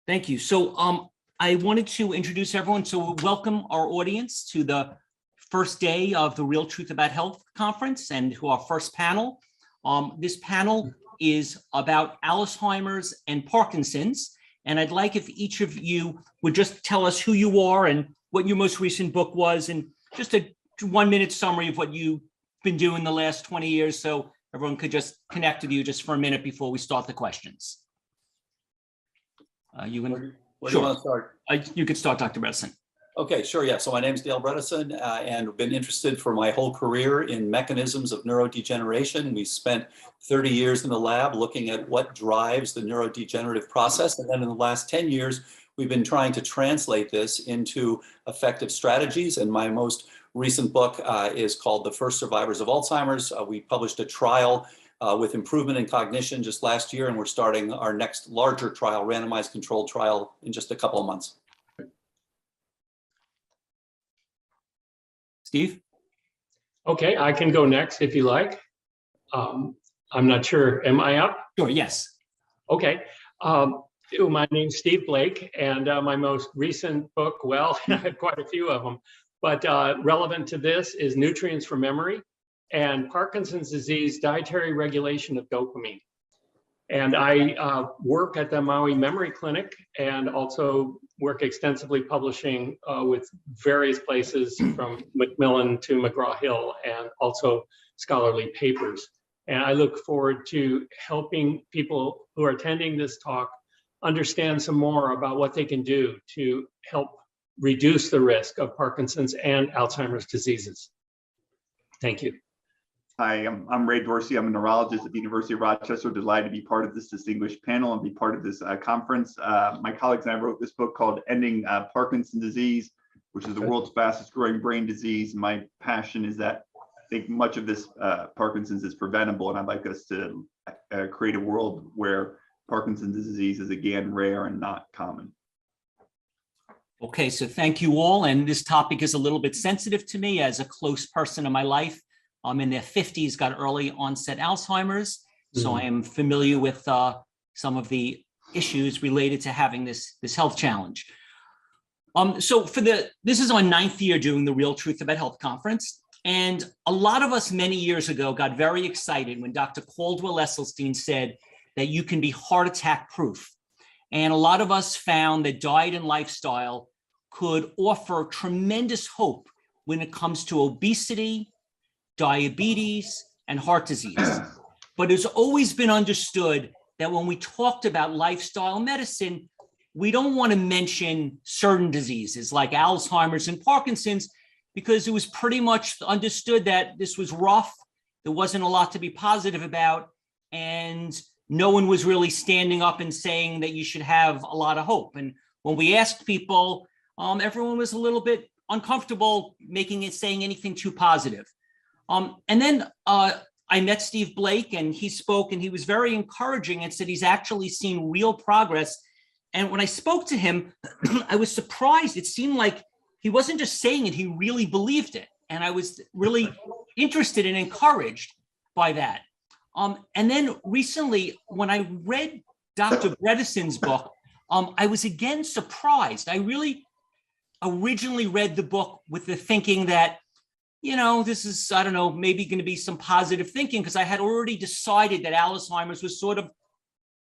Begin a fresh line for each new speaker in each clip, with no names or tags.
Thank you. So I wanted to introduce everyone. So welcome our audience to the first day of the Real Truth About Health conference and to our first panel. This panel is about Alzheimer's and Parkinson's. And I'd like if each of you would just tell us who you are and what your most recent book was, and just a 1-minute summary of what you've been doing the last 20 years. So everyone could just connect with you just for a minute before we start the questions.
Where do you want to start?
You could start, Dr. Bredesen.
Okay, sure, yeah. So my name is Dale Bredesen, and I've been interested for my whole career in mechanisms of neurodegeneration. We spent 30 years in the lab looking at what drives the neurodegenerative process. And then in the last 10 years, we've been trying to translate this into effective strategies. And my most recent book is called The First Survivors of Alzheimer's. We published a trial with improvement in cognition just last year, and we're starting our next larger trial, randomized controlled trial, in just a couple of months.
Steve?
Okay, I can go next if you like. I'm not sure, am I up?
Sure, yes.
Okay, my name's Steve Blake, and my most recent book, well, I had quite a few of them, but relevant to this is Nutrients for Memory and Parkinson's disease, dietary regulation of dopamine. And I work at the Maui Memory Clinic and also work extensively publishing with various places from Macmillan to McGraw-Hill, and also scholarly papers. And I look forward to helping people who are attending this talk understand some more about what they can do to help reduce the risk of Parkinson's and Alzheimer's diseases. Thank you.
Hi, I'm Ray Dorsey. I'm a neurologist at the University of Rochester. Delighted to be part of this distinguished panel and be part of this conference. My colleagues and I wrote this book called Ending Parkinson's Disease, which is the world's fastest growing brain disease. My passion is that I think much of this Parkinson's is preventable, and I'd like us to create a world where Parkinson's disease is again rare and not common.
Okay, so thank you all. And this topic is a little bit sensitive to me as a close person in my life. I'm in their 50s, got early onset Alzheimer's. So I am familiar with some of the issues related to having this health challenge. So this is our 9th year doing the Real Truth About Health conference. And a lot of us many years ago got very excited when Dr. Caldwell Esselstyn said that you can be heart attack proof. And a lot of us found that diet and lifestyle could offer tremendous hope when it comes to obesity, diabetes, and heart disease. But it's always been understood that when we talked about lifestyle medicine, we don't want to mention certain diseases like Alzheimer's and Parkinson's, because it was pretty much understood that this was rough. There wasn't a lot to be positive about, and no one was really standing up and saying that you should have a lot of hope. And when we asked people, everyone was a little bit uncomfortable saying anything too positive. And then I met Steve Blake, and he spoke, and he was very encouraging and said he's actually seen real progress. And when I spoke to him, I was surprised. It seemed like he wasn't just saying it, he really believed it. And I was really interested and encouraged by that. And then recently, when I read Dr. Bredesen's book, I was again surprised. I really originally read the book with the thinking that, you know, this is, I don't know, maybe going to be some positive thinking, because I had already decided that Alzheimer's was sort of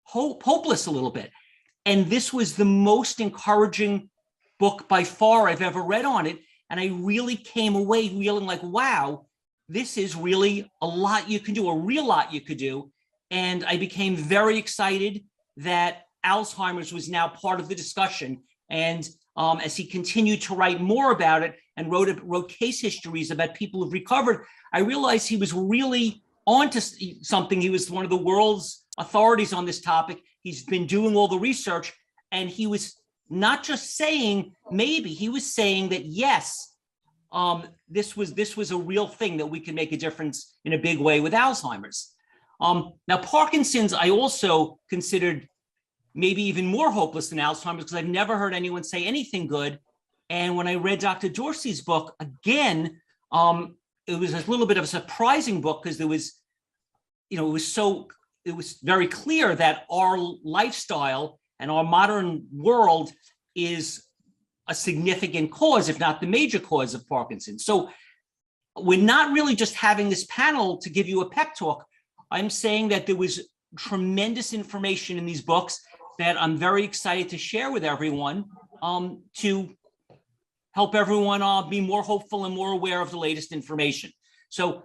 hopeless a little bit. And this was the most encouraging book by far I've ever read on it. And I really came away feeling like, wow, this is really a lot you can do, a real lot you could do. And I became very excited that Alzheimer's was now part of the discussion. And as he continued to write more about it and wrote case histories about people who've recovered, I realized he was really onto something. He was one of the world's authorities on this topic. He's been doing all the research, and he was not just saying maybe, he was saying that yes, this was a real thing, that we can make a difference in a big way with Alzheimer's. Now, Parkinson's, I also considered maybe even more hopeless than Alzheimer's, because I've never heard anyone say anything good. And when I read Dr. Dorsey's book again, it was a little bit of a surprising book, because there was, you know, it was very clear that our lifestyle And our modern world is a significant cause, if not the major cause of Parkinson's. So we're not really just having this panel to give you a pep talk. I'm saying that there was tremendous information in these books that I'm very excited to share with everyone to help everyone be more hopeful and more aware of the latest information. So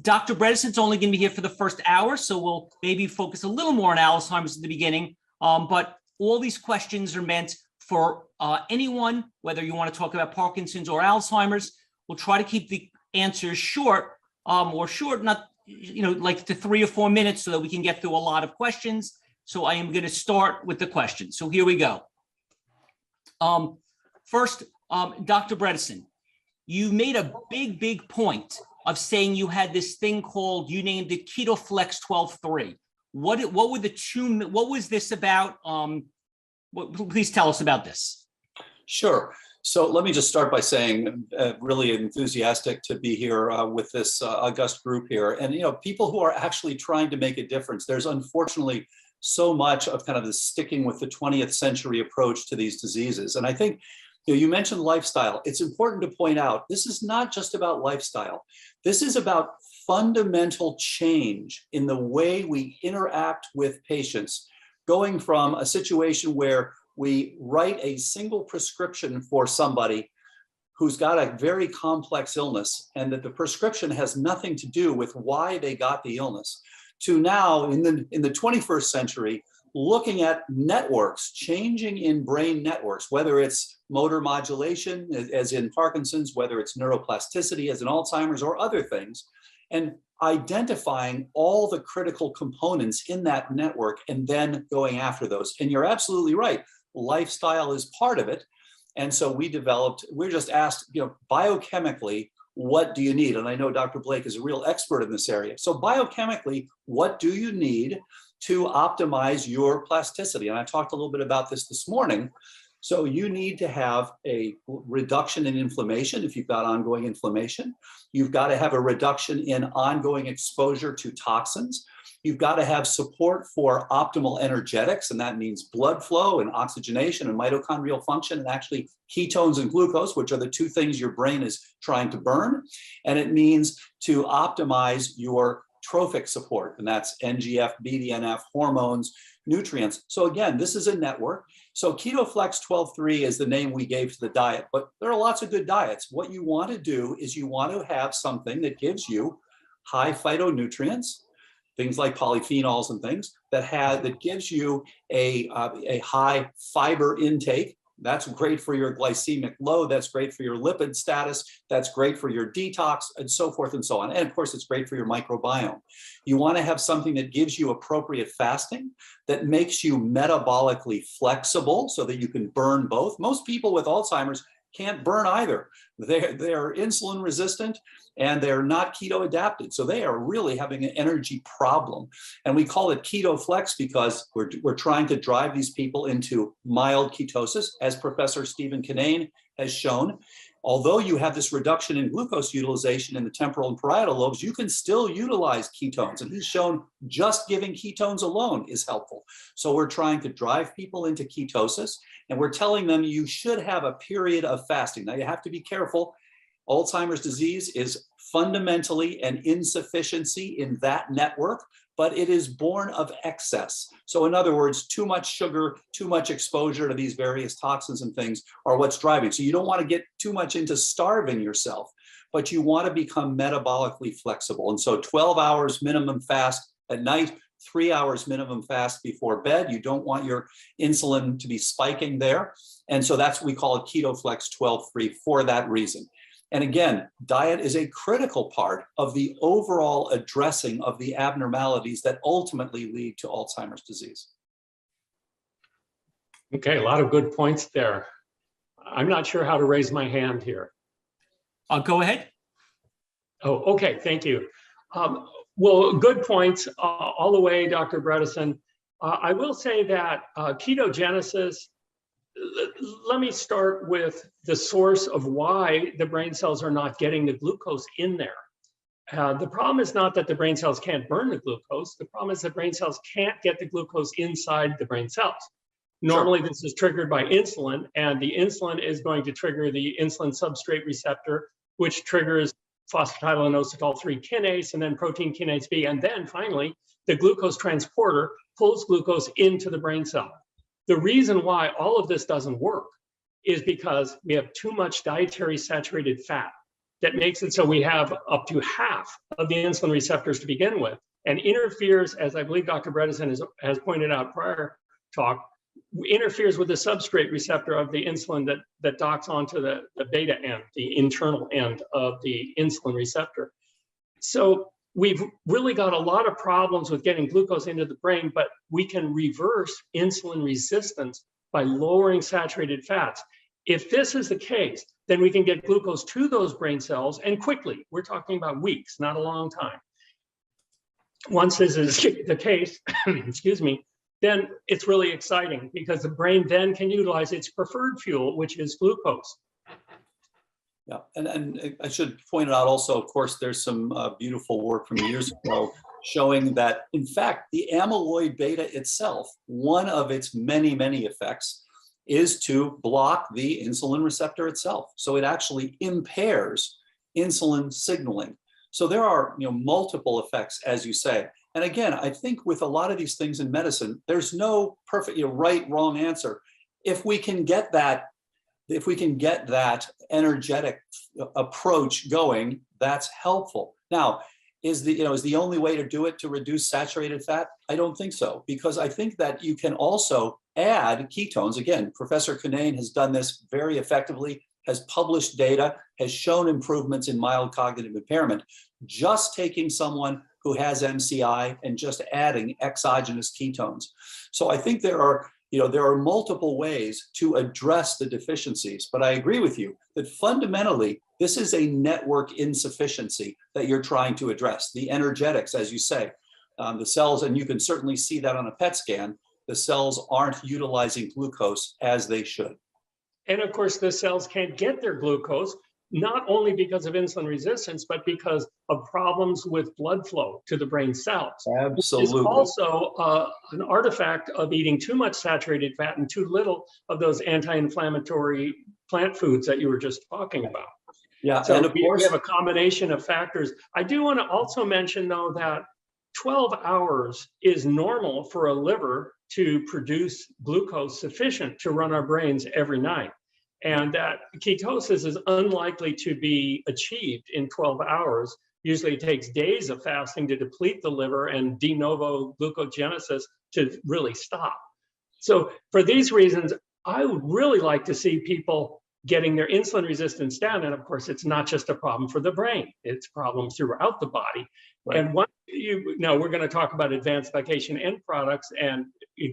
Dr. Bredesen's only going to be here for the first hour, so we'll maybe focus a little more on Alzheimer's at the beginning. But all these questions are meant for anyone, whether you want to talk about Parkinson's or Alzheimer's. We'll try to keep the answers short, not like to 3 or 4 minutes, so that we can get through a lot of questions. So I am going to start with the questions. So here we go. First, Dr. Bredesen, you made a big point of saying you had this thing called, you named it KetoFlex 12-3. What was this about? Please tell us about this.
Sure. So let me just start by saying, really enthusiastic to be here with this august group here. And, people who are actually trying to make a difference. There's unfortunately so much of kind of the sticking with the 20th century approach to these diseases. And I think, you mentioned lifestyle. It's important to point out, this is not just about lifestyle. This is about fundamental change in the way we interact with patients, going from a situation where we write a single prescription for somebody who's got a very complex illness, and that the prescription has nothing to do with why they got the illness, to now in the 21st century, looking at networks, changing in brain networks, whether it's motor modulation, as in Parkinson's, whether it's neuroplasticity, as in Alzheimer's, or other things, and identifying all the critical components in that network and then going after those. And you're absolutely right. Lifestyle is part of it. And so we're just asked, biochemically, what do you need? And I know Dr. Blake is a real expert in this area. So biochemically, what do you need to optimize your plasticity? And I talked a little bit about this morning. So you need to have a reduction in inflammation if you've got ongoing inflammation. You've got to have a reduction in ongoing exposure to toxins. You've got to have support for optimal energetics, and that means blood flow and oxygenation and mitochondrial function, and actually ketones and glucose, which are the two things your brain is trying to burn. And it means to optimize your trophic support, and that's NGF, BDNF, hormones, nutrients. So again, this is a network. So KetoFlex 12-3 is the name we gave to the diet, but there are lots of good diets. What you want to do is you want to have something that gives you high phytonutrients, things like polyphenols and things that gives you a high fiber intake. That's great for your glycemic load. That's great for your lipid status. That's great for your detox, and so forth and so on. And of course, it's great for your microbiome. You want to have something that gives you appropriate fasting, that makes you metabolically flexible so that you can burn both. Most people with Alzheimer's can't burn either. They're insulin resistant and they're not keto adapted. So they are really having an energy problem. And we call it KetoFlex because we're trying to drive these people into mild ketosis, as Professor Stephen Kinane has shown. Although you have this reduction in glucose utilization in the temporal and parietal lobes, you can still utilize ketones. And he's shown just giving ketones alone is helpful. So we're trying to drive people into ketosis, and we're telling them you should have a period of fasting. Now you have to be careful. Alzheimer's disease is fundamentally an insufficiency in that network, but it is born of excess. So in other words, too much sugar, too much exposure to these various toxins and things are what's driving. So you don't want to get too much into starving yourself, but you want to become metabolically flexible. And so 12 hours minimum fast at night, 3 hours minimum fast before bed. You don't want your insulin to be spiking there. And so that's what we call it KetoFlex 12-3 for that reason. And again, diet is a critical part of the overall addressing of the abnormalities that ultimately lead to Alzheimer's disease.
Okay, a lot of good points there. I'm not sure how to raise my hand here.
Go ahead.
Oh, okay, thank you. Well, good points all the way, Dr. Bredesen. I will say that ketogenesis, let me start with the source of why the brain cells are not getting the glucose in there. The problem is not that the brain cells can't burn the glucose. The problem is that brain cells can't get the glucose inside the brain cells. Normally, this is triggered by insulin, and the insulin is going to trigger the insulin substrate receptor, which triggers phosphatidylinositol 3 kinase, and then protein kinase B. And then finally, the glucose transporter pulls glucose into the brain cell. The reason why all of this doesn't work is because we have too much dietary saturated fat that makes it so we have up to half of the insulin receptors to begin with, and interferes, as I believe Dr. Bredesen has pointed out prior talk, interferes with the substrate receptor of the insulin that docks onto the beta end, the internal end of the insulin receptor. So we've really got a lot of problems with getting glucose into the brain, but we can reverse insulin resistance by lowering saturated fats. If this is the case, then we can get glucose to those brain cells, and quickly. We're talking about weeks, not a long time. Once this is the case, excuse me, then it's really exciting because the brain then can utilize its preferred fuel, which is glucose.
Yeah, and I should point out also, of course, there's some beautiful work from years ago showing that, in fact, the amyloid beta itself, one of its many, many effects is to block the insulin receptor itself. So it actually impairs insulin signaling. So there are, multiple effects, as you say. And again, I think with a lot of these things in medicine, there's no perfect, right, wrong answer. If we can get that energetic approach going, that's helpful. Now, is the only way to do it to reduce saturated fat? I don't think so, because I think that you can also add ketones. Again, Professor Cunnane has done this very effectively, has published data, has shown improvements in mild cognitive impairment, just taking someone who has MCI and just adding exogenous ketones. So I think there are multiple ways to address the deficiencies, but I agree with you that fundamentally, this is a network insufficiency that you're trying to address. The energetics, as you say, the cells, and you can certainly see that on a PET scan, the cells aren't utilizing glucose as they should.
And of course, the cells can't get their glucose, not only because of insulin resistance, but because of problems with blood flow to the brain cells.
Absolutely.
It's also an artifact of eating too much saturated fat and too little of those anti-inflammatory plant foods that you were just talking about.
Yeah,
so
and of course,
we have a combination of factors. I do want to also mention, though, that 12 hours is normal for a liver to produce glucose sufficient to run our brains every night. And that ketosis is unlikely to be achieved in 12 hours. Usually it takes days of fasting to deplete the liver and de novo glucogenesis to really stop. So for these reasons, I would really like to see people getting their insulin resistance down. And of course, it's not just a problem for the brain, it's problems throughout the body. Right. And we're going to talk about advanced glycation end products and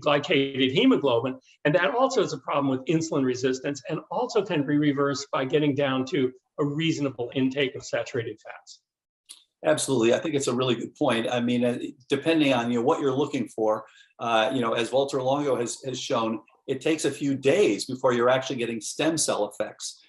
glycated hemoglobin. And that also is a problem with insulin resistance and also can be reversed by getting down to a reasonable intake of saturated fats.
Absolutely. I think it's a really good point. I mean, depending on what you're looking for, as Walter Longo has shown, it takes a few days before you're actually getting stem cell effects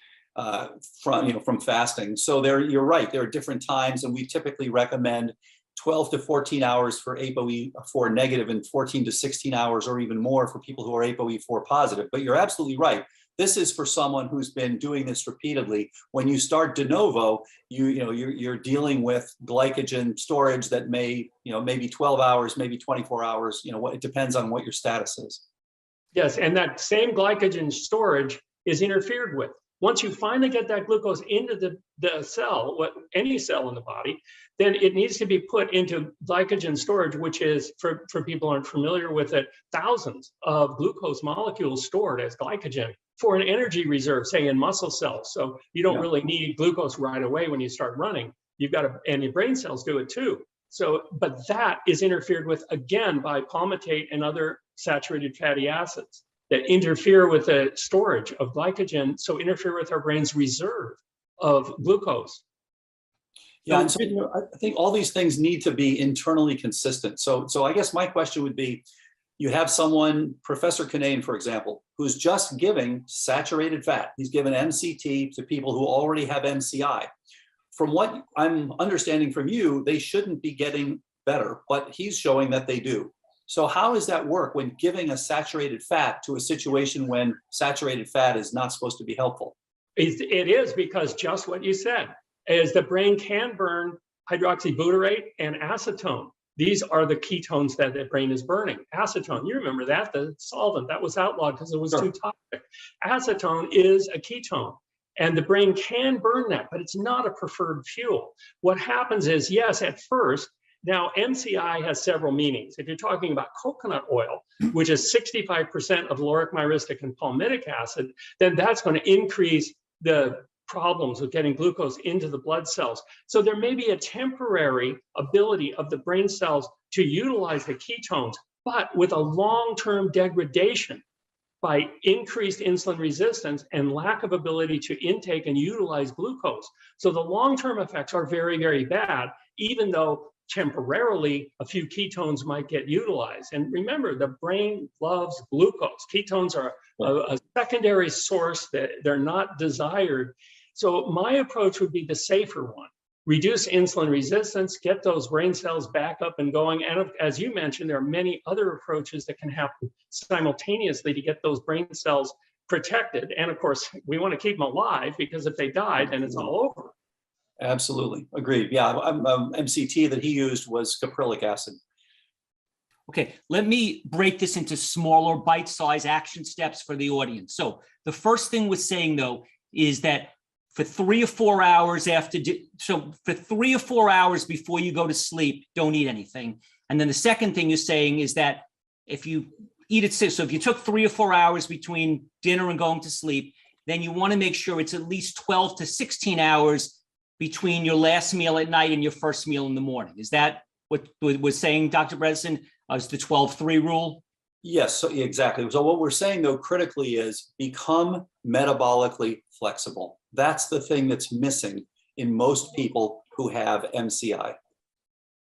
from fasting. So you're right. There are different times, and we typically recommend 12 to 14 hours for ApoE4 negative and 14 to 16 hours or even more for people who are ApoE4 positive. But you're absolutely right. This is for someone who's been doing this repeatedly. When you start de novo, you're dealing with glycogen storage that maybe 12 hours, maybe 24 hours. It depends on what your status is.
Yes, and that same glycogen storage is interfered with. Once you finally get that glucose into the cell, any cell in the body, then it needs to be put into glycogen storage, which is, for people who aren't familiar with it, thousands of glucose molecules stored as glycogen for an energy reserve, say in muscle cells. So you don't really need glucose right away when you start running. And your brain cells do it too. So, but that is interfered with again by palmitate and other saturated fatty acids that interfere with the storage of glycogen, so interfere with our brain's reserve of glucose.
Yeah, and so I think all these things need to be internally consistent. So I guess my question would be, you have someone, Professor Cunnane, for example, who's just giving saturated fat. He's given MCT to people who already have MCI. From what I'm understanding from you, they shouldn't be getting better, but he's showing that they do. So how does that work when giving a saturated fat to a situation when saturated fat is not supposed to be helpful?
It is, because just what you said is the brain can burn hydroxybutyrate and acetone. These are the ketones that the brain is burning. Acetone, you remember that, the solvent that was outlawed because it was too toxic. Acetone is a ketone, and the brain can burn that, but it's not a preferred fuel. What happens is, yes, at first, now MCI has several meanings. If you're talking about coconut oil, which is 65% of lauric myristic and palmitic acid, then that's going to increase the problems with getting glucose into the blood cells. So there may be a temporary ability of the brain cells to utilize the ketones, but with a long-term degradation by increased insulin resistance and lack of ability to intake and utilize glucose. So the long-term effects are very, very bad, even though temporarily a few ketones might get utilized. And remember, the brain loves glucose. Ketones are a secondary source, that they're not desired. So my approach would be the safer one. Reduce insulin resistance, get those brain cells back up and going. And as you mentioned, there are many other approaches that can happen simultaneously to get those brain cells protected. And of course, we want to keep them alive, because if they die, then it's all over.
Absolutely. Agreed. Yeah. MCT that he used was caprylic acid.
Okay, let me break this into smaller bite-sized action steps for the audience. So the first thing we're saying, though, is that for 3 or 4 hours for 3 or 4 hours before you go to sleep, don't eat anything. And then the second thing you're saying is that if you eat it, so if you took 3 or 4 hours between dinner and going to sleep, then you want to make sure it's at least 12 to 16 hours between your last meal at night and your first meal in the morning. Is that what we're saying, Dr. Bredesen? Is the 12-3 rule?
Yes, so exactly. So what we're saying, though, critically is become metabolically flexible. That's the thing that's missing in most people who have MCI.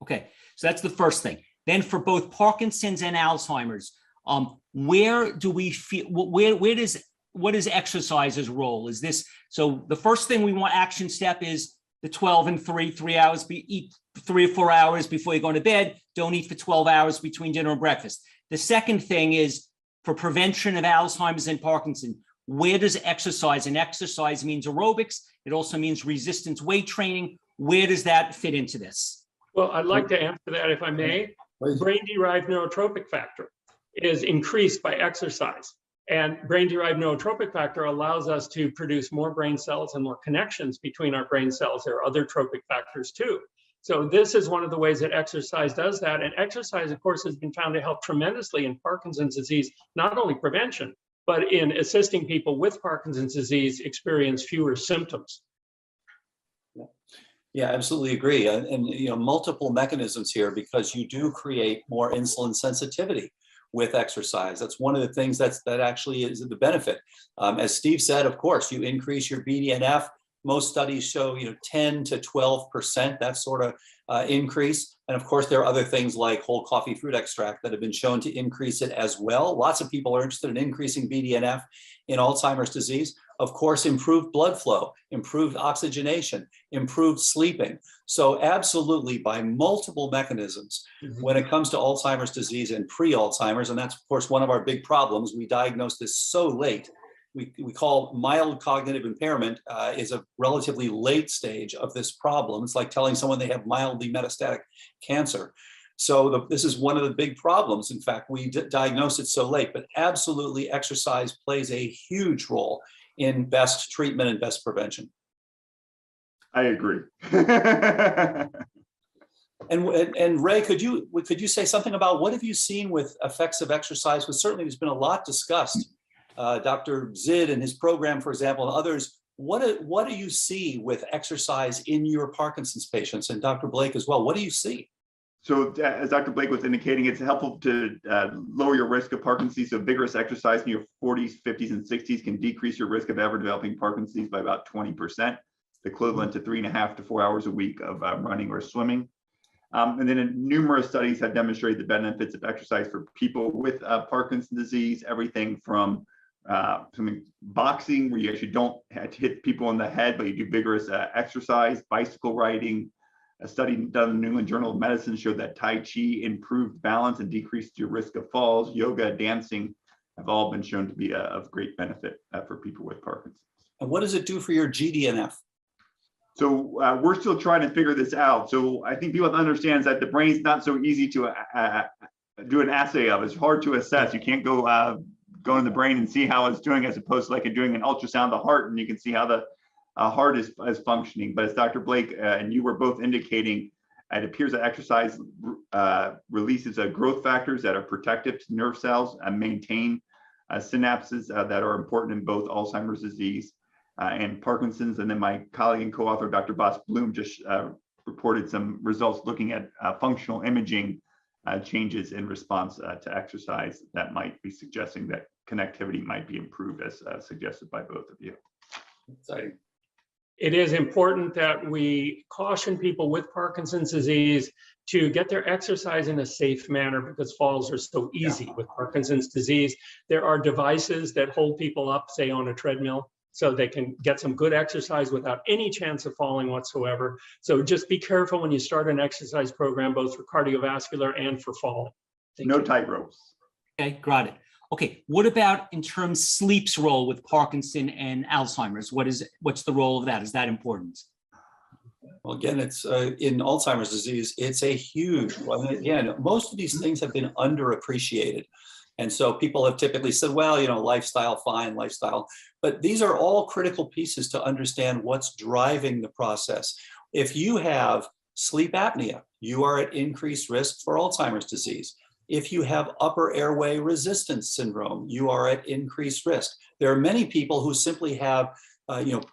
Okay, so that's the first thing. Then for both Parkinson's and Alzheimer's, where do we feel, what is exercise's role? Is this, so the first thing we want action step is the 12 and 3 hours, eat 3 or 4 hours before you go to bed. Don't eat for 12 hours between dinner and breakfast. The second thing is for prevention of Alzheimer's and Parkinson. Where does exercise, and exercise means aerobics. It also means resistance weight training. Where does that fit into this?
Well, I'd like to answer that, if I may. Brain-derived neurotropic factor is increased by exercise. And brain-derived neurotropic factor allows us to produce more brain cells and more connections between our brain cells. There are other tropic factors too. So this is one of the ways that exercise does that. And exercise, of course, has been found to help tremendously in Parkinson's disease, not only prevention, but in assisting people with Parkinson's disease experience fewer symptoms.
Yeah, absolutely agree. And multiple mechanisms here, because you do create more insulin sensitivity with exercise. That's one of the things that actually is the benefit. As Steve said, of course, you increase your BDNF. Most studies show 10 to 12%, that sort of increase. And of course, there are other things like whole coffee fruit extract that have been shown to increase it as well. Lots of people are interested in increasing BDNF in Alzheimer's disease. Of course, improved blood flow, improved oxygenation, improved sleeping. So absolutely, by multiple mechanisms, when it comes to Alzheimer's disease and pre-Alzheimer's, and that's of course one of our big problems. We diagnose this so late. We call mild cognitive impairment is a relatively late stage of this problem. It's like telling someone they have mildly metastatic cancer. So this is one of the big problems. In fact, we diagnose it so late, but absolutely exercise plays a huge role in best treatment and best prevention.
I agree.
And Ray, could you say something about what have you seen with effects of exercise? Because certainly there's been a lot discussed. Dr. Zid and his program, for example, and others, what do you see with exercise in your Parkinson's patients? And Dr. Blake as well, what do you see?
So as Dr. Blake was indicating, it's helpful to lower your risk of Parkinson's. So vigorous exercise in your 40s, 50s, and 60s can decrease your risk of ever developing Parkinson's by about 20%, equivalent to 3.5 to 4 hours a week of running or swimming. And then numerous studies have demonstrated the benefits of exercise for people with Parkinson's disease, everything from boxing, where you actually don't have to hit people in the head, but you do vigorous exercise, bicycle riding, A study done in the New England Journal of Medicine showed that Tai Chi improved balance and decreased your risk of falls. Yoga, dancing have all been shown to be of great benefit for people with Parkinson's.
And what does it do for your GDNF?
So we're still trying to figure this out. So I think people have to understand that the brain's not so easy to do an assay of. It's hard to assess. You can't go in the brain and see how it's doing, as opposed to like doing an ultrasound of the heart, and you can see how the heart is functioning. But as Dr. Blake and you were both indicating, it appears that exercise releases growth factors that are protective to nerve cells and maintain synapses that are important in both Alzheimer's disease and Parkinson's. And then my colleague and co-author, Dr. Boss Bloom, just reported some results looking at functional imaging changes in response to exercise that might be suggesting that connectivity might be improved, as suggested by both of you.
Exciting.
It is important that we caution people with Parkinson's disease to get their exercise in a safe manner, because falls are so easy with Parkinson's disease. There are devices that hold people up, say on a treadmill, so they can get some good exercise without any chance of falling whatsoever. So just be careful when you start an exercise program, both for cardiovascular and for falling.
No tight ropes.
Okay, got it. Okay, what about in terms sleep's role with Parkinson and Alzheimer's? What's the role of that? Is that important?
Well, again, it's in Alzheimer's disease, it's a huge one. Again, most of these things have been underappreciated. And so people have typically said, well, lifestyle, fine, lifestyle. But these are all critical pieces to understand what's driving the process. If you have sleep apnea, you are at increased risk for Alzheimer's disease. If you have upper airway resistance syndrome, you are at increased risk. There are many people who simply have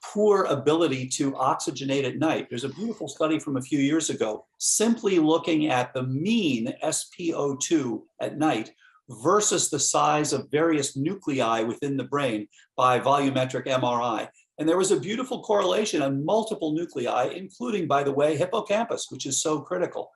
poor ability to oxygenate at night. There's a beautiful study from a few years ago, simply looking at the mean SpO2 at night versus the size of various nuclei within the brain by volumetric MRI. And there was a beautiful correlation on multiple nuclei, including, by the way, hippocampus, which is so critical.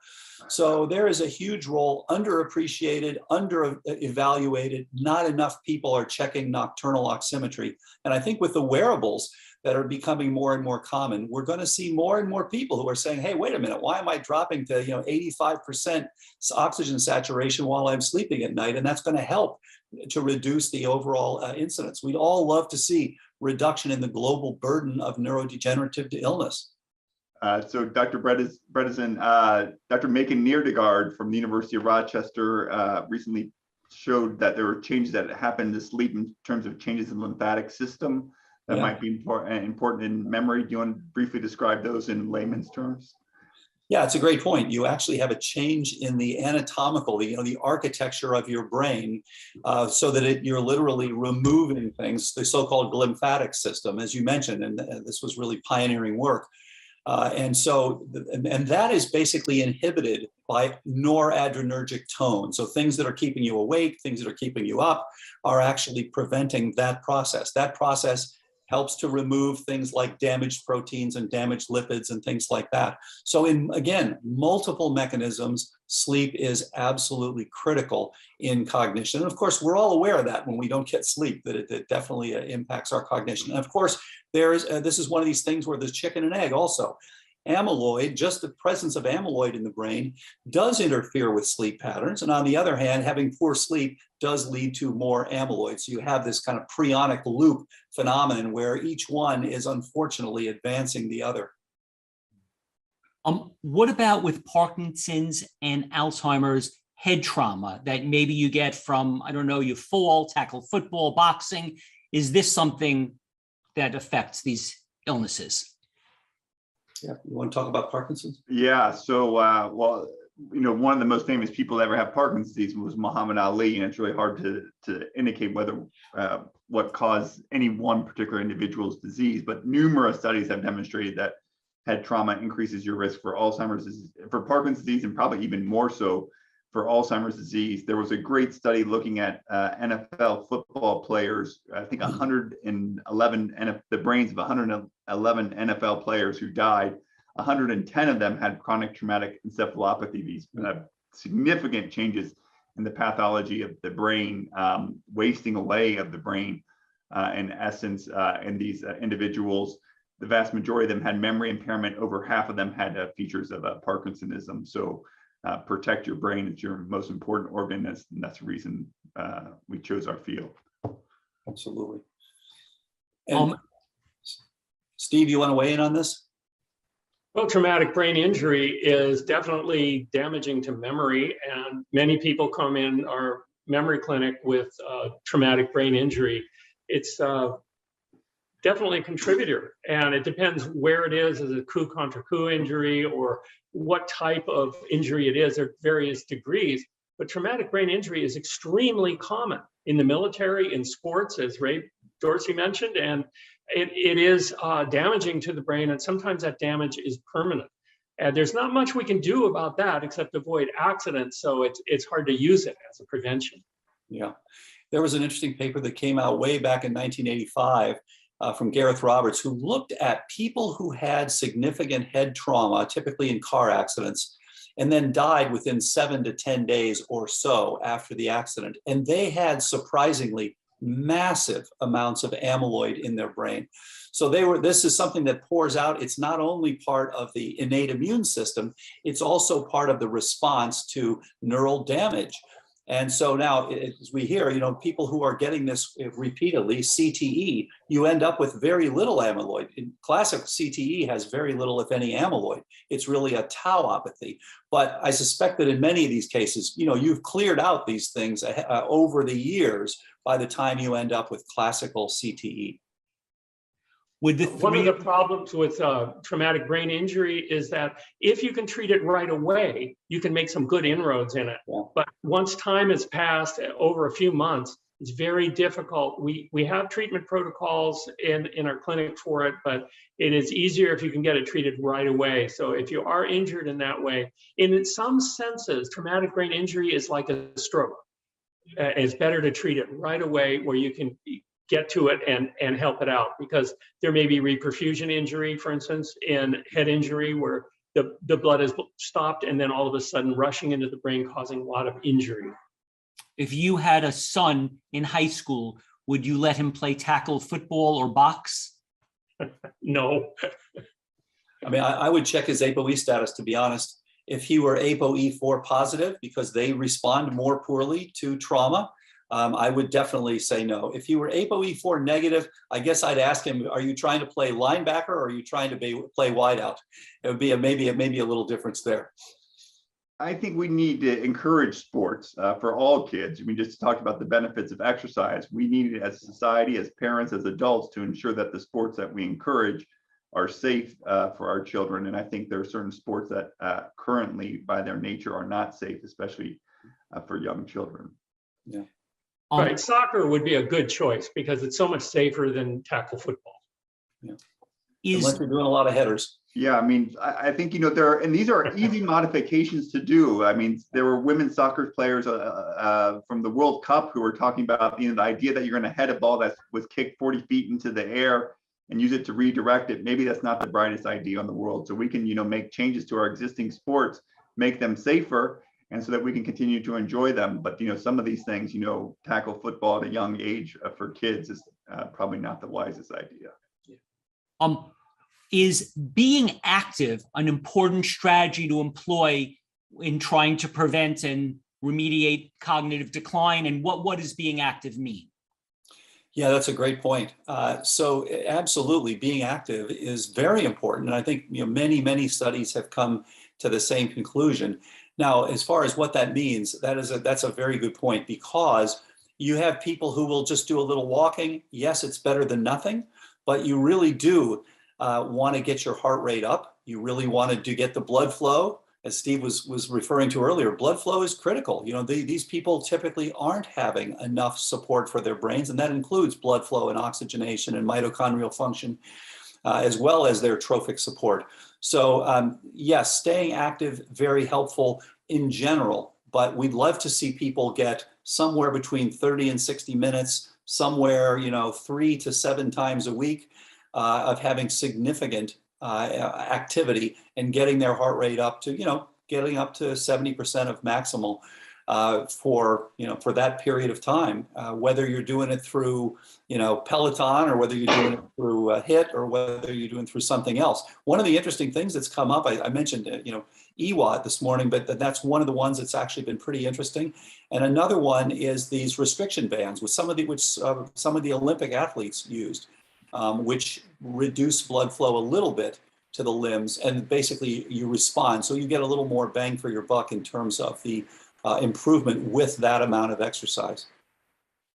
So there is a huge role, underappreciated, under-evaluated. Not enough people are checking nocturnal oximetry. And I think with the wearables that are becoming more and more common, we're going to see more and more people who are saying, hey, wait a minute, why am I dropping to 85% oxygen saturation while I'm sleeping at night? And that's going to help to reduce the overall incidence. We'd all love to see reduction in the global burden of neurodegenerative illness.
So Dr. Bredesen, Dr. Macon Neerdegaard from the University of Rochester recently showed that there were changes that happened to sleep in terms of changes in the lymphatic system that might be important in memory. Do you want to briefly describe those in layman's terms?
Yeah, it's a great point. You actually have a change in the anatomical, the architecture of your brain, so that you're literally removing things, the so-called lymphatic system, as you mentioned, and this was really pioneering work. And that is basically inhibited by noradrenergic tone. So things that are keeping you awake, things that are keeping you up, are actually preventing that process. That process helps to remove things like damaged proteins and damaged lipids and things like that. So again, multiple mechanisms, sleep is absolutely critical in cognition. And of course, we're all aware of that when we don't get sleep, that it definitely impacts our cognition. And of course, this is one of these things where there's chicken and egg also. Amyloid, just the presence of amyloid in the brain, does interfere with sleep patterns. And on the other hand, having poor sleep does lead to more amyloid. So you have this kind of prionic loop phenomenon where each one is unfortunately advancing the other.
What about with Parkinson's and Alzheimer's head trauma that maybe you get from, I don't know, you fall, tackle football, boxing? Is this something that affects these illnesses?
Yeah, you want to talk about Parkinson's?
Yeah, so, one of the most famous people to ever have Parkinson's disease was Muhammad Ali, and it's really hard to indicate whether what caused any one particular individual's disease, but numerous studies have demonstrated that head trauma increases your risk for Alzheimer's disease, for Parkinson's disease, and probably even more so for Alzheimer's disease. There was a great study looking at NFL football players, I think 111, and the brains of 111 NFL players who died. 110 of them had chronic traumatic encephalopathy, these significant changes in the pathology of the brain, wasting away of the brain, in essence, in these individuals. the vast majority of them had memory impairment. Over half of them had features of Parkinsonism. So protect your brain. It's your most important organ. And that's the reason we chose our field.
Absolutely. And Steve, you want to weigh in on this?
Well, traumatic brain injury is definitely damaging to memory, and many people come in our memory clinic with traumatic brain injury. It's definitely a contributor, and it depends where it is a coup contra coup injury or what type of injury it is. There are various degrees, but traumatic brain injury is extremely common in the military, in sports, as Ray Dorsey mentioned, and it is damaging to the brain, and sometimes that damage is permanent. And there's not much we can do about that except avoid accidents, so it's hard to use it as a prevention.
Yeah. There was an interesting paper that came out way back in 1985 from Gareth Roberts, who looked at people who had significant head trauma, typically in car accidents, and then died within 7 to 10 days or so after the accident. And they had surprisingly massive amounts of amyloid in their brain. So this is something that pours out. It's not only part of the innate immune system, it's also part of the response to neural damage. And so now, as we hear, people who are getting this repeatedly, CTE, you end up with very little amyloid. In classic CTE has very little, if any, amyloid. It's really a tauopathy. But I suspect that in many of these cases, you've cleared out these things over the years by the time you end up with classical CTE.
One of the problems with traumatic brain injury is that if you can treat it right away, you can make some good inroads in it.
Yeah.
But once time has passed over a few months, it's very difficult. We have treatment protocols in our clinic for it, but it is easier if you can get it treated right away. So if you are injured in that way, in some senses, traumatic brain injury is like a stroke. It's better to treat it right away where you can get to it and help it out, because there may be reperfusion injury, for instance, in head injury where the blood is stopped and then all of a sudden rushing into the brain, causing a lot of injury.
If you had a son in high school, would you let him play tackle football or box?
No.
I mean, I would check his ApoE status, to be honest. If he were ApoE4 positive, because they respond more poorly to trauma, I would definitely say no. If you were ApoE4 negative, I guess I'd ask him, are you trying to play linebacker or are you trying to play wideout? It would be maybe a little difference there.
I think we need to encourage sports for all kids. We just talked about the benefits of exercise. We need, as a society, as parents, as adults, to ensure that the sports that we encourage are safe for our children. And I think there are certain sports that currently, by their nature, are not safe, especially for young children.
Yeah.
Right, soccer would be a good choice because it's so much safer than tackle football.
Yeah. Unless you're doing a lot of headers.
Yeah, I mean, I think, and these are easy modifications to do. I mean, there were women's soccer players from the World Cup who were talking about, the idea that you're going to head a ball that was kicked 40 feet into the air and use it to redirect it. Maybe that's not the brightest idea in the world. So we can, make changes to our existing sports, make them safer, and so that we can continue to enjoy them. But, some of these things, tackle football at a young age for kids is probably not the wisest idea.
Is being active an important strategy to employ in trying to prevent and remediate cognitive decline? And what does being active mean?
Yeah, that's a great point. So absolutely, being active is very important. And I think many studies have come to the same conclusion. Now, as far as what that means, that's a very good point, because you have people who will just do a little walking. Yes, it's better than nothing, but you really do want to get your heart rate up. You really want to get the blood flow. As Steve was referring to earlier, blood flow is critical. These people typically aren't having enough support for their brains, and that includes blood flow and oxygenation and mitochondrial function, as well as their trophic support. So yes, staying active, very helpful in general, but we'd love to see people get somewhere between 30 and 60 minutes, somewhere 3 to 7 times a week of having significant activity and getting their heart rate up to, getting up to 70% of maximal. for that period of time, whether you're doing it through Peloton, or whether you're doing it through HIIT, or whether you're doing it through something else. One of the interesting things that's come up, I mentioned EWOT this morning, but that's one of the ones that's actually been pretty interesting. And another one is these restriction bands, with some of the Olympic athletes used, which reduce blood flow a little bit to the limbs, and basically you respond. So you get a little more bang for your buck in terms of the improvement with that amount of exercise.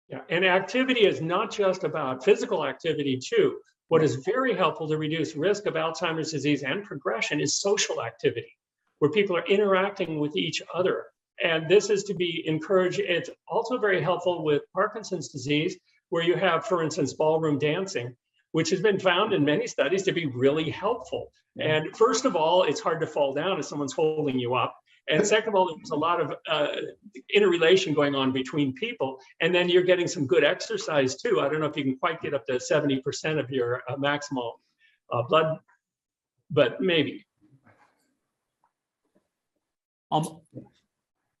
Yeah, and activity is not just about physical activity too. What is very helpful to reduce risk of Alzheimer's disease and progression is social activity, where people are interacting with each other. And this is to be encouraged. It's also very helpful with Parkinson's disease, where you have, for instance, ballroom dancing, which has been found in many studies to be really helpful. And first of all, it's hard to fall down if someone's holding you up. And second of all, there's a lot of interrelation going on between people. And then you're getting some good exercise too. I don't know if you can quite get up to 70% of your maximal blood, but maybe.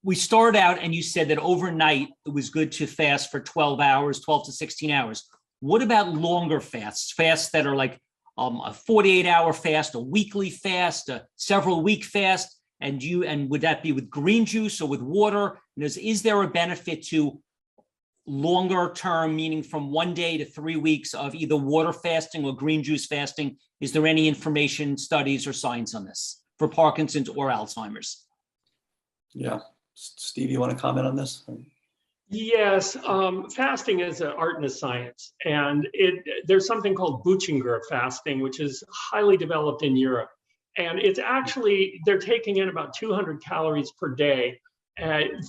We started out and you said that overnight it was good to fast for 12 hours, 12 to 16 hours. What about longer fasts that are like a 48-hour fast, a weekly fast, a several week fast? And would that be with green juice or with water? And is there a benefit to longer term, meaning from 1 day to 3 weeks, of either water fasting or green juice fasting? Is there any information, studies, or science on this for Parkinson's or Alzheimer's?
Yeah. Steve, you want to comment on this?
Yes, fasting is an art and a science. And there's something called Buchinger fasting, which is highly developed in Europe. And it's actually, they're taking in about 200 calories per day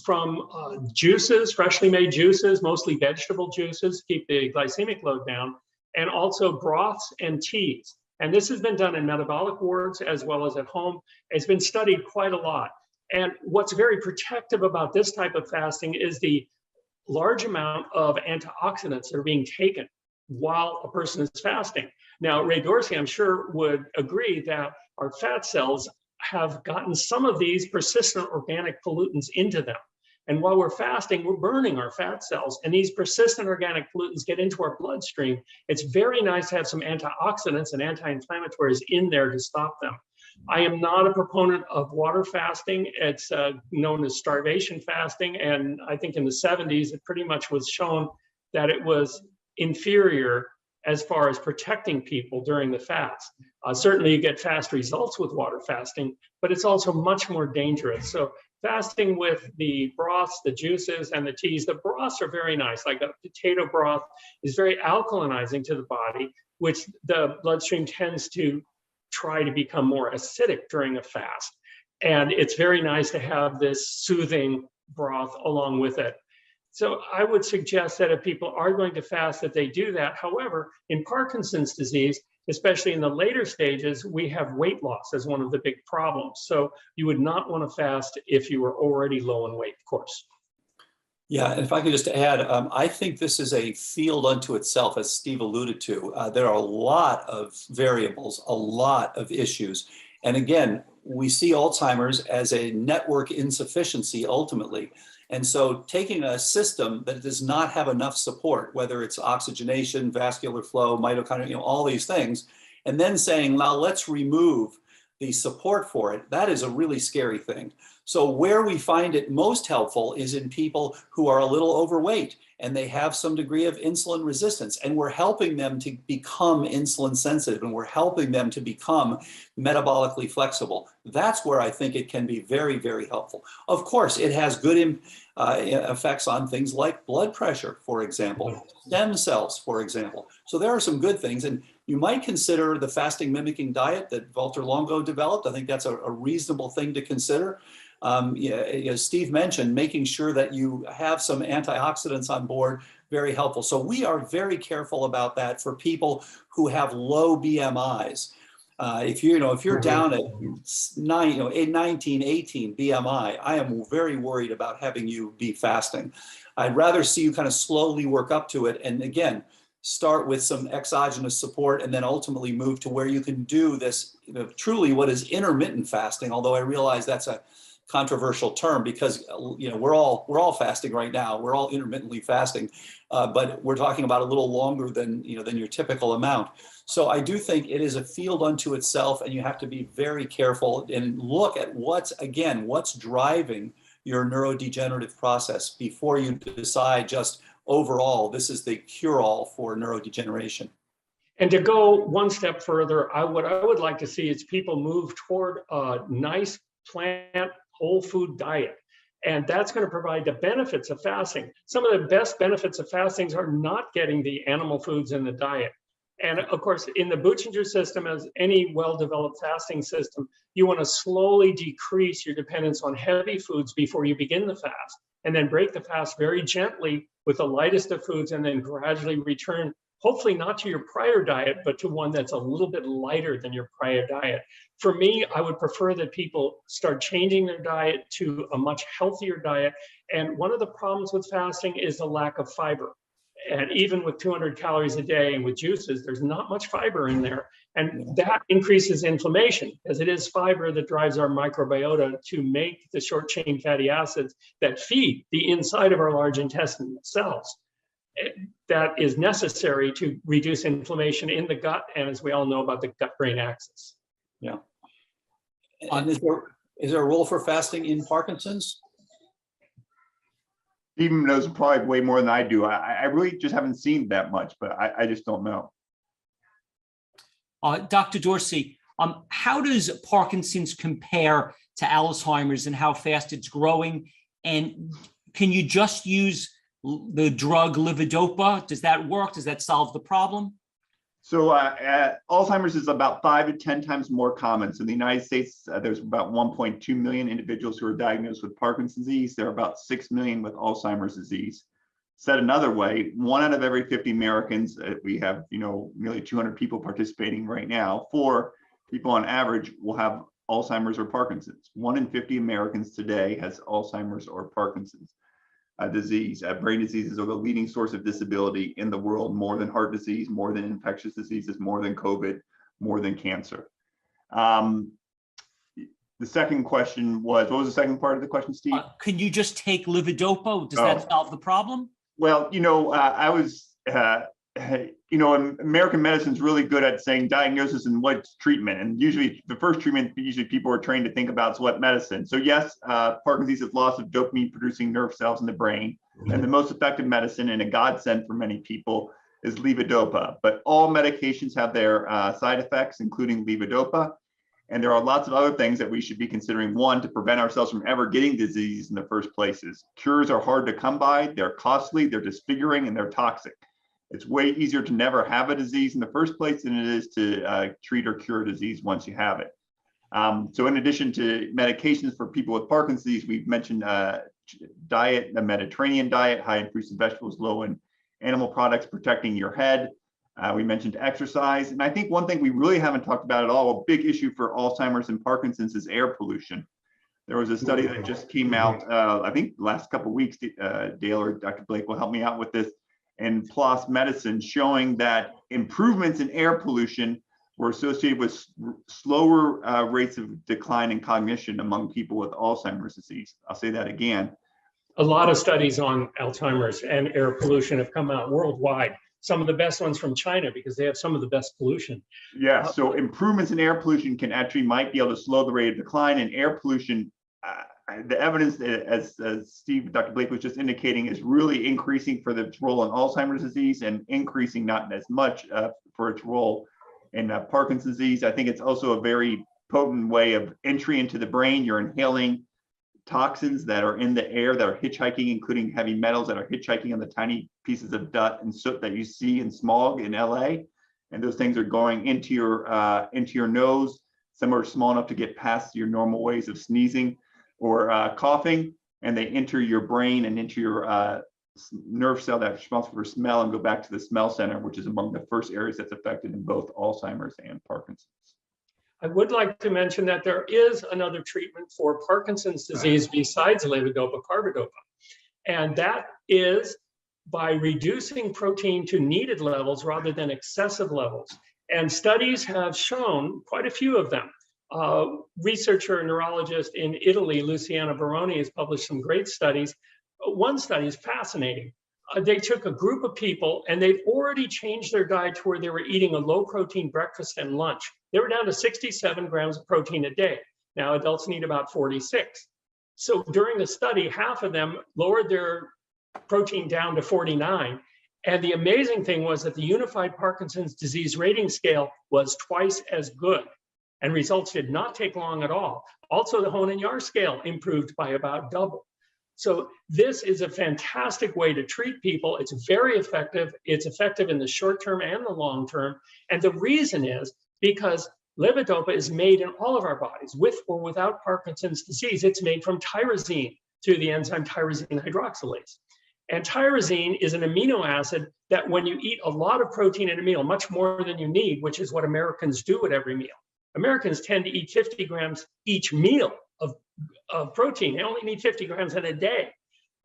from juices, freshly made juices, mostly vegetable juices, keep the glycemic load down, and also broths and teas. And this has been done in metabolic wards as well as at home. It's been studied quite a lot. And what's very protective about this type of fasting is the large amount of antioxidants that are being taken while a person is fasting. Now, Ray Dorsey, I'm sure, would agree that our fat cells have gotten some of these persistent organic pollutants into them. And while we're fasting, we're burning our fat cells, and these persistent organic pollutants get into our bloodstream. It's very nice to have some antioxidants and anti-inflammatories in there to stop them. I am not a proponent of water fasting. It's known as starvation fasting. And I think in the 70s, it pretty much was shown that it was inferior as far as protecting people during the fast. Certainly you get fast results with water fasting, but it's also much more dangerous. So fasting with the broths, the juices, and the teas, the broths are very nice. Like a potato broth is very alkalinizing to the body, which the bloodstream tends to try to become more acidic during a fast. And it's very nice to have this soothing broth along with it. So I would suggest that if people are going to fast, that they do that. However, in Parkinson's disease, especially in the later stages, we have weight loss as one of the big problems. So you would not want to fast if you were already low in weight, of course.
Yeah, and if I could just add, I think this is a field unto itself, as Steve alluded to. There are a lot of variables, a lot of issues. And again, we see Alzheimer's as a network insufficiency ultimately. And so taking a system that does not have enough support, whether it's oxygenation, vascular flow, mitochondria, all these things, and then saying, now let's remove the support for it, that is a really scary thing. So where we find it most helpful is in people who are a little overweight and they have some degree of insulin resistance, and we're helping them to become insulin sensitive, and we're helping them to become metabolically flexible. That's where I think it can be very, very helpful. Of course, it has good effects on things like blood pressure, for example, stem cells, for example. So there are some good things, and you might consider the fasting mimicking diet that Walter Longo developed. I think that's a reasonable thing to consider. As Steve mentioned, making sure that you have some antioxidants on board, very helpful. So we are very careful about that for people who have low BMIs. If you're down at 19, 18 BMI, I am very worried about having you be fasting. I'd rather see you kind of slowly work up to it. And again, start with some exogenous support and then ultimately move to where you can do this, truly what is intermittent fasting, although I realize that's controversial term because we're all fasting right now. We're all intermittently fasting, but we're talking about a little longer than your typical amount. So I do think it is a field unto itself, and you have to be very careful and look at what's driving your neurodegenerative process before you decide just overall this is the cure-all for neurodegeneration.
And to go one step further, what I would like to see is people move toward a nice plant whole food diet. And that's going to provide the benefits of fasting. Some of the best benefits of fasting are not getting the animal foods in the diet. And of course, in the Buchinger system, as any well-developed fasting system, you want to slowly decrease your dependence on heavy foods before you begin the fast, and then break the fast very gently with the lightest of foods, and then gradually return, hopefully not to your prior diet, but to one that's a little bit lighter than your prior diet. For me, I would prefer that people start changing their diet to a much healthier diet. And one of the problems with fasting is the lack of fiber. And even with 200 calories a day and with juices, there's not much fiber in there. And that increases inflammation, because it is fiber that drives our microbiota to make the short chain fatty acids that feed the inside of our large intestinal cells. That is necessary to reduce inflammation in the gut, and as we all know about the gut-brain axis.
Yeah. And is there a role for fasting in Parkinson's?
Stephen knows probably way more than I do. I really just haven't seen that much, but I just don't know.
Dr. Dorsey, how does Parkinson's compare to Alzheimer's and how fast it's growing? And can you just use the drug levodopa? Does that work? Does that solve the problem?
So Alzheimer's is about 5 to 10 times more common. So in the United States, there's about 1.2 million individuals who are diagnosed with Parkinson's disease. There are about 6 million with Alzheimer's disease. Said another way, 1 out of every 50 Americans, we have nearly 200 people participating right now. 4 people on average will have Alzheimer's or Parkinson's. 1 in 50 Americans today has Alzheimer's or Parkinson's disease. Brain diseases are the leading source of disability in the world, more than heart disease, more than infectious diseases, more than COVID, more than cancer. The second question was, what was the second part of the question, Steve?
Can you just take levodopa? Does that solve the problem?
Well, I was, American medicine is really good at saying diagnosis and what's treatment. And usually the first treatment, people are trained to think about is what medicine. So yes, Parkinson's is loss of dopamine producing nerve cells in the brain. And the most effective medicine, and a godsend for many people, is levodopa. But all medications have their side effects, including levodopa. And there are lots of other things that we should be considering. One, to prevent ourselves from ever getting disease in the first places. Cures are hard to come by, they're costly, they're disfiguring, and they're toxic. It's way easier to never have a disease in the first place than it is to treat or cure a disease once you have it. So in addition to medications for people with Parkinson's disease, we've mentioned diet, the Mediterranean diet, high in fruits and vegetables, low in animal products, protecting your head. We mentioned exercise. And I think one thing we really haven't talked about at all, a big issue for Alzheimer's and Parkinson's, is air pollution. There was a study that just came out, I think the last couple of weeks, Dale or Dr. Blake will help me out with this, in PLOS Medicine, showing that improvements in air pollution were associated with slower rates of decline in cognition among people with Alzheimer's disease. I'll say that again.
A lot of studies on Alzheimer's and air pollution have come out worldwide. Some of the best ones from China, because they have some of the best pollution.
Yeah, so improvements in air pollution might be able to slow the rate of decline. And air pollution, the evidence, as Steve, Dr. Blake was just indicating, is really increasing for its role in Alzheimer's disease and increasing not as much for its role in Parkinson's disease. I think it's also a very potent way of entry into the brain. You're inhaling toxins that are in the air that are hitchhiking, including heavy metals that are hitchhiking on the tiny pieces of dust and soot that you see in smog in LA. And those things are going into your nose. Some are small enough to get past your normal ways of sneezing or coughing, and they enter your brain and into your nerve cell that's responsible for smell and go back to the smell center, which is among the first areas that's affected in both Alzheimer's and Parkinson's.
I would like to mention that there is another treatment for Parkinson's disease besides levodopa, carbidopa, and that is by reducing protein to needed levels rather than excessive levels. And studies have shown, quite a few of them, Researcher and neurologist in Italy, Luciana Baroni, has published some great studies. One study is fascinating. They took a group of people and they'd already changed their diet to where they were eating a low protein breakfast and lunch. They were down to 67 grams of protein a day. Now adults need about 46. So during the study, half of them lowered their protein down to 49. And the amazing thing was that the Unified Parkinson's Disease Rating Scale was twice as good, and results did not take long at all. Also, the Hoehn-Yahr scale improved by about double. So this is a fantastic way to treat people. It's very effective. It's effective in the short term and the long term. And the reason is because levodopa is made in all of our bodies, with or without Parkinson's disease. It's made from tyrosine through the enzyme tyrosine hydroxylase. And tyrosine is an amino acid that when you eat a lot of protein in a meal, much more than you need, which is what Americans do at every meal. Americans tend to eat 50 grams each meal of protein. They only need 50 grams in a day.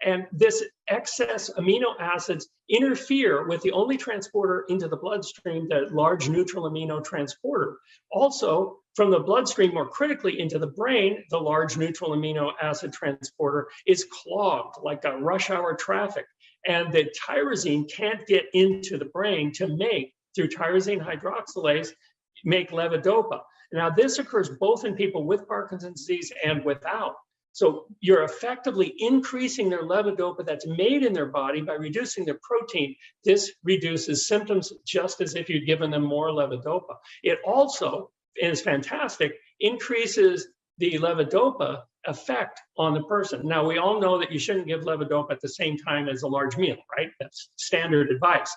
And this excess amino acids interfere with the only transporter into the bloodstream, the large neutral amino transporter. Also, from the bloodstream, more critically into the brain, the large neutral amino acid transporter is clogged like a rush hour traffic. And the tyrosine can't get into the brain to make, through tyrosine hydroxylase, make levodopa. Now, this occurs both in people with Parkinson's disease and without. So you're effectively increasing their levodopa that's made in their body by reducing their protein. This reduces symptoms just as if you'd given them more levodopa. It also, and it's fantastic, increases the levodopa effect on the person. Now, we all know that you shouldn't give levodopa at the same time as a large meal, right? That's standard advice.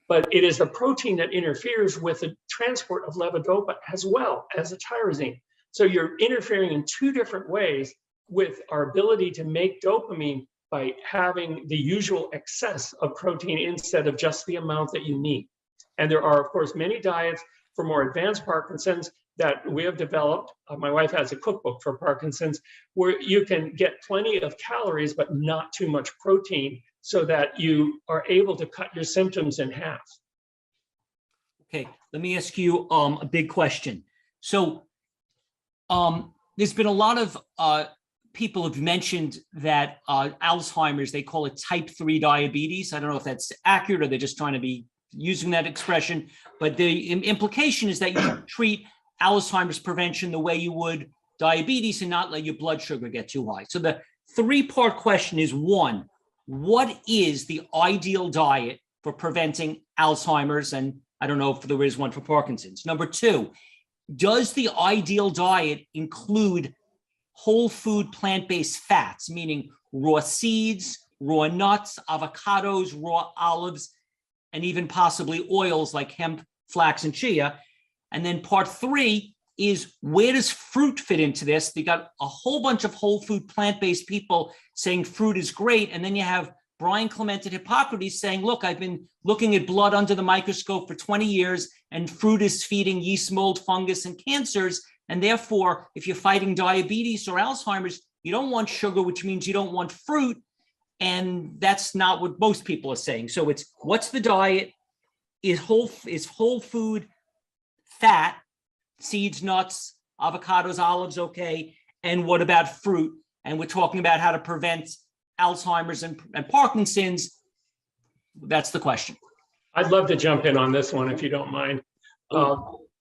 But it is the protein that interferes with the transport of levodopa as well as the tyrosine. So you're interfering in two different ways with our ability to make dopamine by having the usual excess of protein instead of just the amount that you need. And there are, of course, many diets for more advanced Parkinson's that we have developed. My wife has a cookbook for Parkinson's where you can get plenty of calories, but not too much protein, so that you are able to cut your symptoms in half.
Okay, let me ask you a big question. So there's been a lot of people have mentioned that Alzheimer's, they call it type 3 diabetes. I don't know if that's accurate or they're just trying to be using that expression, but the implication is that you should treat Alzheimer's prevention the way you would diabetes and not let your blood sugar get too high. So the three-part question is, one, what is the ideal diet for preventing Alzheimer's? And I don't know if there is one for Parkinson's. Number two, does the ideal diet include whole food plant-based fats, meaning raw seeds, raw nuts, avocados, raw olives, and even possibly oils like hemp, flax, and chia? And then part three is, where does fruit fit into this? They got a whole bunch of whole food plant-based people saying fruit is great. And then you have Brian Clement at Hippocrates saying, look, I've been looking at blood under the microscope for 20 years and fruit is feeding yeast, mold, fungus, and cancers. And therefore, if you're fighting diabetes or Alzheimer's, you don't want sugar, which means you don't want fruit. And that's not what most people are saying. So it's, what's the diet? Is whole food fat, seeds, nuts, avocados, olives, okay? And what about fruit? And we're talking about how to prevent Alzheimer's and Parkinson's. That's the question.
I'd love to jump in on this one if you don't mind.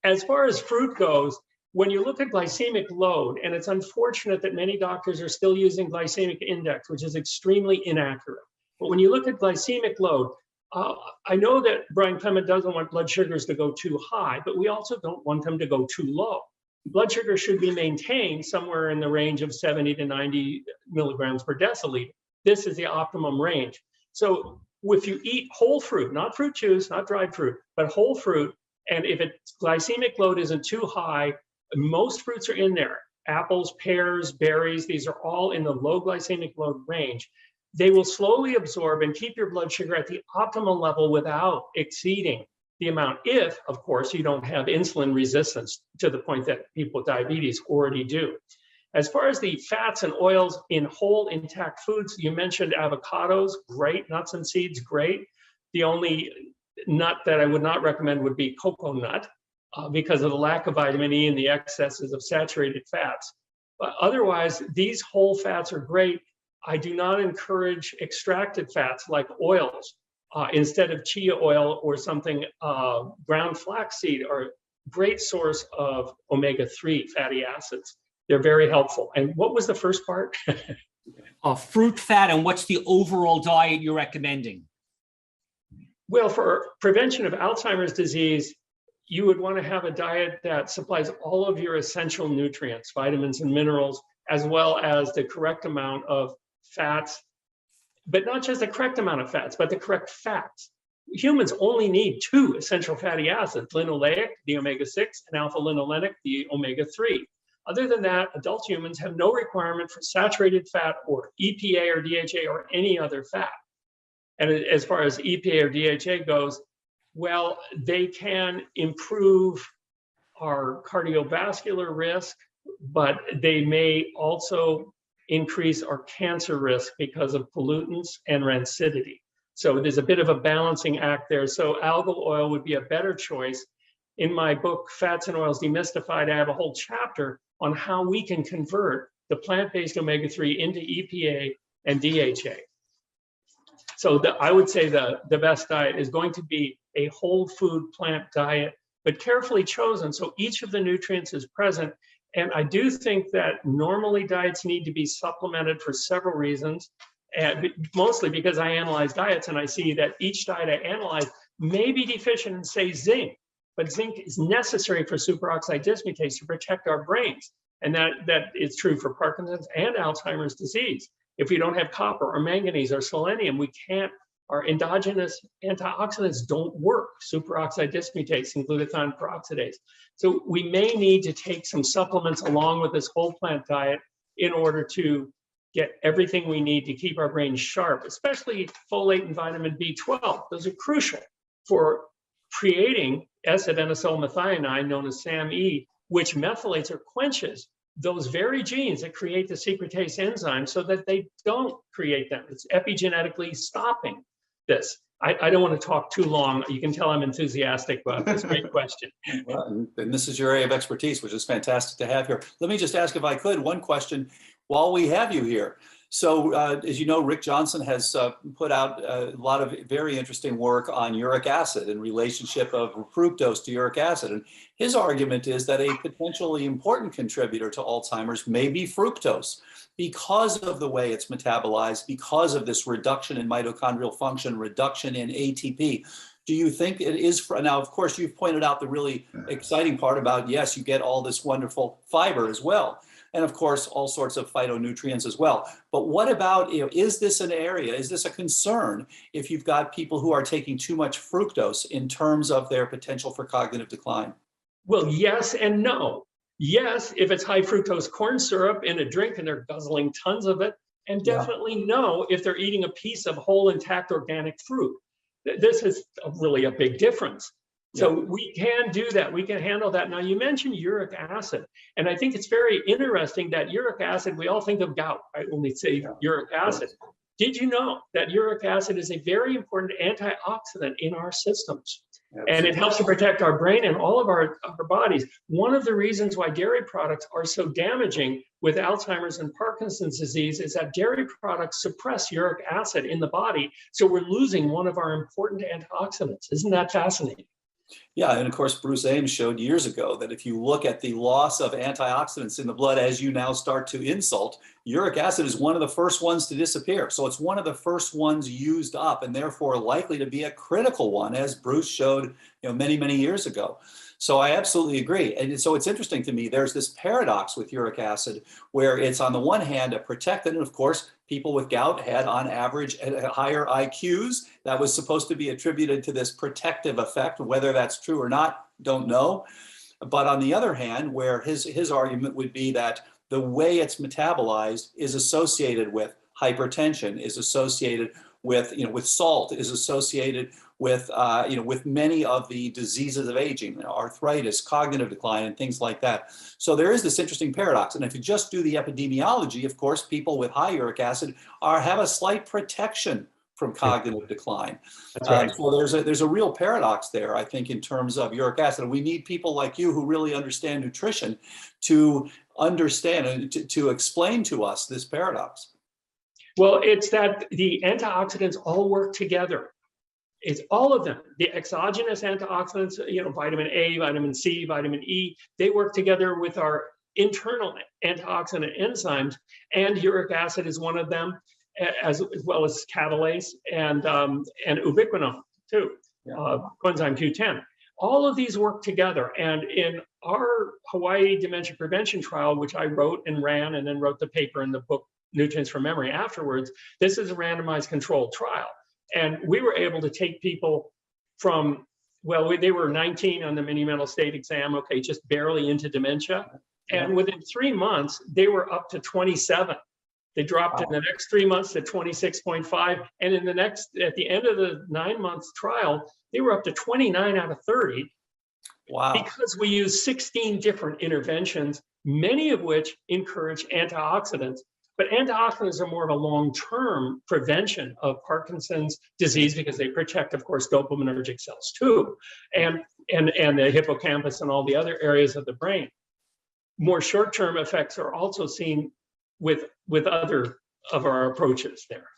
As far as fruit goes, when you look at glycemic load, and it's unfortunate that many doctors are still using glycemic index, which is extremely inaccurate. But when you look at glycemic load, I know that Brian Clement doesn't want blood sugars to go too high, but we also don't want them to go too low. Blood sugar should be maintained somewhere in the range of 70 to 90 milligrams per deciliter. This is the optimum range. So if you eat whole fruit, not fruit juice, not dried fruit, but whole fruit, and if its glycemic load isn't too high, most fruits are in there. Apples, pears, berries, these are all in the low glycemic load range. They will slowly absorb and keep your blood sugar at the optimal level without exceeding the amount, if, of course, you don't have insulin resistance to the point that people with diabetes already do. As far as the fats and oils in whole intact foods, you mentioned avocados, great. Nuts and seeds, great. The only nut that I would not recommend would be coconut. because of the lack of vitamin E and the excesses of saturated fats. But otherwise, these whole fats are great. I do not encourage extracted fats like oils. Instead of chia oil or something, ground flaxseed are a great source of omega-3 fatty acids. They're very helpful. And what was the first part?
Fruit fat, and what's the overall diet you're recommending?
Well, for prevention of Alzheimer's disease, you would want to have a diet that supplies all of your essential nutrients, vitamins and minerals, as well as the correct amount of fats, but not just the correct amount of fats, but the correct fats. Humans only need 2 essential fatty acids, linoleic, the omega-6, and alpha-linolenic, the omega-3. Other than that, adult humans have no requirement for saturated fat or EPA or DHA or any other fat. And as far as EPA or DHA goes, well, they can improve our cardiovascular risk, but they may also increase our cancer risk because of pollutants and rancidity. So there's a bit of a balancing act there. So algal oil would be a better choice. In my book, Fats and Oils Demystified, I have a whole chapter on how we can convert the plant-based omega-3 into EPA and DHA. So I would say the best diet is going to be a whole food plant diet, but carefully chosen so each of the nutrients is present. And I do think that normally diets need to be supplemented for several reasons, and mostly because I analyze diets and I see that each diet I analyze may be deficient in, say, zinc, but zinc is necessary for superoxide dismutase to protect our brains. And that is true for Parkinson's and Alzheimer's disease. If we don't have copper or manganese or selenium, our endogenous antioxidants don't work, superoxide dismutase and glutathione peroxidase. So we may need to take some supplements along with this whole plant diet in order to get everything we need to keep our brains sharp, especially folate and vitamin B12. Those are crucial for creating S-adenosyl methionine, known as SAMe, which methylates or quenches those very genes that create the secretase enzyme so that they don't create them. It's epigenetically stopping this. I don't want to talk too long. You can tell I'm enthusiastic about this. Great question.
Well, and this is your area of expertise, which is fantastic to have here. Let me just ask, if I could, one question while we have you here. So as you know, Rick Johnson has put out a lot of very interesting work on uric acid and relationship of fructose to uric acid. And his argument is that a potentially important contributor to Alzheimer's may be fructose because of the way it's metabolized, because of this reduction in mitochondrial function, reduction in ATP. Do you think it is, now, of course, you've pointed out the really exciting part about, yes, you get all this wonderful fiber as well. And of course, all sorts of phytonutrients as well. But what about, is this an area, is this a concern if you've got people who are taking too much fructose in terms of their potential for cognitive decline?
Well, yes and no. Yes, if it's high fructose corn syrup in a drink and they're guzzling tons of it, and definitely no if they're eating a piece of whole intact organic fruit. This is really a big difference. So we can do that. We can handle that. Now, you mentioned uric acid, and I think it's very interesting that uric acid, we all think of gout, right, when we say uric acid. Did you know that uric acid is a very important antioxidant in our systems? And it helps to protect our brain and all of our bodies. One of the reasons why dairy products are so damaging with Alzheimer's and Parkinson's disease is that dairy products suppress uric acid in the body. So we're losing one of our important antioxidants. Isn't that fascinating?
Yeah, and of course, Bruce Ames showed years ago that if you look at the loss of antioxidants in the blood as you now start to insult, uric acid is one of the first ones to disappear. So it's one of the first ones used up and therefore likely to be a critical one, as Bruce showed many, many years ago. So I absolutely agree. And so it's interesting to me, there's this paradox with uric acid where it's on the one hand a protectant, and of course, people with gout had on average higher IQs. That was supposed to be attributed to this protective effect. Whether that's true or not, don't know. But on the other hand, where his argument would be that the way it's metabolized is associated with hypertension, is associated with salt, is associated with with many of the diseases of aging, arthritis, cognitive decline, and things like that. So there is this interesting paradox. And if you just do the epidemiology, of course, people with high uric acid have a slight protection from cognitive decline.
That's right.
So there's a real paradox there, I think, in terms of uric acid. And we need people like you who really understand nutrition to understand and to explain to us this paradox.
Well, it's that the antioxidants all work together. It's all of them. The exogenous antioxidants, vitamin A, vitamin C, vitamin E, they work together with our internal antioxidant enzymes, and uric acid is one of them, as well as catalase and ubiquinone too, coenzyme Q10. All of these work together. And in our Hawaii dementia prevention trial, which I wrote and ran and then wrote the paper in the book, Nutrients from Memory afterwards, this is a randomized controlled trial. And we were able to take people from, they were 19 on the mini mental state exam, okay, just barely into dementia. And within 3 months, they were up to 27. They dropped in the next 3 months to 26.5. And in at the end of the 9 months trial, they were up to 29 out of 30.
Wow.
Because we used 16 different interventions, many of which encourage antioxidants. But antioxidants are more of a long-term prevention of Parkinson's disease because they protect, of course, dopaminergic cells too, and the hippocampus and all the other areas of the brain. More short-term effects are also seen with other of our approaches there.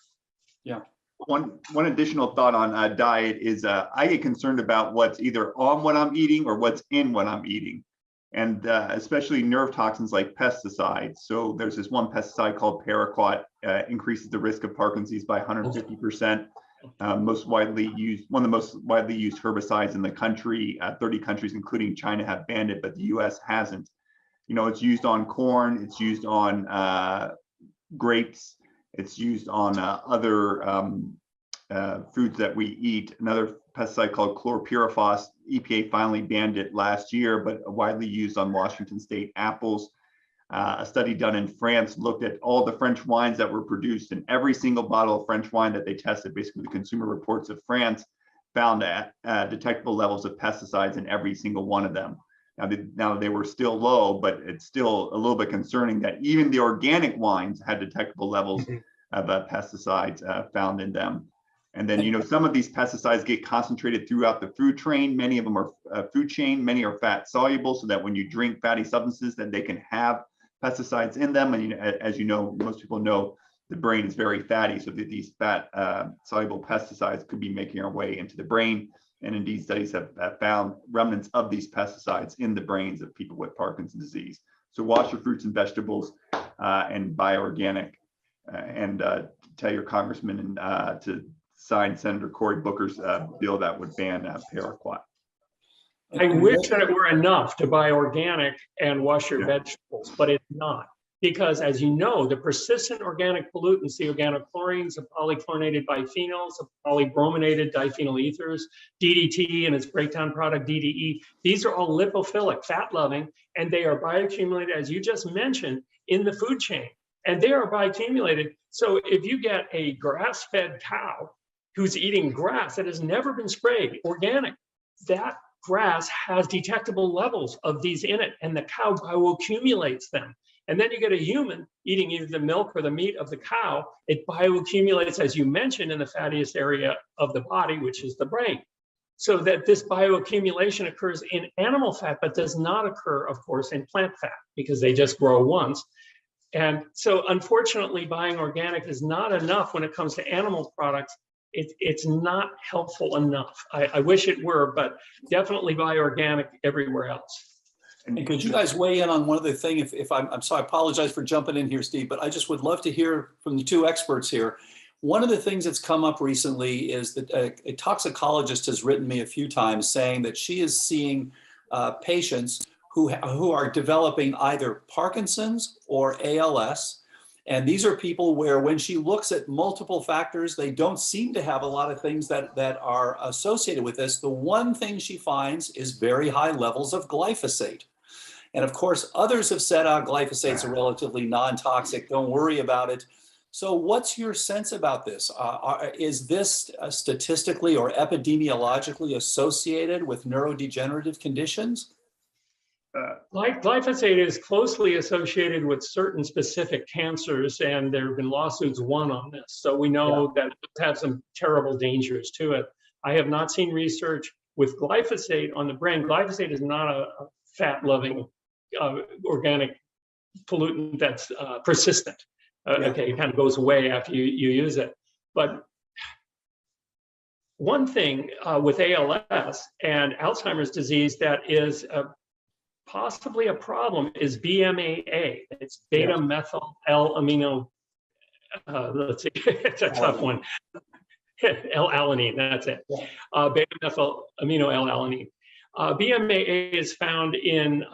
Yeah. One additional thought on diet is I get concerned about what's either on what I'm eating or what's in what I'm eating. And especially nerve toxins like pesticides. So there's this one pesticide called paraquat, increases the risk of Parkinson's by 150%. One of the most widely used herbicides in the country. 30 countries, including China, have banned it, but the U.S. hasn't. It's used on corn, it's used on grapes, it's used on other foods that we eat. Another pesticide called chlorpyrifos, EPA finally banned it last year, but widely used on Washington state apples. A study done in France looked at all the French wines that were produced, and every single bottle of French wine that they tested, basically the Consumer Reports of France, found detectable levels of pesticides in every single one of them. Now they were still low, but it's still a little bit concerning that even the organic wines had detectable levels of pesticides found in them. And then, some of these pesticides get concentrated throughout the food chain. Many of them are food chain, many are fat soluble, so that when you drink fatty substances, then they can have pesticides in them. And as you know, most people know the brain is very fatty, so that these fat soluble pesticides could be making our way into the brain. And indeed, studies have found remnants of these pesticides in the brains of people with Parkinson's disease. So wash your fruits and vegetables and buy organic, and tell your congressman to sign Senator Cory Booker's bill that would ban paraquat.
I wish that it were enough to buy organic and wash your vegetables, but it's not. Because as you know, the persistent organic pollutants, the organochlorines, the polychlorinated biphenyls, the polybrominated diphenyl ethers, DDT and its breakdown product DDE, these are all lipophilic, fat-loving, and they are bioaccumulated, as you just mentioned, in the food chain. And they are bioaccumulated. So if you get a grass-fed cow who's eating grass that has never been sprayed, organic, that grass has detectable levels of these in it, and the cow bioaccumulates them. And then you get a human eating either the milk or the meat of the cow, it bioaccumulates, as you mentioned, in the fattiest area of the body, which is the brain. So that this bioaccumulation occurs in animal fat, but does not occur, of course, in plant fat, because they just grow once. And so unfortunately, buying organic is not enough when it comes to animal products. It's not helpful enough. I wish it were, but definitely buy organic everywhere else.
And could you guys weigh in on one other thing? If I'm sorry, I apologize for jumping in here, Steve, but I just would love to hear from the two experts here. One of the things that's come up recently is that a toxicologist has written me a few times saying that she is seeing patients who are developing either Parkinson's or ALS. And these are people where when she looks at multiple factors, they don't seem to have a lot of things that are associated with this. The one thing she finds is very high levels of glyphosate. And of course, others have said, glyphosate's are relatively non-toxic, don't worry about it. So what's your sense about this? Is this statistically or epidemiologically associated with neurodegenerative conditions?
Glyphosate is closely associated with certain specific cancers, and there have been lawsuits won on this. So we know that it has some terrible dangers to it. I have not seen research with glyphosate on the brain. Glyphosate is not a fat-loving organic pollutant that's persistent. Okay, it kind of goes away after you use it. But one thing with ALS and Alzheimer's disease that is possibly a problem is BMAA. It's beta methyl L-amino. Let's see, it's a tough one. L-alanine, that's it. Beta methyl amino L-alanine. BMAA is found in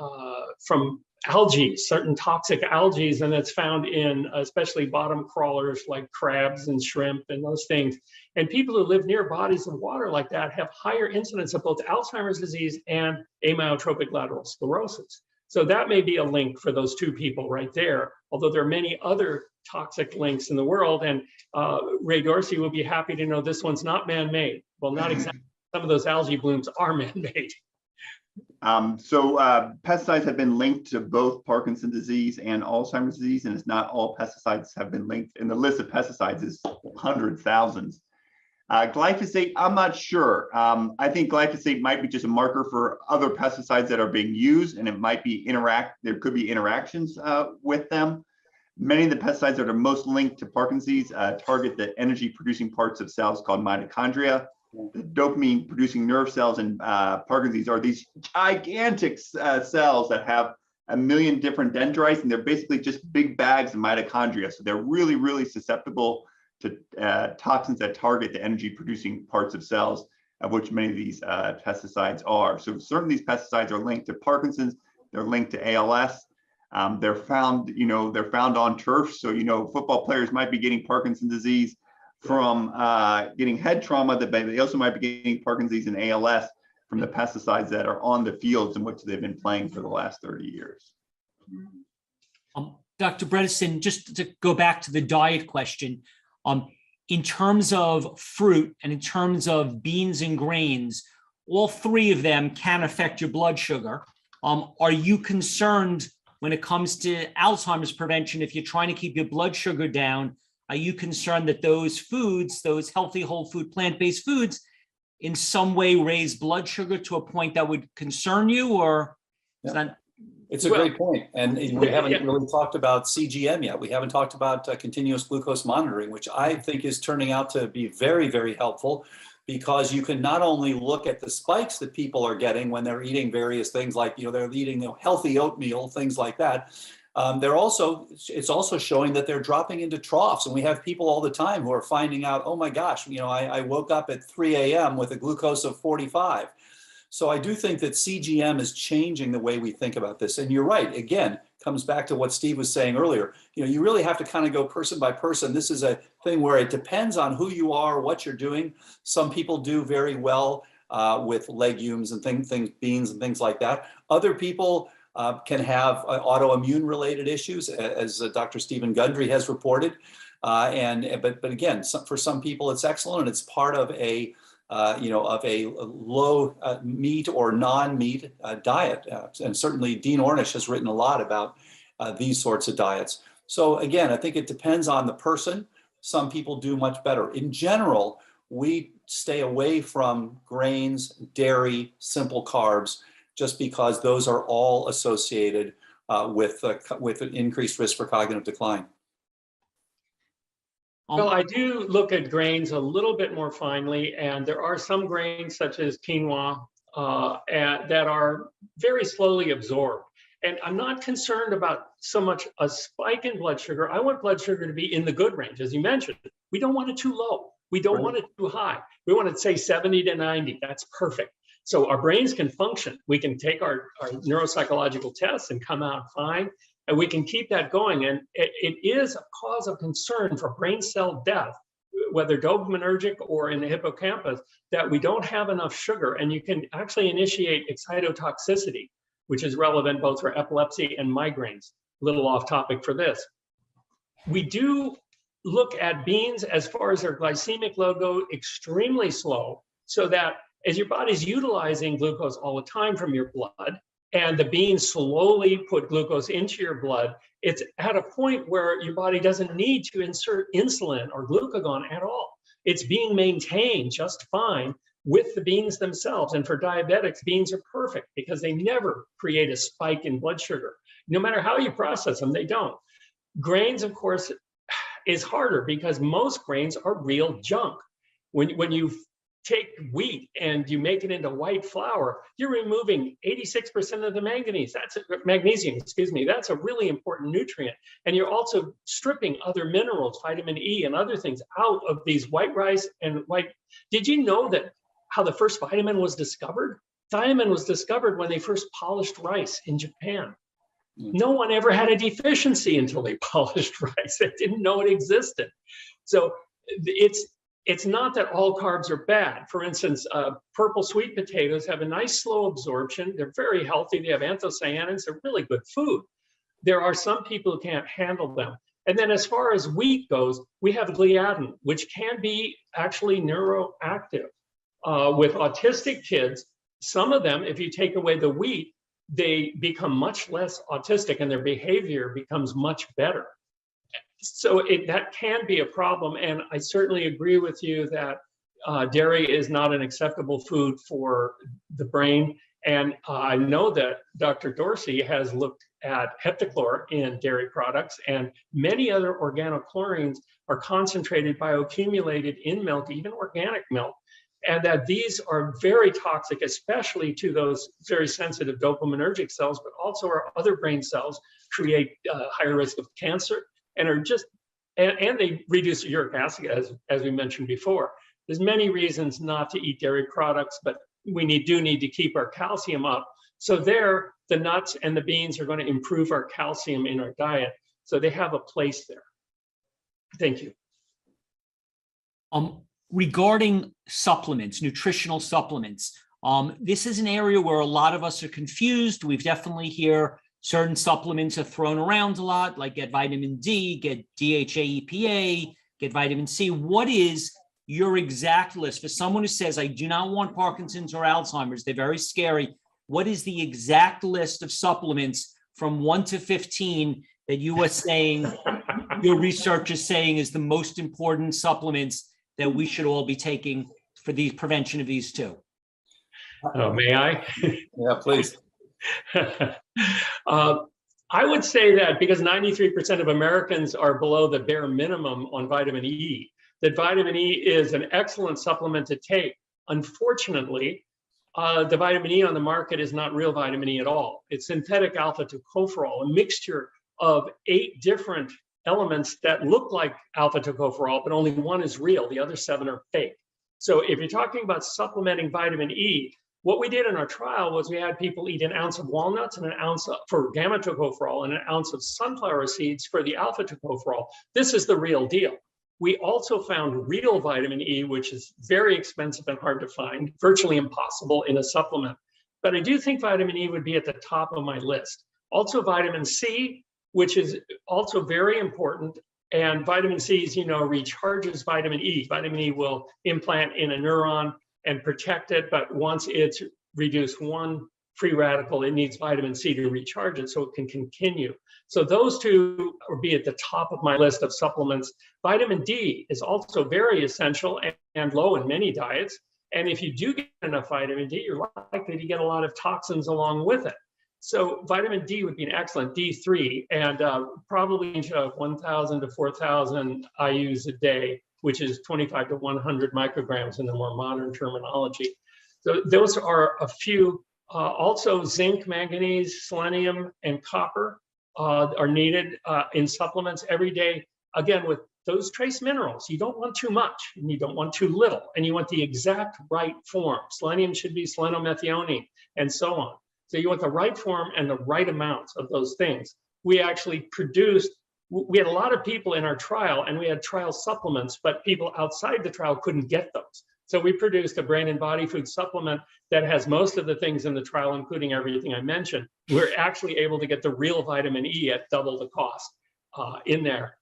from algae, certain toxic algae, and it's found in especially bottom crawlers like crabs and shrimp and those things. And people who live near bodies of water like that have higher incidence of both Alzheimer's disease and amyotrophic lateral sclerosis. So that may be a link for those two people right there, although there are many other toxic links in the world. And Ray Dorsey will be happy to know this one's not man-made. Well, not exactly. Some of those algae blooms are man-made.
Pesticides have been linked to both Parkinson's disease and Alzheimer's disease, and it's not all pesticides have been linked. And the list of pesticides is hundreds, thousands. Glyphosate, I'm not sure. I think glyphosate might be just a marker for other pesticides that are being used, and it might be there could be interactions with them. Many of the pesticides that are most linked to Parkinson's target the energy-producing parts of cells called mitochondria. The dopamine-producing nerve cells in Parkinson's are these gigantic cells that have a million different dendrites, and they're basically just big bags of mitochondria. So they're really, really susceptible to toxins that target the energy-producing parts of cells, of which many of these pesticides are. So certainly these pesticides are linked to Parkinson's. They're linked to ALS. They're found on turf. So football players might be getting Parkinson's disease from getting head trauma, but they also might be getting Parkinson's and ALS from the pesticides that are on the fields in which they've been playing for the last 30 years.
Dr. Bredesen, just to go back to the diet question, in terms of fruit and in terms of beans and grains, all three of them can affect your blood sugar. Are you concerned when it comes to Alzheimer's prevention, if you're trying to keep your blood sugar down, are you concerned that those foods, those healthy whole food plant-based foods, in some way raise blood sugar to a point that would concern you, or is that?
It's a great point. And we haven't really talked about CGM yet. We haven't talked about continuous glucose monitoring, which I think is turning out to be very, very helpful, because you can not only look at the spikes that people are getting when they're eating various things like, they're eating healthy oatmeal, things like that. It's also showing that they're dropping into troughs, and we have people all the time who are finding out, oh my gosh, I woke up at 3 a.m. with a glucose of 45. So I do think that CGM is changing the way we think about this. And you're right, again, comes back to what Steve was saying earlier. You really have to kind of go person by person. This is a thing where it depends on who you are, what you're doing. Some people do very well with legumes and things, beans and things like that. Other people can have autoimmune related issues, as Dr. Stephen Gundry has reported. But again, for some people it's excellent, and it's part of a low meat or non-meat diet. And certainly Dean Ornish has written a lot about these sorts of diets. So again, I think it depends on the person. Some people do much better. In general, we stay away from grains, dairy, simple carbs, just because those are all associated with an increased risk for cognitive decline.
Well, I do look at grains a little bit more finely, and there are some grains such as quinoa that are very slowly absorbed. And I'm not concerned about so much a spike in blood sugar. I want blood sugar to be in the good range, as you mentioned. We don't want it too low. We don't want it too high. We want it, say, 70 to 90. That's perfect. So our brains can function. We can take our neuropsychological tests and come out fine, and we can keep that going. And it is a cause of concern for brain cell death, whether dopaminergic or in the hippocampus, that we don't have enough sugar, and you can actually initiate excitotoxicity, which is relevant both for epilepsy and migraines. A little off topic for this. We do look at beans as far as their glycemic load go extremely slow, so that as your body's utilizing glucose all the time from your blood, and the beans slowly put glucose into your blood, it's at a point where your body doesn't need to insert insulin or glucagon at all. It's being maintained just fine with the beans themselves. And for diabetics, beans are perfect because they never create a spike in blood sugar. No matter how you process them, they don't. Grains, of course, is harder because most grains are real junk. When you take wheat and you make it into white flour, you're removing 86% of the magnesium, excuse me. That's a really important nutrient. And you're also stripping other minerals, vitamin E and other things out of these white rice and white. Did you know that how the first vitamin was discovered? Thiamine was discovered when they first polished rice in Japan. No one ever had a deficiency until they polished rice. They didn't know it existed. So it's not that all carbs are bad. For instance, purple sweet potatoes have a nice slow absorption. They're very healthy. They have anthocyanins. They're really good food. There are some people who can't handle them. And then as far as wheat goes, we have gliadin, which can be actually neuroactive. With autistic kids, some of them, if you take away the wheat, they become much less autistic and their behavior becomes much better. So that can be a problem. And I certainly agree with you that dairy is not an acceptable food for the brain. And I know that Dr. Dorsey has looked at heptachlor in dairy products, and many other organochlorines are concentrated bioaccumulated in milk, even organic milk. And that these are very toxic, especially to those very sensitive dopaminergic cells, but also our other brain cells create higher risk of cancer and are just, and they reduce uric acid, as we mentioned before. There's many reasons not to eat dairy products, but we do need to keep our calcium up. So the nuts and the beans are going to improve our calcium in our diet. So they have a place there. Thank you.
Regarding supplements, nutritional supplements, this is an area where a lot of us are confused. We've definitely hear certain supplements are thrown around a lot, like get vitamin D, get DHA, EPA, get vitamin C. What is your exact list for someone who says, I do not want Parkinson's or Alzheimer's? They're very scary. What is the exact list of supplements from 1 to 15 that you are saying, your research is saying is the most important supplements that we should all be taking for the prevention of these two?
Oh, may I?
Yeah, please.
I would say that because 93% of Americans are below the bare minimum on vitamin E, that vitamin E is an excellent supplement to take. Unfortunately, the vitamin E on the market is not real vitamin E at all. It's synthetic alpha tocopherol, a mixture of 8 different elements that look like alpha tocopherol, but only one is real. The other 7 are fake. So if you're talking about supplementing vitamin E, what we did in our trial was we had people eat an ounce of walnuts and an ounce for gamma tocopherol and an ounce of sunflower seeds for the alpha tocopherol. This is the real deal. We also found real vitamin E, which is very expensive and hard to find, virtually impossible in a supplement. But I do think vitamin E would be at the top of my list. Also vitamin C, which is also very important. And vitamin C, as you know, recharges vitamin E. Vitamin E will implant in a neuron and protect it, but once it's reduced one free radical, it needs vitamin C to recharge it so it can continue. So those two would be at the top of my list of supplements. Vitamin D is also very essential and low in many diets. And if you do get enough vitamin D, you're likely to get a lot of toxins along with it. So vitamin D would be an excellent D3, and probably range of 1,000 to 4,000 IUs a day, which is 25 to 100 micrograms in the more modern terminology. So those are a few. Also zinc, manganese, selenium, and copper are needed in supplements every day. Again, with those trace minerals, you don't want too much and you don't want too little, and you want the exact right form. Selenium should be selenomethionine and so on. So you want the right form and the right amounts of those things. We actually we had a lot of people in our trial and we had trial supplements, but people outside the trial couldn't get those. So we produced a brain and body food supplement that has most of the things in the trial, including everything I mentioned. We're actually able to get the real vitamin E at double the cost in there.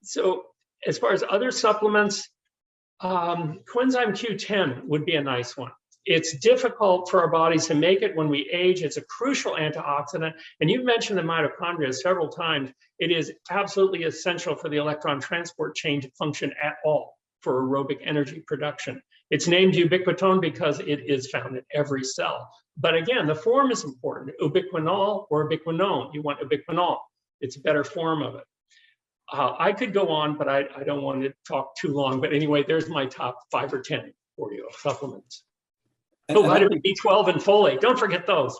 So as far as other supplements, coenzyme Q10 would be a nice one. It's difficult for our bodies to make it when we age. It's a crucial antioxidant. And you've mentioned the mitochondria several times. It is absolutely essential for the electron transport chain to function at all for aerobic energy production. It's named ubiquitone because it is found in every cell. But again, the form is important, ubiquinol or ubiquinone. You want ubiquinol. It's a better form of it. I could go on, but I don't want to talk too long. But anyway, there's my top 5 or 10 for you of supplements. Oh, vitamin B12 and folate. Don't forget those.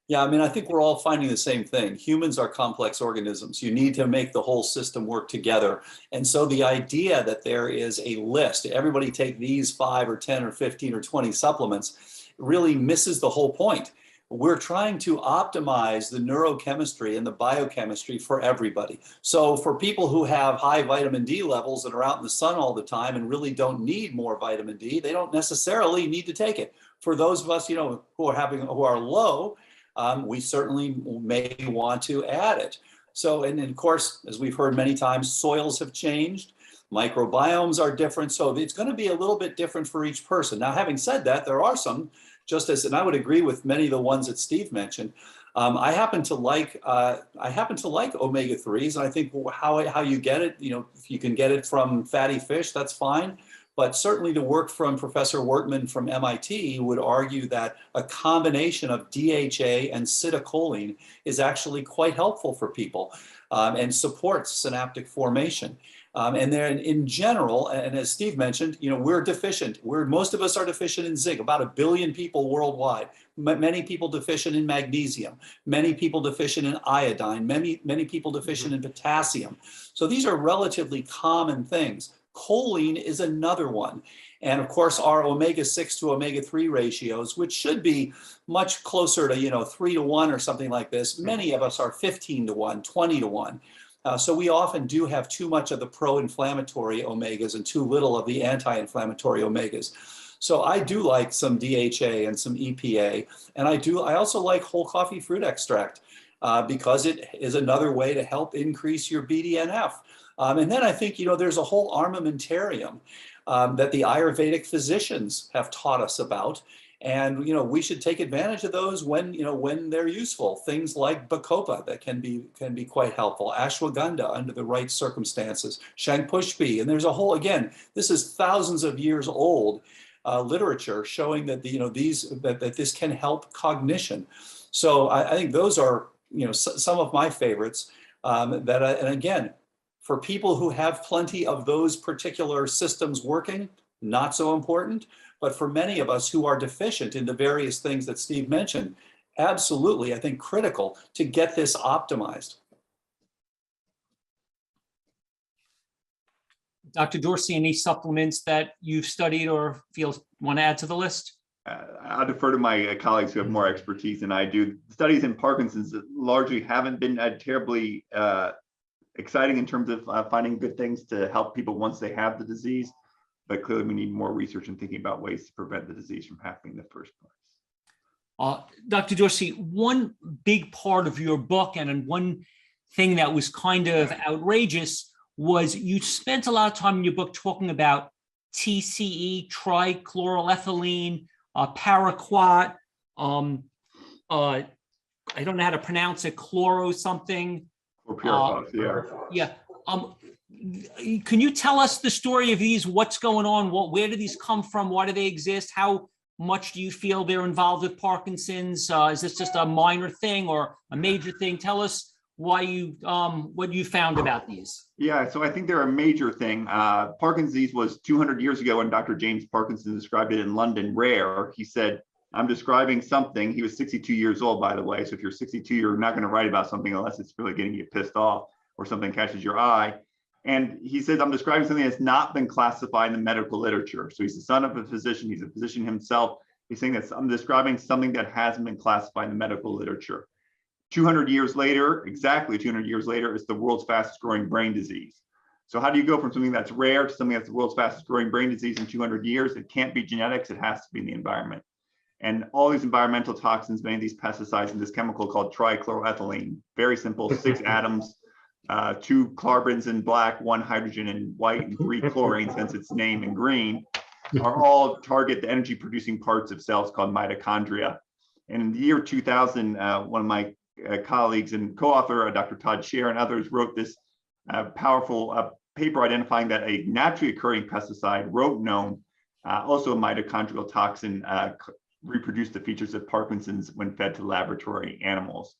Yeah, I mean, I think we're all finding the same thing. Humans are complex organisms. You need to make the whole system work together. And so the idea that there is a list, everybody take these 5 or 10 or 15 or 20 supplements, really misses the whole point. We're trying to optimize the neurochemistry and the biochemistry for everybody. So for people who have high vitamin D levels and are out in the sun all the time and really don't need more vitamin D, they don't necessarily need to take it. For those of us, who are low, we certainly may want to add it. So, and of course, as we've heard many times, soils have changed, microbiomes are different. So it's going to be a little bit different for each person. Now, having said that, there are some, and I would agree with many of the ones that Steve mentioned. I happen to like omega-3s, and I think how you get it, if you can get it from fatty fish, that's fine. But certainly the work from Professor Wortman from MIT would argue that a combination of DHA and acetylcholine is actually quite helpful for people and supports synaptic formation. And then in general, and as Steve mentioned, we're deficient. Most of us are deficient in zinc, about 1 billion people worldwide. Many people deficient in magnesium, many people deficient in iodine, many people deficient in potassium. So these are relatively common things. Choline is another one. And of course, our omega-6 to omega-3 ratios, which should be much closer to 3 to 1 or something like this, many of us are 15 to 1, 20 to 1. So we often do have too much of the pro-inflammatory omegas and too little of the anti-inflammatory omegas. So I do like some DHA and some EPA. And I also like whole coffee fruit extract because it is another way to help increase your BDNF. And then I think, there's a whole armamentarium that the Ayurvedic physicians have taught us about. And, we should take advantage of those when they're useful. Things like Bacopa that can be quite helpful. Ashwagandha under the right circumstances. Shanpushpi. And there's a whole, again, this is thousands of years old literature showing that, that this can help cognition. So I think those are, some of my favorites and again, for people who have plenty of those particular systems working, not so important. But for many of us who are deficient in the various things that Steve mentioned, absolutely, I think critical to get this optimized.
Dr. Dorsey, any supplements that you've studied or want to add to the list?
I'll defer to my colleagues who have more expertise than I do. Studies in Parkinson's largely haven't been terribly exciting in terms of finding good things to help people once they have the disease, but clearly we need more research and thinking about ways to prevent the disease from happening in the first place.
Dr. Dorsey, one big part of your book and one thing that was kind of outrageous was you spent a lot of time in your book talking about TCE, trichloroethylene, paraquat, I don't know how to pronounce it, chloro something.
Or purifies,
yeah. Can you tell us the story of these? What's going on? Where do these come from? Why do they exist? How much do you feel they're involved with Parkinson's? Is this just a minor thing or a major thing? Tell us why what you found about these.
Yeah, so I think they're a major thing. Parkinson's disease was 200 years ago when Dr. James Parkinson described it in London, rare. He said, I'm describing something. He was 62 years old, by the way. So if you're 62, you're not going to write about something unless it's really getting you pissed off or something catches your eye. And he says, I'm describing something that's not been classified in the medical literature. So he's the son of a physician. He's a physician himself. He's saying that I'm describing something that hasn't been classified in the medical literature. 200 years later, exactly 200 years later, it's the world's fastest growing brain disease. So how do you go from something that's rare to something that's the world's fastest growing brain disease in 200 years? It can't be genetics. It has to be in the environment. And all these environmental toxins, many of these pesticides, and this chemical called trichloroethylene, very simple, 6 atoms, 2 carbons in black, 1 hydrogen in white, and 3 chlorines, hence its name in green. are all target the energy producing parts of cells called mitochondria. And in the year 2000, one of my colleagues and co-author, Dr. Todd Scher and others, wrote this powerful paper identifying that a naturally occurring pesticide, rotenone, also a mitochondrial toxin, reproduced the features of Parkinson's when fed to laboratory animals.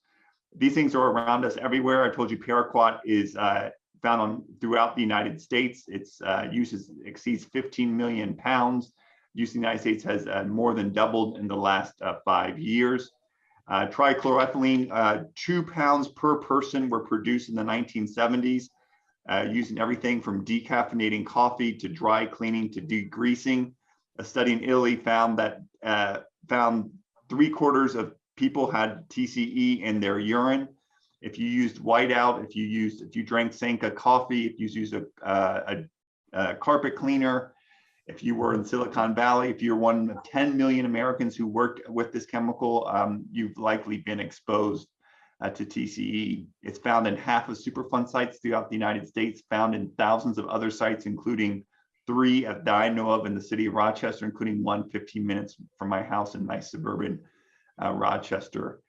These things are around us everywhere. I told you paraquat is found throughout the United States. Its use exceeds 15 million pounds. Use in the United States has more than doubled in the last 5 years. Trichloroethylene, 2 pounds per person were produced in the 1970s, using everything from decaffeinating coffee to dry cleaning to degreasing. A study in Italy found that found 3/4 of people had TCE in their urine. If you used whiteout, if you drank Sanka coffee, if you used a carpet cleaner, if you were in Silicon Valley, if you're one of 10 million Americans who worked with this chemical, you've likely been exposed to TCE. It's found in half of Superfund sites throughout the United States, found in thousands of other sites, including 3 that I know of in the city of Rochester, including one 15 minutes from my house in nice suburban Rochester.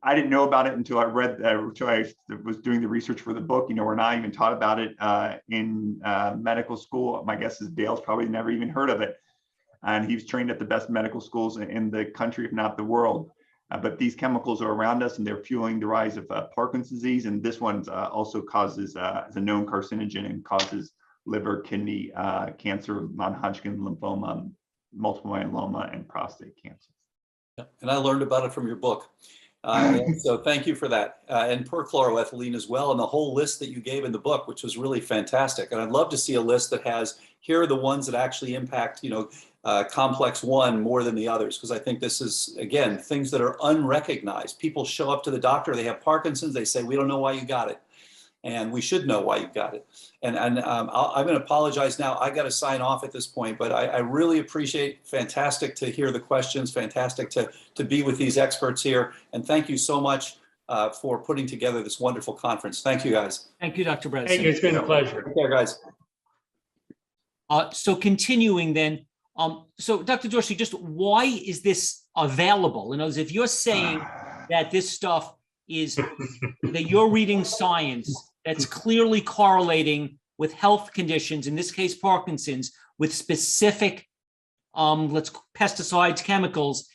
I didn't know about it until I was doing the research for the book. You know, we're not even taught about it in medical school. My guess is Dale's probably never even heard of it. And he was trained at the best medical schools in the country, if not the world. But these chemicals are around us and they're fueling the rise of Parkinson's disease. And this one also causes, is a known carcinogen and causes liver, kidney cancer, non-Hodgkin lymphoma, multiple myeloma, and prostate cancer.
And I learned about it from your book. So thank you for that. And perchloroethylene as well, and the whole list that you gave in the book, which was really fantastic. And I'd love to see a list that has, here are the ones that actually impact, complex 1 more than the others, because I think this is, again, things that are unrecognized. People show up to the doctor, they have Parkinson's, they say, we don't know why you got it. And we should know why you got it. And I'm going to apologize now. I got to sign off at this point, but I really appreciate, fantastic to hear the questions, fantastic to be with these experts here. And thank you so much for putting together this wonderful conference. Thank you, guys.
Thank you, Dr. Bredesen.
Thank you. It's been a pleasure.
Take care, guys.
So continuing then, so Dr. Dorsey, just why is this available? In other words, if you're saying that this stuff is, that you're reading science that's clearly correlating with health conditions, in this case, Parkinson's, with specific pesticides, chemicals,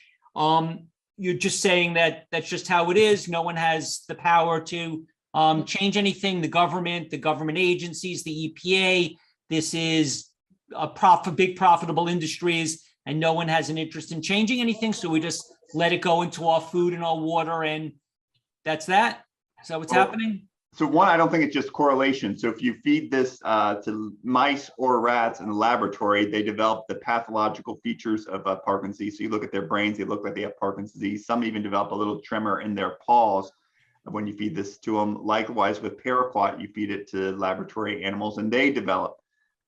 you're just saying that that's just how it is. No one has the power to change anything. The government agencies, the EPA, this is big profitable industries, and no one has an interest in changing anything. So we just let it go into our food and our water, and that's that. Is that what's happening?
So one, I don't think it's just correlation. So if you feed this to mice or rats in the laboratory, they develop the pathological features of Parkinson's. So you look at their brains, they look like they have Parkinson's disease. Some even develop a little tremor in their paws when you feed this to them. Likewise with paraquat, you feed it to laboratory animals and they develop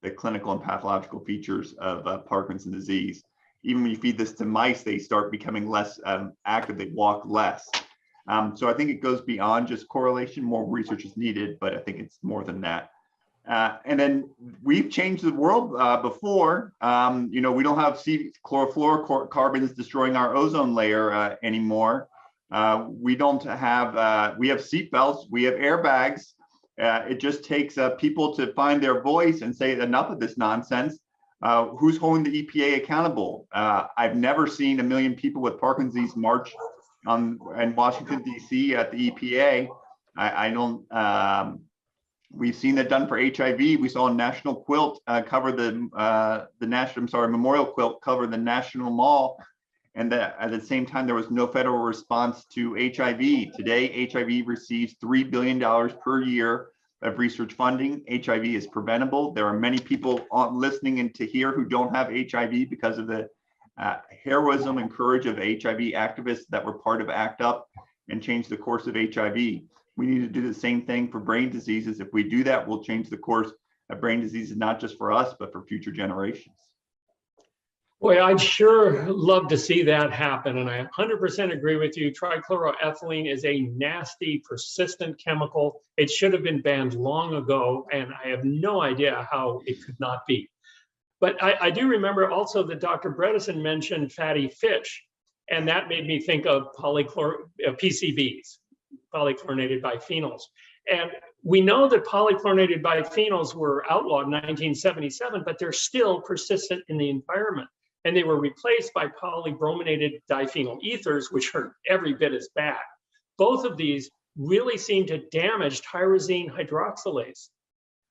the clinical and pathological features of Parkinson's disease. Even when you feed this to mice, they start becoming less active, they walk less. So I think it goes beyond just correlation. More research is needed, but I think it's more than that. And then we've changed the world before. We don't have chlorofluorocarbons destroying our ozone layer anymore. We don't have, we have seatbelts, we have airbags. It just takes people to find their voice and say enough of this nonsense. Who's holding the EPA accountable? I've never seen 1 million people with Parkinson's disease march in Washington, D.C. at the EPA. I don't, we've seen that done for HIV. We saw a national quilt cover memorial quilt cover the National Mall. And that at the same time, there was no federal response to HIV. Today, HIV receives $3 billion per year of research funding. HIV is preventable. There are many people listening and to hear who don't have HIV because of the heroism and courage of HIV activists that were part of ACT UP and change the course of HIV. We need to do the same thing for brain diseases. If we do that, we'll change the course of brain diseases, not just for us, but for future generations.
Boy, I'd sure love to see that happen. And I 100% agree with you. Trichloroethylene is a nasty, persistent chemical. It should have been banned long ago, and I have no idea how it could not be. But I do remember also that Dr. Bredesen mentioned fatty fish, and that made me think of PCBs, polychlorinated biphenyls. And we know that polychlorinated biphenyls were outlawed in 1977, but they're still persistent in the environment. And they were replaced by polybrominated diphenyl ethers, which are every bit as bad. Both of these really seem to damage tyrosine hydroxylase,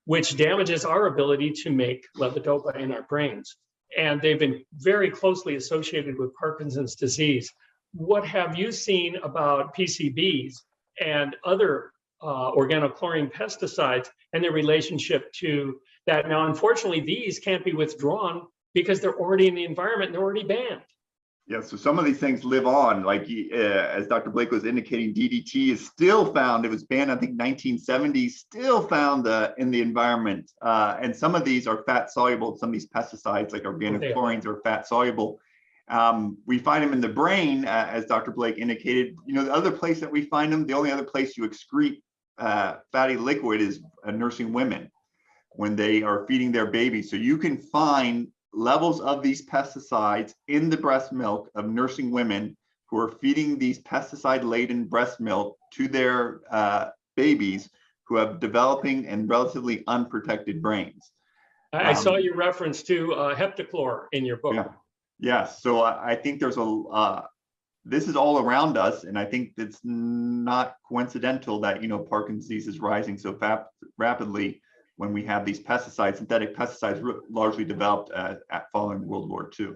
which damages our ability to make levodopa in our brains. And they've been very closely associated with Parkinson's disease. What have you seen about PCBs and other organochlorine pesticides and their relationship to that? Now, unfortunately, these can't be withdrawn because they're already in the environment and they're already banned.
Yeah, so some of these things live on, like as Dr. Blake was indicating, DDT is still found. It was banned, I think, 1970s, still found in the environment. And some of these are fat soluble. Some of these pesticides, like organochlorines, are fat soluble. We find them in the brain, as Dr. Blake indicated. You know, the other place that we find them, the only other place you excrete fatty liquid is nursing women when they are feeding their babies. So you can find levels of these pesticides in the breast milk of nursing women who are feeding these pesticide-laden breast milk to their babies who have developing and relatively unprotected brains.
I saw your reference to heptachlor in your book.
Yeah. Yes, so I think there's this is all around us, and I think it's not coincidental that, you know, Parkinson's disease is rising so rapidly when we have these pesticides, synthetic pesticides, largely developed following World War II.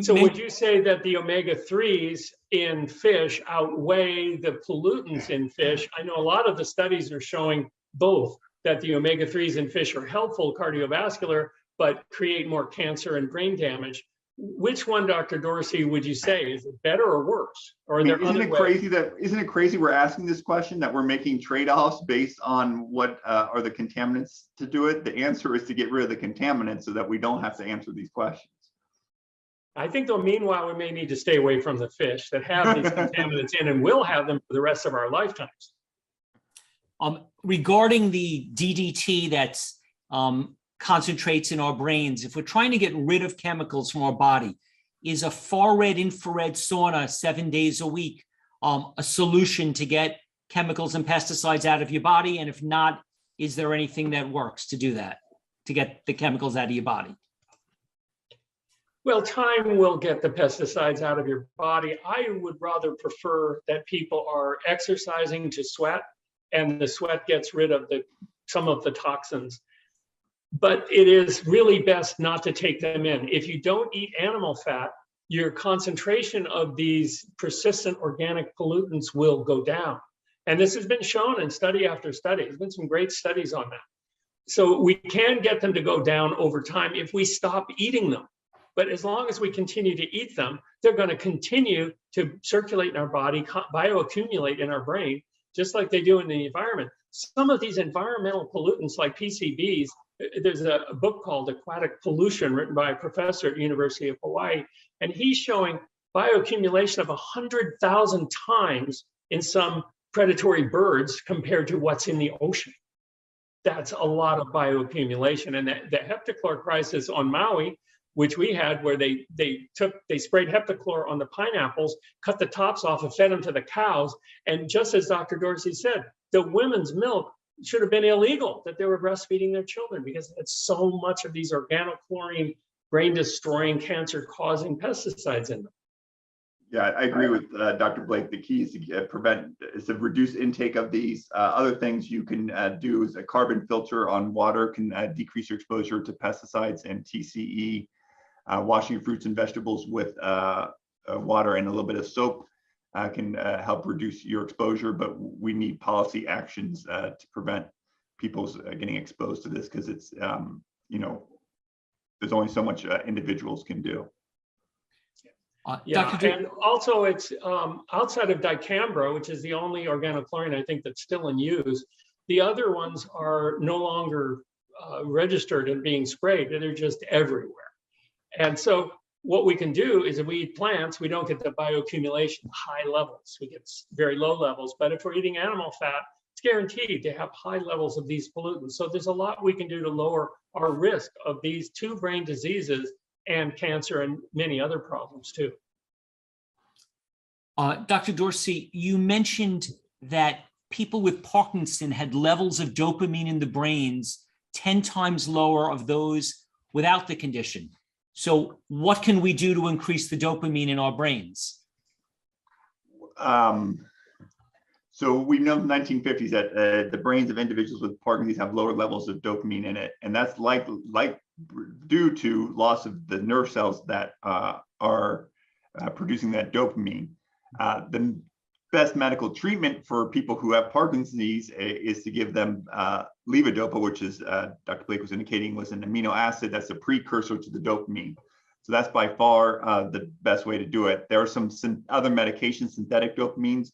So would you say that the omega-3s in fish outweigh the pollutants in fish? I know a lot of the studies are showing both, that the omega-3s in fish are helpful cardiovascular, but create more cancer and brain damage. Which one, Dr. Dorsey, would you say? Is it better or worse? Or are there
isn't it crazy we're asking this question, that we're making trade-offs based on what are the contaminants to do it? The answer is to get rid of the contaminants so that we don't have to answer these questions.
I think, though, meanwhile, we may need to stay away from the fish that have these contaminants in, and will have them for the rest of our lifetimes.
Regarding the DDT that's concentrates in our brains, if we're trying to get rid of chemicals from our body, is a far red infrared sauna 7 days a week a solution to get chemicals and pesticides out of your body? And if not, is there anything that works to do that, to get the chemicals out of your body?
Well, time will get the pesticides out of your body. I would rather prefer that people are exercising to sweat, and the sweat gets rid of some of the toxins. But it is really best not to take them in. If you don't eat animal fat, your concentration of these persistent organic pollutants will go down. And this has been shown in study after study. There's been some great studies on that. So we can get them to go down over time if we stop eating them. But as long as we continue to eat them, they're going to continue to circulate in our body, bioaccumulate in our brain, just like they do in the environment. Some of these environmental pollutants, like PCBs, there's a book called Aquatic Pollution written by a professor at the University of Hawaii, and he's showing bioaccumulation of 100,000 times in some predatory birds compared to what's in the ocean. That's a lot of bioaccumulation. And the heptachlor crisis on Maui, which we had, where they sprayed heptachlor on the pineapples, cut the tops off and fed them to the cows. And just as Dr. Dorsey said, the women's milk should have been illegal, that they were breastfeeding their children, because it's so much of these organochlorine, brain destroying, cancer causing pesticides in them.
Yeah, I agree with Dr. Blake. The key is to reduce intake of these. Other things you can do is a carbon filter on water can decrease your exposure to pesticides and TCE. Washing your fruits and vegetables with water and a little bit of soap can help reduce your exposure, but we need policy actions to prevent people getting exposed to this, because it's, there's only so much individuals can do.
Yeah, and also it's outside of dicambro, which is the only organochlorine I think that's still in use. The other ones are no longer registered and being sprayed. They're just everywhere. And so what we can do is, if we eat plants, we don't get the bioaccumulation high levels. We get very low levels. But if we're eating animal fat, it's guaranteed to have high levels of these pollutants. So there's a lot we can do to lower our risk of these two brain diseases and cancer and many other problems too.
Dr. Dorsey, you mentioned that people with Parkinson had levels of dopamine in the brains 10 times lower of those without the condition. So what can we do to increase the dopamine in our brains?
So we know in the 1950s that the brains of individuals with Parkinson's have lower levels of dopamine in it, and that's like due to loss of the nerve cells that are producing that dopamine. The best medical treatment for people who have Parkinson's disease is to give them levodopa, which is Dr. Blake was indicating was an amino acid that's a precursor to the dopamine. So that's by far the best way to do it. There are some other medications, synthetic dopamines,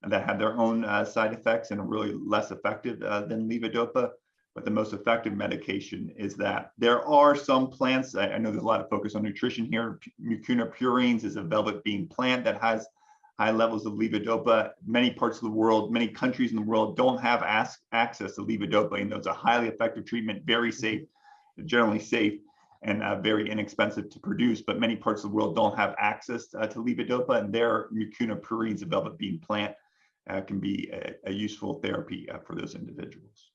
that have their own side effects and are really less effective than levodopa. But the most effective medication is that. There are some plants, I know there's a lot of focus on nutrition here. Mucuna purines is a velvet bean plant that has high levels of levodopa. Many parts of the world, many countries in the world don't have access to levodopa, and it's a highly effective treatment, very safe, generally safe, and very inexpensive to produce. But many parts of the world don't have access to levodopa, and their Mucuna purines, a velvet bean plant, can be a useful therapy for those individuals.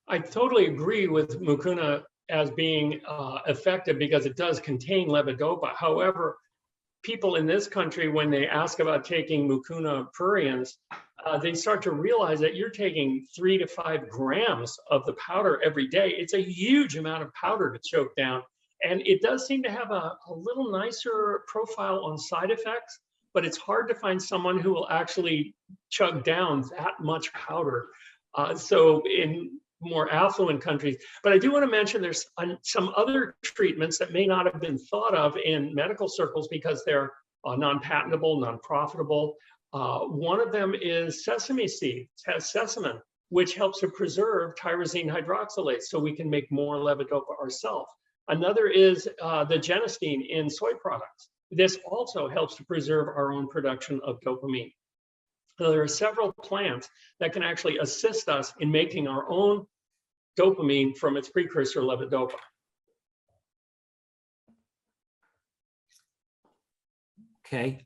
I totally agree with mucuna as being effective because it does contain levodopa. However, people in this country, when they ask about taking mucuna pruriens, they start to realize that you're taking 3 to 5 grams of the powder every day. It's a huge amount of powder to choke down. And it does seem to have a little nicer profile on side effects, but it's hard to find someone who will actually chug down that much powder. So in more affluent countries, but I do want to mention there's some other treatments that may not have been thought of in medical circles because they're non-patentable, non-profitable. One of them is sesame seed, it has sesamin, which helps to preserve tyrosine hydroxylase so we can make more levodopa ourselves. Another is the genistein in soy products. This also helps to preserve our own production of dopamine. So there are several plants that can actually assist us in making our own dopamine from its precursor levodopa.
Okay.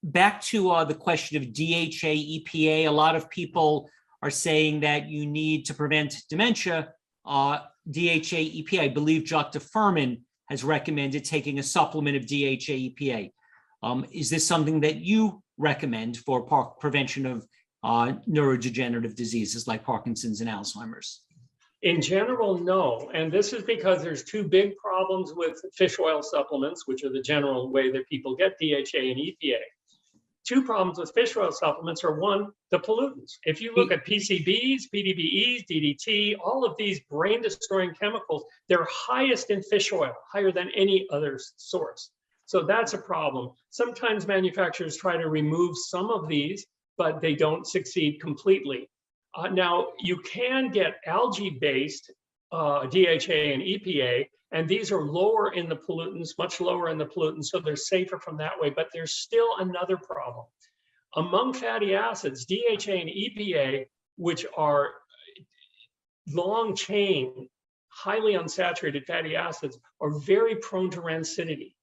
Back to the question of DHA, EPA. A lot of people are saying that you need to prevent dementia. DHA, EPA. I believe Dr. Furman has recommended taking a supplement of DHA, EPA. Is this something that you recommend for prevention of neurodegenerative diseases like Parkinson's and Alzheimer's?
In general, no. And this is because there's two big problems with fish oil supplements, which are the general way that people get DHA and EPA. Two problems with fish oil supplements are, one, the pollutants. If you look at PCBs, PDBEs, DDT, all of these brain-destroying chemicals, they're highest in fish oil, higher than any other source. So that's a problem. Sometimes manufacturers try to remove some of these, but they don't succeed completely. Now, you can get algae-based DHA and EPA, and these are lower in the pollutants, much lower in the pollutants, so they're safer from that way, but there's still another problem. Among fatty acids, DHA and EPA, which are long-chain, highly unsaturated fatty acids, are very prone to rancidity.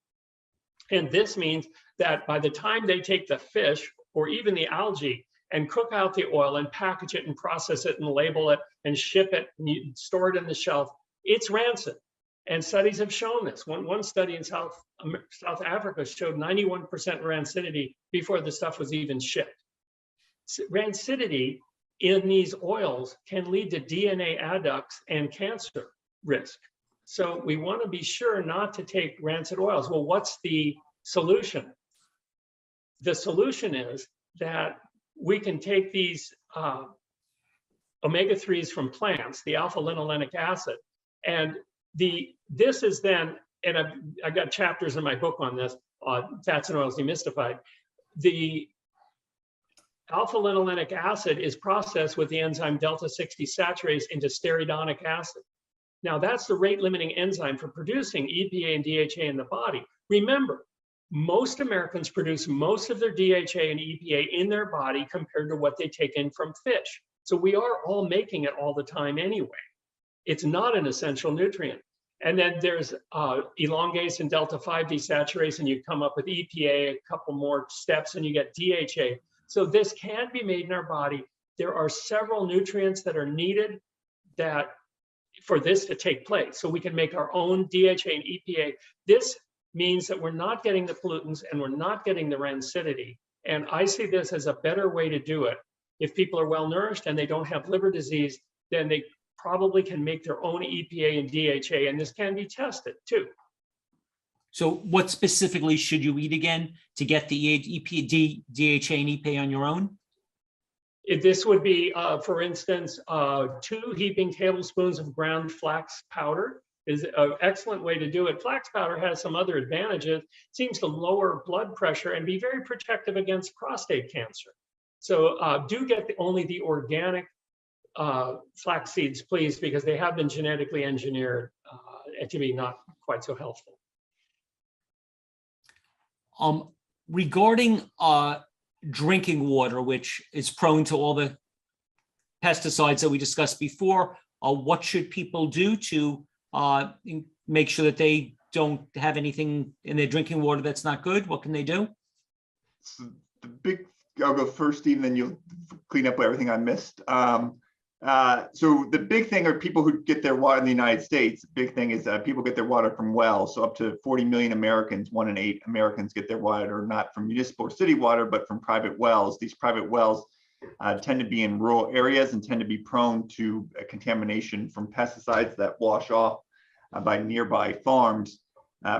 And this means that by the time they take the fish or even the algae and cook out the oil and package it and process it and label it and ship it and you store it in the shelf, it's rancid. And studies have shown this. One study in South Africa showed 91% rancidity before the stuff was even shipped. Rancidity in these oils can lead to DNA adducts and cancer risk. So we want to be sure not to take rancid oils. Well, what's the solution? The solution is that we can take these omega-3s from plants, the alpha-linolenic acid, and this is then, and I've got chapters in my book on this, Fats and Oils Demystified. The alpha-linolenic acid is processed with the enzyme delta-60 saturase into stearidonic acid. Now, that's the rate-limiting enzyme for producing EPA and DHA in the body. Remember, Most Americans produce most of their DHA and EPA in their body compared to what they take in from fish. So we are all making it all the time anyway. It's not an essential nutrient. And then there's elongase and delta-5 desaturase, and you come up with EPA, a couple more steps, and you get DHA. So this can be made in our body. There are several nutrients that are needed that for this to take place. So we can make our own DHA and EPA. This means that we're not getting the pollutants and we're not getting the rancidity. And I see this as a better way to do it. If people are well nourished and they don't have liver disease, then they probably can make their own EPA and DHA, and this can be tested too.
So what specifically should you eat again to get the DHA and EPA on your own?
This would be, for instance, 2 heaping tablespoons of ground flax powder is an excellent way to do it. Flax powder has some other advantages. It seems to lower blood pressure and be very protective against prostate cancer. So do get only the organic flax seeds, please, because they have been genetically engineered to be not quite so helpful.
Regarding drinking water, which is prone to all the pesticides that we discussed before, what should people do to make sure that they don't have anything in their drinking water that's not good? What can they do?
So the big, I'll go first, Steve, then you'll clean up everything I missed. So the big thing are people who get their water in the United States. The big thing is that people get their water from wells. So up to 40 million Americans, 1 in 8 Americans get their water not from municipal or city water, but from private wells. These private wells tend to be in rural areas and tend to be prone to contamination from pesticides that wash off by nearby farms.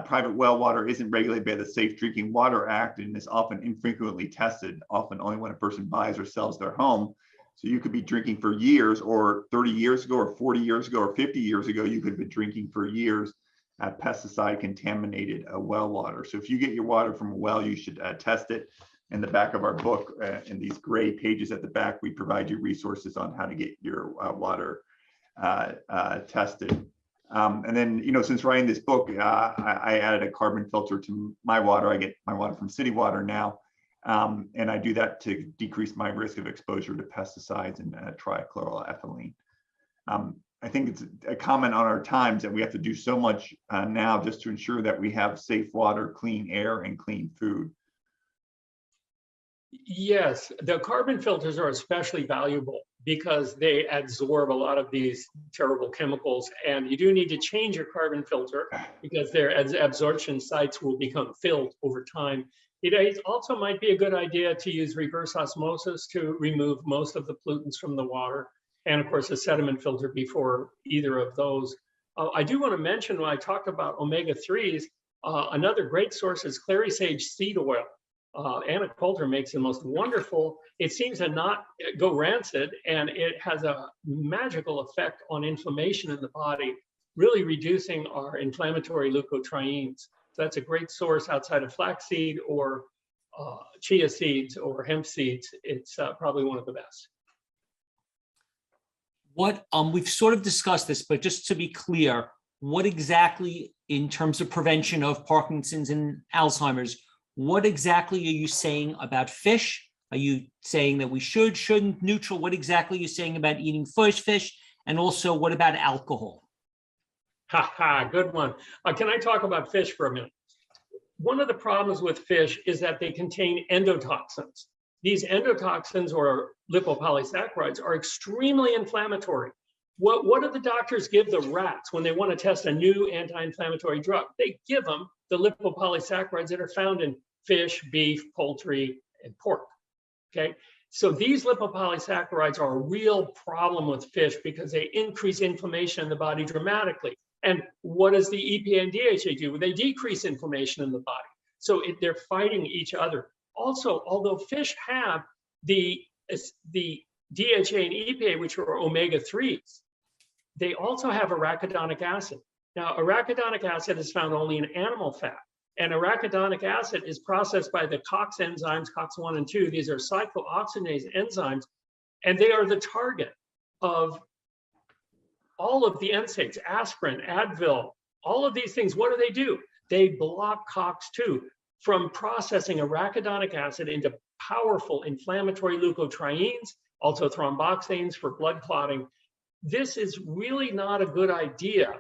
Private well water isn't regulated by the Safe Drinking Water Act and is often infrequently tested, often only when a person buys or sells their home. So you could be drinking for years, or 30 years ago, or 40 years ago, or 50 years ago, you could have been drinking for years pesticide contaminated well water. So if you get your water from a well, you should test it. In the back of our book, in these gray pages at the back, we provide you resources on how to get your water tested. And then, you know, since writing this book, I added a carbon filter to my water. I get my water from city water now. And I do that to decrease my risk of exposure to pesticides and trichloroethylene. I think it's a comment on our times that we have to do so much now just to ensure that we have safe water, clean air, and clean food.
Yes, the carbon filters are especially valuable because they absorb a lot of these terrible chemicals, and you do need to change your carbon filter because their absorption sites will become filled over time. It also might be a good idea to use reverse osmosis to remove most of the pollutants from the water, and of course a sediment filter before either of those. I do want to mention, when I talked about omega-3s, another great source is clary sage seed oil. Anna Coulter makes the most wonderful, it seems to not go rancid, and it has a magical effect on inflammation in the body, really reducing our inflammatory leukotrienes. So that's a great source outside of flaxseed or chia seeds or hemp seeds. It's probably one of the best.
What we've sort of discussed this, but just to be clear, what exactly in terms of prevention of Parkinson's and Alzheimer's, what exactly are you saying about fish? Are you saying that we shouldn't, neutral? What exactly are you saying about eating fish? And also, what about alcohol?
Good one. Can I talk about fish for a minute? One of the problems with fish is that they contain endotoxins. These endotoxins, or lipopolysaccharides, are extremely inflammatory. What do the doctors give the rats when they want to test a new anti-inflammatory drug? They give them the lipopolysaccharides that are found in fish, beef, poultry, and pork. Okay, so these lipopolysaccharides are a real problem with fish because they increase inflammation in the body dramatically. And what does the EPA and DHA do? They decrease inflammation in the body. So they're fighting each other. Also, although fish have the DHA and EPA, which are omega-3s, they also have arachidonic acid. Now, arachidonic acid is found only in animal fat. And arachidonic acid is processed by the COX enzymes, COX-1 and 2. These are cyclooxygenase enzymes, and they are the target of all of the NSAIDs, aspirin, Advil, all of these things. What do? They block COX-2. from processing arachidonic acid into powerful inflammatory leukotrienes, also thromboxanes for blood clotting. This is really not a good idea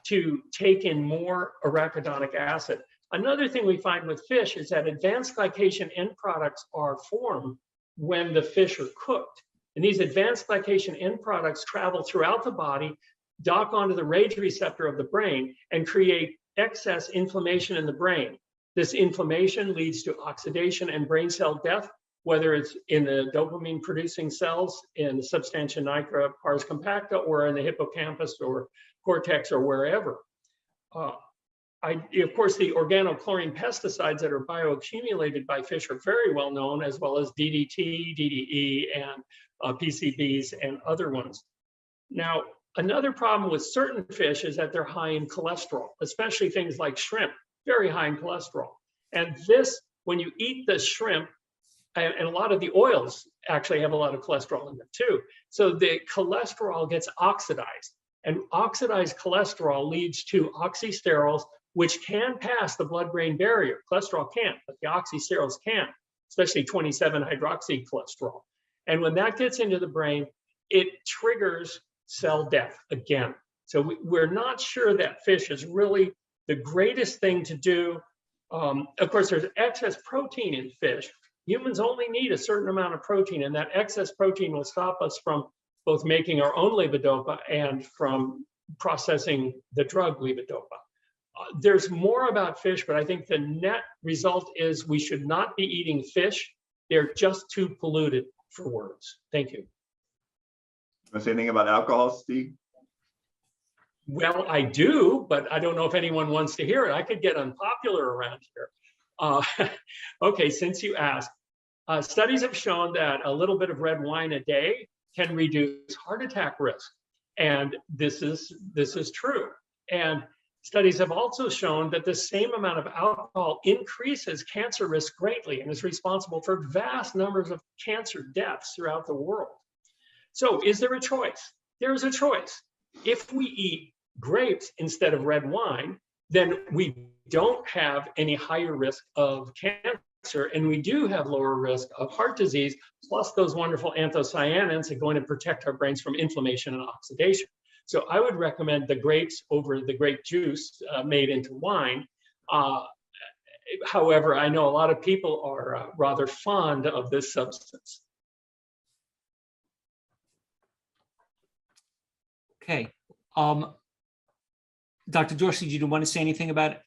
to take in more arachidonic acid. Another thing we find with fish is that advanced glycation end products are formed when the fish are cooked. And these advanced glycation end products travel throughout the body, dock onto the RAGE receptor of the brain, and create excess inflammation in the brain. This inflammation leads to oxidation and brain cell death, whether it's in the dopamine producing cells in the substantia nigra pars compacta or in the hippocampus or cortex or wherever. Of course, the organochlorine pesticides that are bioaccumulated by fish are very well known, as well as DDT, DDE, and PCBs and other ones. Now, another problem with certain fish is that they're high in cholesterol, especially things like shrimp, very high in cholesterol. And this, when you eat the shrimp, and a lot of the oils actually have a lot of cholesterol in them too. So the cholesterol gets oxidized, and oxidized cholesterol leads to oxysterols, which can pass the blood-brain barrier. Cholesterol can't, but the oxysterols can, especially 27-hydroxy cholesterol. And when that gets into the brain, it triggers cell death again. So we're not sure that fish is really the greatest thing to do. Of course, there's excess protein in fish. Humans only need a certain amount of protein, and that excess protein will stop us from both making our own levodopa and from processing the drug levodopa. There's more about fish, but I think the net result is we should not be eating fish. They're just too polluted for words. Thank you.
Want to say anything about alcohol, Steve?
Well, I do, but I don't know if anyone wants to hear it. I could get unpopular around here. Okay, since you asked, studies have shown that a little bit of red wine a day can reduce heart attack risk, and this is true. And studies have also shown that the same amount of alcohol increases cancer risk greatly and is responsible for vast numbers of cancer deaths throughout the world. So, is there a choice? There is a choice. If we eat grapes instead of red wine, then we don't have any higher risk of cancer, and we do have lower risk of heart disease, plus those wonderful anthocyanins are going to protect our brains from inflammation and oxidation. So I would recommend the grapes over the grape juice made into wine. However, I know a lot of people are rather fond of this substance.
Okay. Dr. Dorsey, do you want to say anything about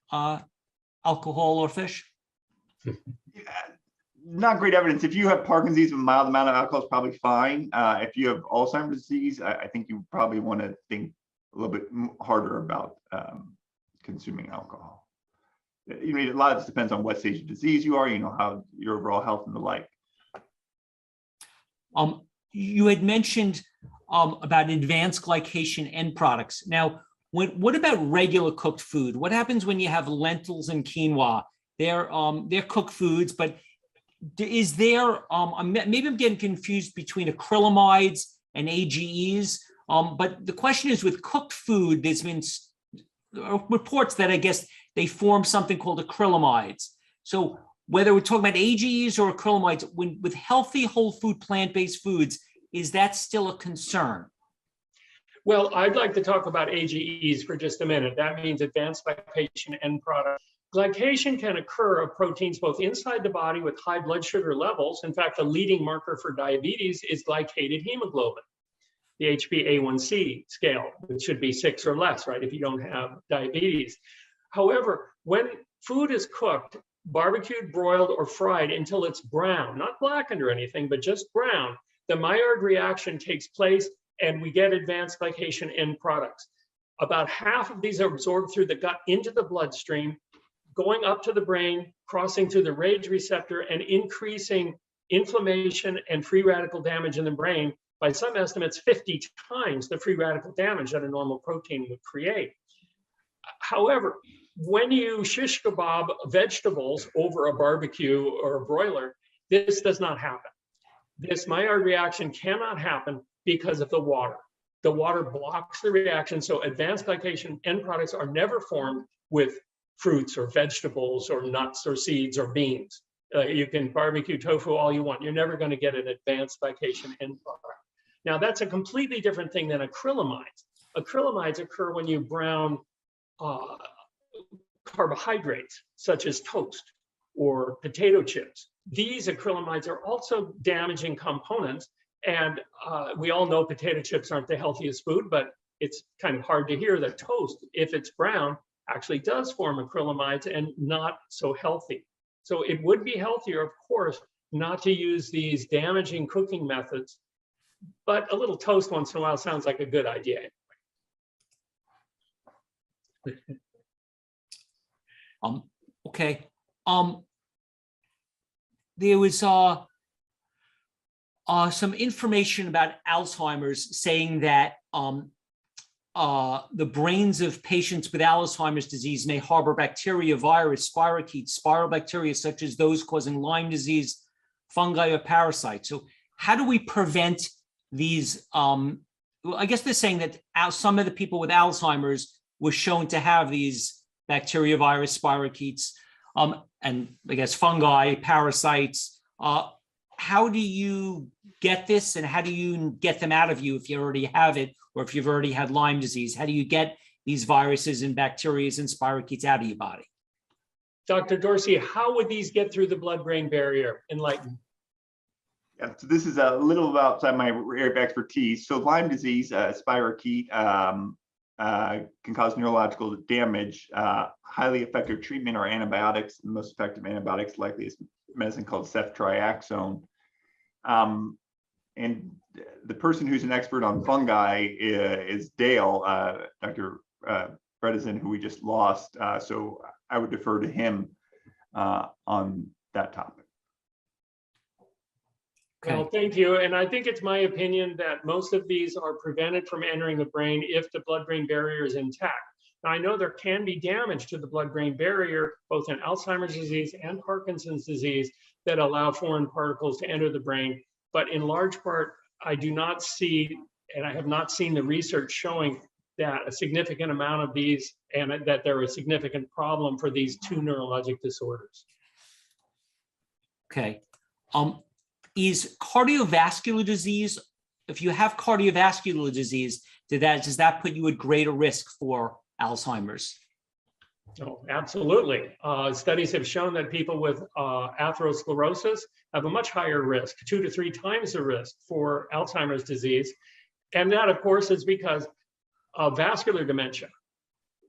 alcohol or fish?
Yeah, not great evidence. If you have Parkinson's, a mild amount of alcohol is probably fine. If you have Alzheimer's disease, I think you probably want to think a little bit harder about consuming alcohol. You know, a lot of this depends on what stage of disease you are, you know, how your overall health and the like.
You had mentioned about advanced glycation end products. Now, what about regular cooked food? What happens when you have lentils and quinoa? They're cooked foods, but is there, maybe I'm getting confused between acrylamides and AGEs, but the question is with cooked food, there's been reports that I guess they form something called acrylamides. So whether we're talking about AGEs or acrylamides, with healthy whole food plant-based foods, is that still a concern?
Well, I'd like to talk about AGEs for just a minute. That means advanced glycation end product. Glycation can occur of proteins both inside the body with high blood sugar levels. In fact, the leading marker for diabetes is glycated hemoglobin, the HbA1c scale, which should be 6 or less, right, if you don't have diabetes. However, when food is cooked, barbecued, broiled, or fried until it's brown, not blackened or anything, but just brown, the Maillard reaction takes place and we get advanced glycation end products. About half of these are absorbed through the gut into the bloodstream, going up to the brain, crossing through the RAGE receptor and increasing inflammation and free radical damage in the brain by some estimates 50 times the free radical damage that a normal protein would create. However, when you shish kebab vegetables over a barbecue or a broiler, this does not happen. This Maillard reaction cannot happen because of the water. The water blocks the reaction, so advanced glycation end products are never formed with fruits or vegetables or nuts or seeds or beans. You can barbecue tofu all you want. You're never going to get an advanced glycation end product. Now, that's a completely different thing than acrylamides. Acrylamides occur when you brown carbohydrates, such as toast or potato chips. These acrylamides are also damaging components. And we all know potato chips aren't the healthiest food, but it's kind of hard to hear that toast, if it's brown, actually does form acrylamides and not so healthy. So it would be healthier, of course, not to use these damaging cooking methods, but a little toast once in a while sounds like a good idea.
Okay. There was some information about Alzheimer's saying that the brains of patients with Alzheimer's disease may harbor bacteria, virus, spirochetes, spiral bacteria, such as those causing Lyme disease, fungi, or parasites. So how do we prevent these? I guess they're saying that some of the people with Alzheimer's were shown to have these bacteria, virus, spirochetes, and I guess fungi, parasites. How do you get this, and how do you get them out of you if you already have it, or if you've already had Lyme disease? How do you get these viruses and bacteria and spirochetes out of your body?
Dr. Dorsey, how would these get through the blood-brain barrier? Enlighten.
Yeah, so this is a little outside my area of expertise. So Lyme disease, spirochete, can cause neurological damage. Highly effective treatment are antibiotics. The most effective antibiotics likely is medicine called ceftriaxone. And the person who's an expert on fungi is Dale, Dr. Bredesen, who we just lost. So I would defer to him on that topic.
Okay.
Well, thank you. And I think it's my opinion that most of these are prevented from entering the brain if the blood-brain barrier is intact. Now, I know there can be damage to the blood-brain barrier, both in Alzheimer's disease and Parkinson's disease, that allow foreign particles to enter the brain. But in large part, I do not see, and I have not seen the research showing that a significant amount of these, and that there is a significant problem for these two neurologic disorders.
Okay. Is cardiovascular disease, if you have cardiovascular disease, does that put you at greater risk for Alzheimer's?
Oh, absolutely. Studies have shown that people with atherosclerosis have a much higher risk, 2 to 3 times the risk for Alzheimer's disease. And that, of course, is because of vascular dementia.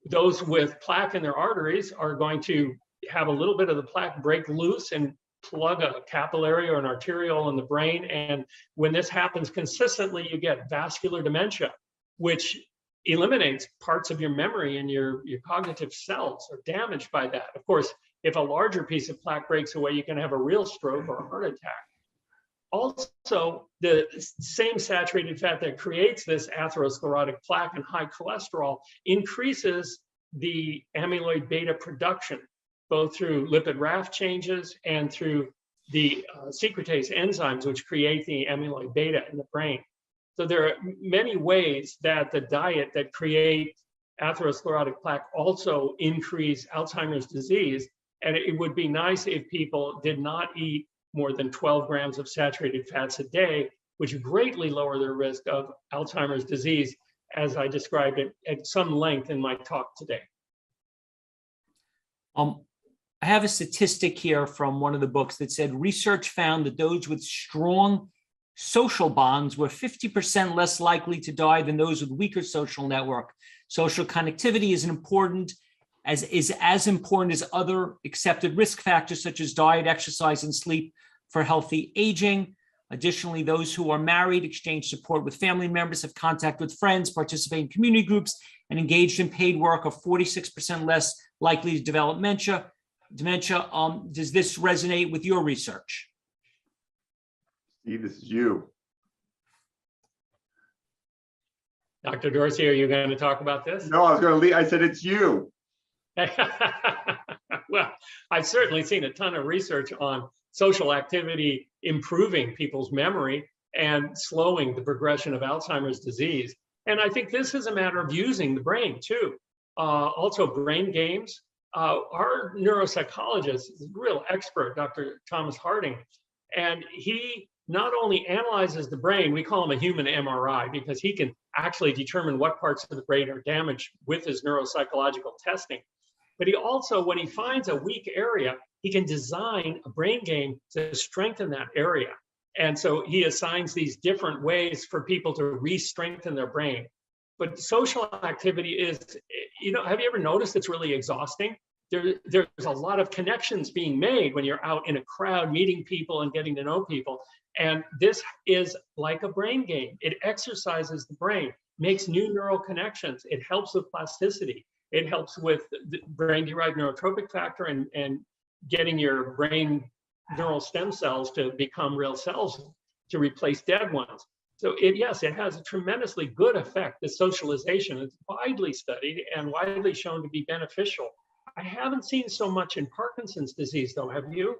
Those with plaque in their arteries are going to have a little bit of the plaque break loose and plug a capillary or an arteriole in the brain. And when this happens consistently, you get vascular dementia, which eliminates parts of your memory, and your cognitive cells are damaged by that. Of course, if a larger piece of plaque breaks away, you can have a real stroke or a heart attack. Also, the same saturated fat that creates this atherosclerotic plaque and high cholesterol increases the amyloid beta production, both through lipid raft changes and through the secretase enzymes, which create the amyloid beta in the brain. So there are many ways that the diet that create atherosclerotic plaque also increase Alzheimer's disease. And it would be nice if people did not eat more than 12 grams of saturated fats a day, which greatly lower their risk of Alzheimer's disease, as I described it at some length in my talk today.
I have a statistic here from one of the books that said research found that those with strong social bonds were 50% less likely to die than those with weaker social network. Social connectivity is important as other accepted risk factors such as diet, exercise, and sleep for healthy aging. Additionally, those who are married exchange support with family members, have contact with friends, participate in community groups, and engaged in paid work are 46% less likely to develop dementia. Does this resonate with your research?
Steve, this is you.
Dr. Dorsey, are you going to talk about this?
No, I was going to leave. I said it's you.
Well, I've certainly seen a ton of research on social activity improving people's memory and slowing the progression of Alzheimer's disease. And I think this is a matter of using the brain too. Also brain games, our neuropsychologist is a real expert, Dr. Thomas Harding, and he not only analyzes the brain, we call him a human MRI because he can actually determine what parts of the brain are damaged with his neuropsychological testing. But he also, when he finds a weak area, he can design a brain game to strengthen that area. And so he assigns these different ways for people to re-strengthen their brain. But social activity is, have you ever noticed it's really exhausting? There's a lot of connections being made when you're out in a crowd, meeting people and getting to know people. And this is like a brain game. It exercises the brain, makes new neural connections. It helps with plasticity. It helps with the brain-derived neurotrophic factor and getting your brain neural stem cells to become real cells to replace dead ones. So yes, it has a tremendously good effect, the socialization. It's widely studied and widely shown to be beneficial. I haven't seen so much in Parkinson's disease, though. Have you?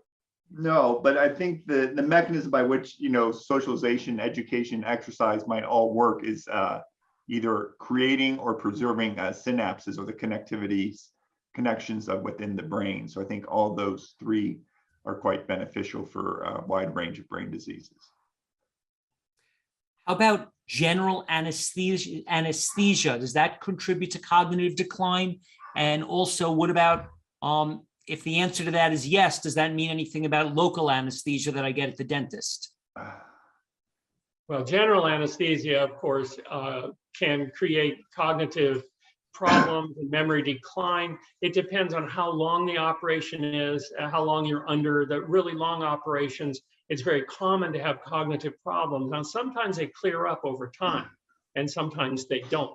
No, but I think the mechanism by which, socialization, education, exercise might all work is either creating or preserving synapses or the connections within the brain. So I think all those three are quite beneficial for a wide range of brain diseases.
How about general anesthesia? Does that contribute to cognitive decline? And also, what about if the answer to that is yes, does that mean anything about local anesthesia that I get at the dentist?
Well, general anesthesia, of course, can create cognitive problems and memory decline. It depends on how long the operation is, how long you're under. The really long operations, it's very common to have cognitive problems. Now, sometimes they clear up over time, and sometimes they don't.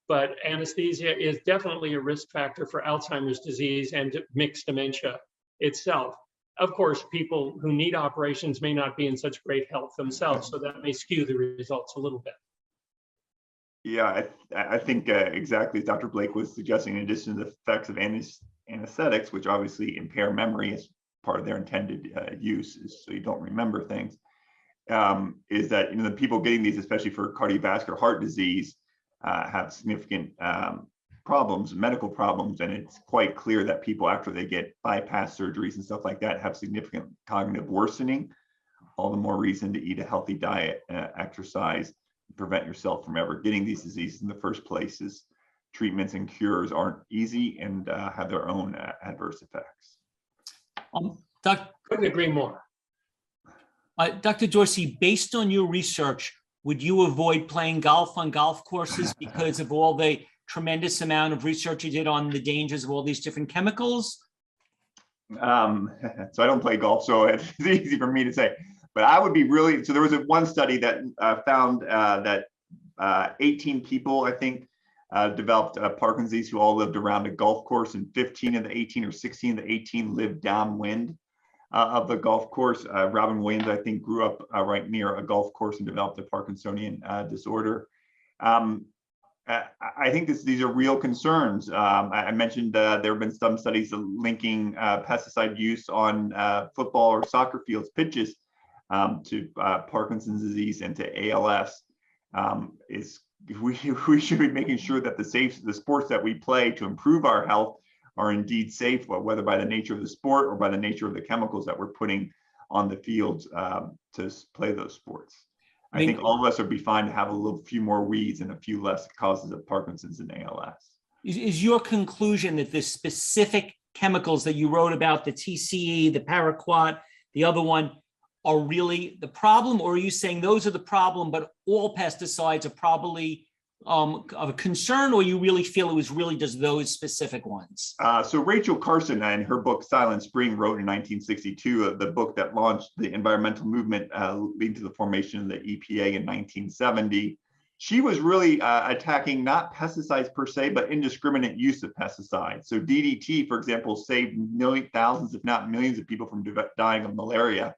But anesthesia is definitely a risk factor for Alzheimer's disease and mixed dementia itself. Of course, people who need operations may not be in such great health themselves, so that may skew the results a little bit.
Yeah, I think exactly as Dr. Blake was suggesting, in addition to the effects of anesthetics, which obviously impair memory as part of their intended use, so you don't remember things, is that the people getting these, especially for cardiovascular heart disease, have significant problems, medical problems, and it's quite clear that people after they get bypass surgeries and stuff like that have significant cognitive worsening. All the more reason to eat a healthy diet, exercise, prevent yourself from ever getting these diseases in the first place. As treatments and cures aren't easy and have their own adverse effects.
Couldn't agree more.
Dr. Dorsey, based on your research, would you avoid playing golf on golf courses because of all the tremendous amount of research you did on the dangers of all these different chemicals?
So I don't play golf, so it's easy for me to say. But I would be really, so there was one study that found that 18 people, I think, developed Parkinson's disease who all lived around a golf course, and 15 of the 18 or 16 of the 18 lived downwind of the golf course. Robin Williams, I think, grew up right near a golf course and developed a Parkinsonian disorder. I think these are real concerns. I mentioned there have been some studies linking pesticide use on football or soccer fields, pitches, to Parkinson's disease and to ALS. We should be making sure that the sports that we play to improve our health are indeed safe, whether by the nature of the sport or by the nature of the chemicals that we're putting on the fields to play those sports. I think all of us would be fine to have a few more weeds and a few less causes of Parkinson's and ALS.
Is your conclusion that the specific chemicals that you wrote about, the TCE, the paraquat, the other one, are really the problem? Or are you saying those are the problem, but all pesticides are probably of a concern, or you really feel it was really just those specific ones?
So Rachel Carson, in her book Silent Spring, wrote in 1962, the book that launched the environmental movement leading to the formation of the EPA in 1970. She was really attacking not pesticides per se, but indiscriminate use of pesticides. So DDT, for example, saved thousands, if not millions of people from dying of malaria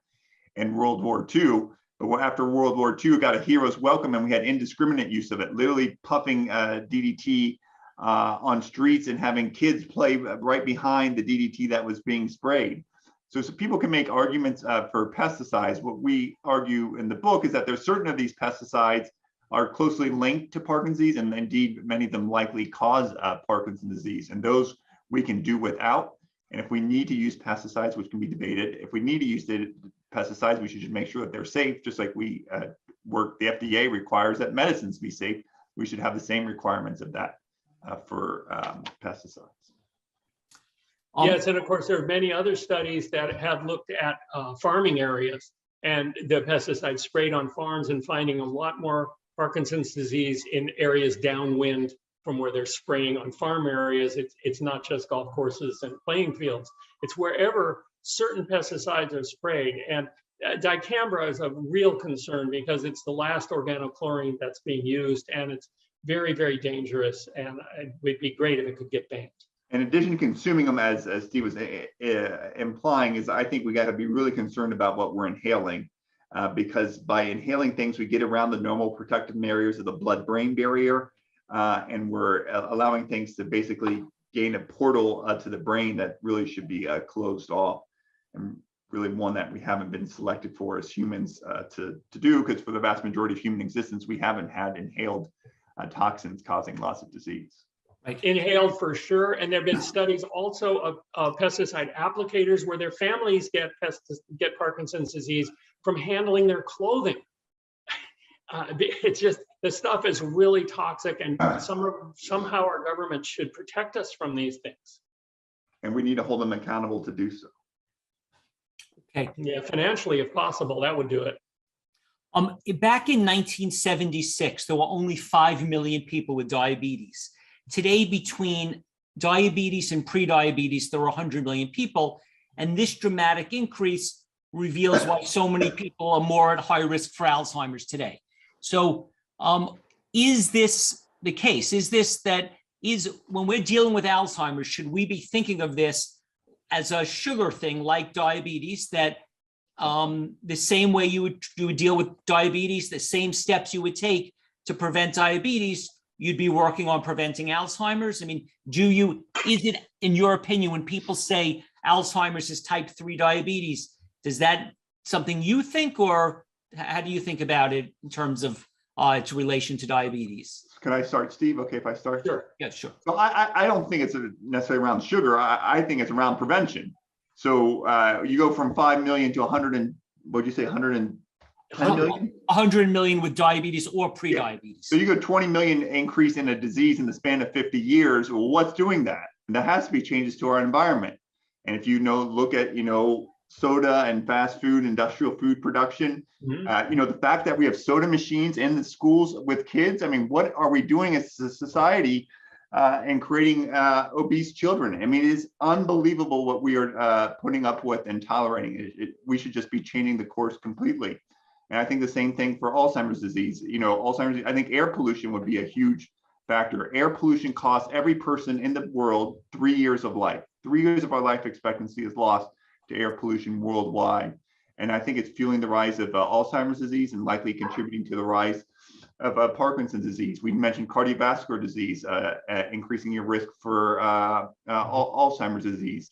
in World War II. But after World War II, it got a hero's welcome, and we had indiscriminate use of it, literally puffing DDT on streets and having kids play right behind the DDT that was being sprayed. So people can make arguments for pesticides. What we argue in the book is that there's certain of these pesticides are closely linked to Parkinson's disease, and indeed many of them likely cause Parkinson's disease. And those we can do without. And if we need to use pesticides, which can be debated, if we need to use pesticides, we should just make sure that they're safe, just like the FDA requires that medicines be safe. We should have the same requirements of that for pesticides.
Yes, and of course, there are many other studies that have looked at farming areas and the pesticides sprayed on farms and finding a lot more Parkinson's disease in areas downwind from where they're spraying on farm areas. It's not just golf courses and playing fields. It's wherever certain pesticides are sprayed. And dicambra is a real concern because it's the last organochlorine that's being used, and it's very, very dangerous. And it would be great if it could get banned.
In addition to consuming them, as Steve was implying, is I think we got to be really concerned about what we're inhaling, because by inhaling things, we get around the normal protective barriers of the blood-brain barrier, and we're allowing things to basically gain a portal to the brain that really should be closed off, and really one that we haven't been selected for as humans to do, because for the vast majority of human existence, we haven't had inhaled toxins causing lots of disease.
Right. Inhaled for sure. And there have been studies also of pesticide applicators where their families get Parkinson's disease from handling their clothing. It's just, the stuff is really toxic, and somehow our government should protect us from these things.
And we need to hold them accountable to do so.
Okay.
Yeah, financially, if possible, that would do it.
Back in 1976, there were only 5 million people with diabetes. Today, between diabetes and pre-diabetes, there are 100 million people, and this dramatic increase reveals why so many people are more at high risk for Alzheimer's today. So is this the case? Is this when we're dealing with Alzheimer's, should we be thinking of this as a sugar thing like diabetes, that the same way you would deal with diabetes, the same steps you would take to prevent diabetes, you'd be working on preventing Alzheimer's? I mean, is it, in your opinion, when people say Alzheimer's is type 3 diabetes, is that something you think, or how do you think about it in terms of its relation to diabetes?
Can I start, Steve? Okay, if I start?
Sure. Yeah, sure.
So I don't think it's necessarily around sugar. I think it's around prevention. So you go from 5 million to 100 and, what'd you say, 110 million?
100 million with diabetes or pre-diabetes.
So you go 20 million increase in a disease in the span of 50 years. Well, what's doing that? And there has to be changes to our environment. And if look at, soda and fast food, industrial food production, the fact that we have soda machines in the schools with kids, I mean, what are we doing as a society and creating obese children? I mean, it is unbelievable what we are putting up with and tolerating. We should just be changing the course completely. And I think the same thing for Alzheimer's disease. Alzheimer's, I think air pollution would be a huge factor. Air pollution costs every person in the world 3 years of life. 3 years of our life expectancy is lost to air pollution worldwide. And I think it's fueling the rise of Alzheimer's disease and likely contributing to the rise of Parkinson's disease. We mentioned cardiovascular disease, increasing your risk for Alzheimer's disease.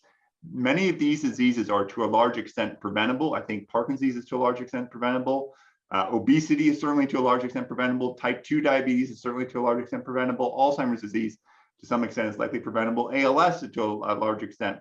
Many of these diseases are to a large extent preventable. I think Parkinson's disease is to a large extent preventable. Obesity is certainly to a large extent preventable. Type 2 diabetes is certainly to a large extent preventable. Alzheimer's disease, to some extent, is likely preventable. ALS, to a large extent,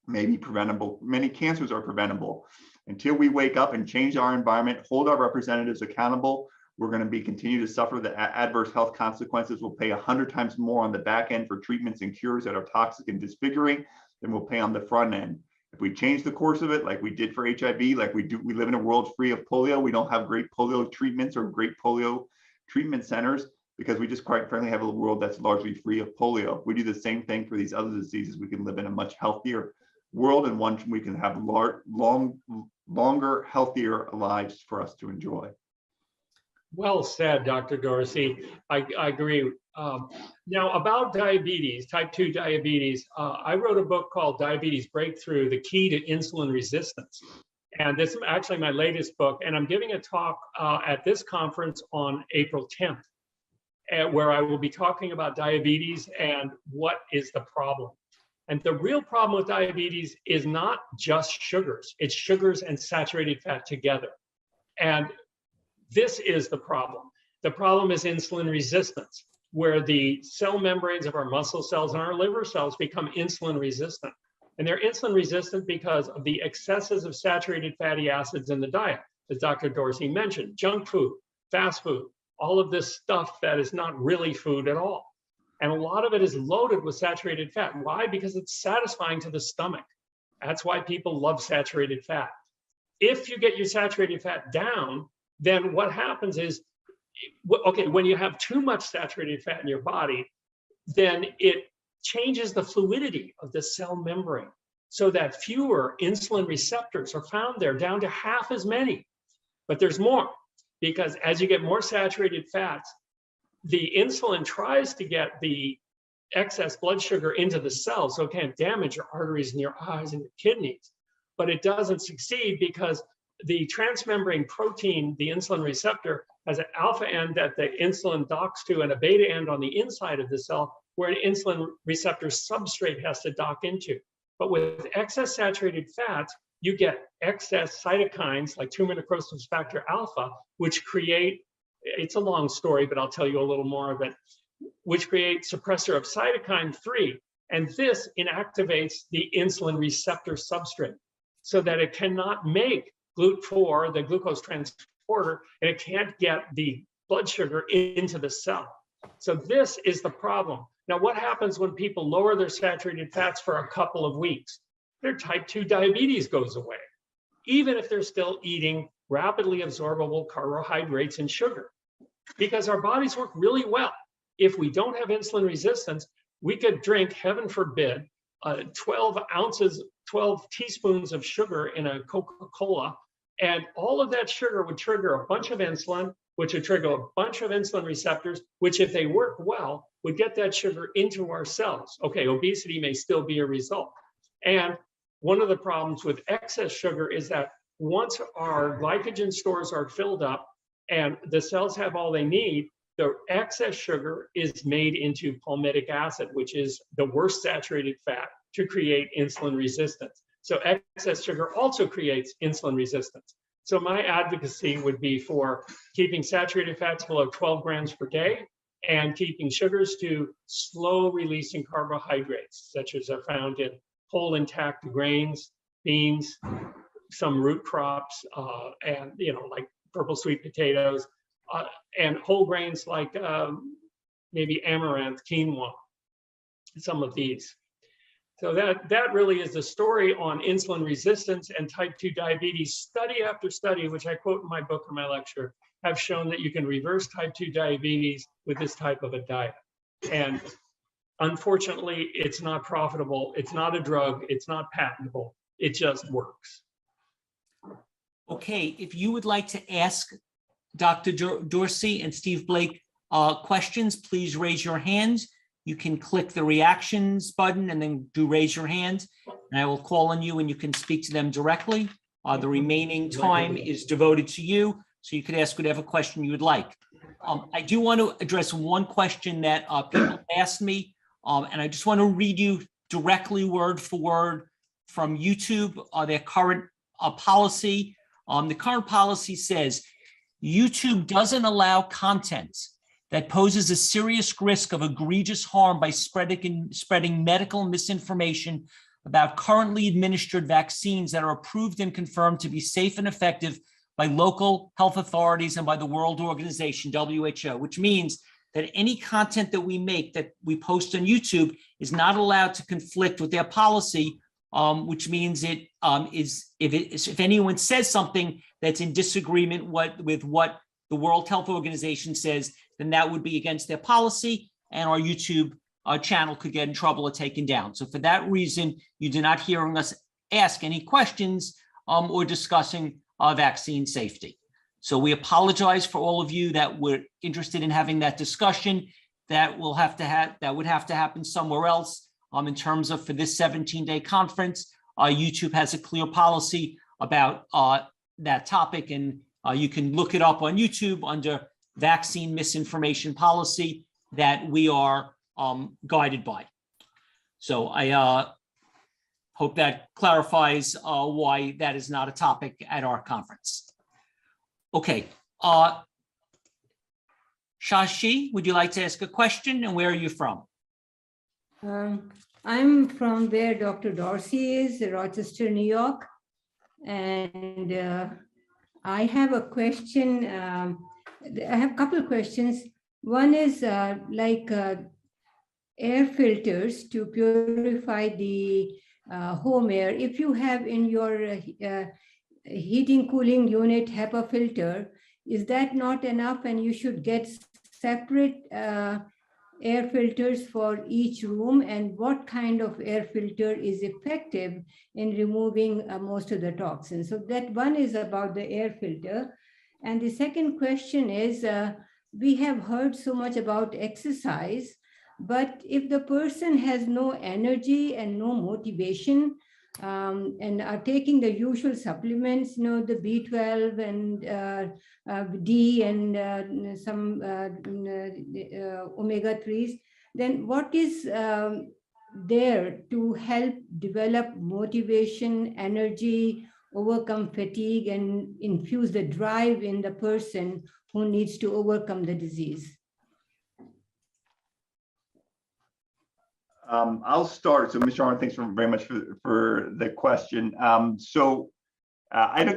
may be preventable. Many cancers are preventable. Until we wake up and change our environment, hold our representatives accountable, we're going to continue to suffer the adverse health consequences. We'll pay 100 times more on the back end for treatments and cures that are toxic and disfiguring than we'll pay on the front end. If we change the course of it, like we did for HIV, like we live in a world free of polio. We don't have great polio treatments or great polio treatment centers because we just quite frankly have a world that's largely free of polio. If we do the same thing for these other diseases, we can live in a much healthier world, and one we can have longer, healthier lives for us to enjoy.
Well said, Dr. Dorsey. I agree. Now, about diabetes, type 2 diabetes, I wrote a book called Diabetes Breakthrough, The Key to Insulin Resistance. And this is actually my latest book. And I'm giving a talk at this conference on April 10th, where I will be talking about diabetes and what is the problem. And the real problem with diabetes is not just sugars. It's sugars and saturated fat together. And this is the problem. The problem is insulin resistance. where the cell membranes of our muscle cells and our liver cells become insulin resistant. And they're insulin resistant because of the excesses of saturated fatty acids in the diet, as Dr. Dorsey mentioned, junk food, fast food, all of this stuff that is not really food at all. And a lot of it is loaded with saturated fat. Why? Because it's satisfying to the stomach. That's why people love saturated fat. If you get your saturated fat down, then what happens is, okay, when you have too much saturated fat in your body, then it changes the fluidity of the cell membrane so that fewer insulin receptors are found there, down to half as many. But there's more, because as you get more saturated fats, the insulin tries to get the excess blood sugar into the cells so it can't damage your arteries and your eyes and your kidneys. But it doesn't succeed because the transmembrane protein, the insulin receptor, has an alpha end that the insulin docks to and a beta end on the inside of the cell where an insulin receptor substrate has to dock into. But with excess saturated fats, you get excess cytokines like tumor necrosis factor alpha, which create, it's a long story, but I'll tell you a little more of it, which create suppressor of cytokine 3. And this inactivates the insulin receptor substrate so that it cannot make GLUT4, the glucose transporter, and it can't get the blood sugar into the cell. So this is the problem. Now, what happens when people lower their saturated fats for a couple of weeks? Their type 2 diabetes goes away, even if they're still eating rapidly absorbable carbohydrates and sugar, because our bodies work really well. If we don't have insulin resistance, we could drink, heaven forbid, 12 teaspoons of sugar in a Coca-Cola, and all of that sugar would trigger a bunch of insulin, which would trigger a bunch of insulin receptors, which if they work well, would get that sugar into our cells. Okay, obesity may still be a result. And one of the problems with excess sugar is that once our glycogen stores are filled up and the cells have all they need, the excess sugar is made into palmitic acid, which is the worst saturated fat to create insulin resistance. So excess sugar also creates insulin resistance. So my advocacy would be for keeping saturated fats below 12 grams per day and keeping sugars to slow releasing carbohydrates, such as are found in whole intact grains, beans, some root crops, and like purple sweet potatoes, and whole grains like maybe amaranth, quinoa, some of these. So that really is the story on insulin resistance and type 2 diabetes. Study after study, which I quote in my book or my lecture, have shown that you can reverse type 2 diabetes with this type of a diet. And unfortunately, it's not profitable. It's not a drug. It's not patentable. It just works.
Okay, if you would like to ask Dr. Dorsey and Steve Blake questions, please raise your hand. You can click the reactions button and then do raise your hand, and I will call on you and you can speak to them directly. The remaining time is devoted to you, so you could ask whatever question you would like. I do want to address one question that people asked me, and I just want to read you directly word for word from YouTube, their current policy. The current policy says, YouTube doesn't allow content that poses a serious risk of egregious harm by spreading medical misinformation about currently administered vaccines that are approved and confirmed to be safe and effective by local health authorities and by the World Organization, WHO, which means that any content that we make, that we post on YouTube, is not allowed to conflict with their policy, which means it is, if anyone says something that's in disagreement with what the World Health Organization says, then that would be against their policy, and our YouTube channel could get in trouble or taken down. So for that reason, you do not hearing us ask any questions or discussing vaccine safety. So we apologize for all of you that were interested in having that discussion. That would have to happen somewhere else. In terms of for this 17-day conference, YouTube has a clear policy about that topic, and you can look it up on YouTube under vaccine misinformation policy that we are guided by. So I hope that clarifies why that is not a topic at our conference. Okay. Shashi, would you like to ask a question, and where are you from?
I'm from where Dr. Dorsey is, Rochester, New York. And I have a question. I have a couple of questions. One is air filters to purify the home air. If you have in your heating cooling unit HEPA filter, is that not enough, and you should get separate air filters for each room? And what kind of air filter is effective in removing most of the toxins? So that one is about the air filter. And the second question is, we have heard so much about exercise, but if the person has no energy and no motivation, and are taking the usual supplements, the B12 and D and some omega-3s, then what is there to help develop motivation, energy, overcome fatigue, and infuse the drive in the person who needs to overcome the disease?
I'll start. So, Mr. Arnold, thanks very much for the question. I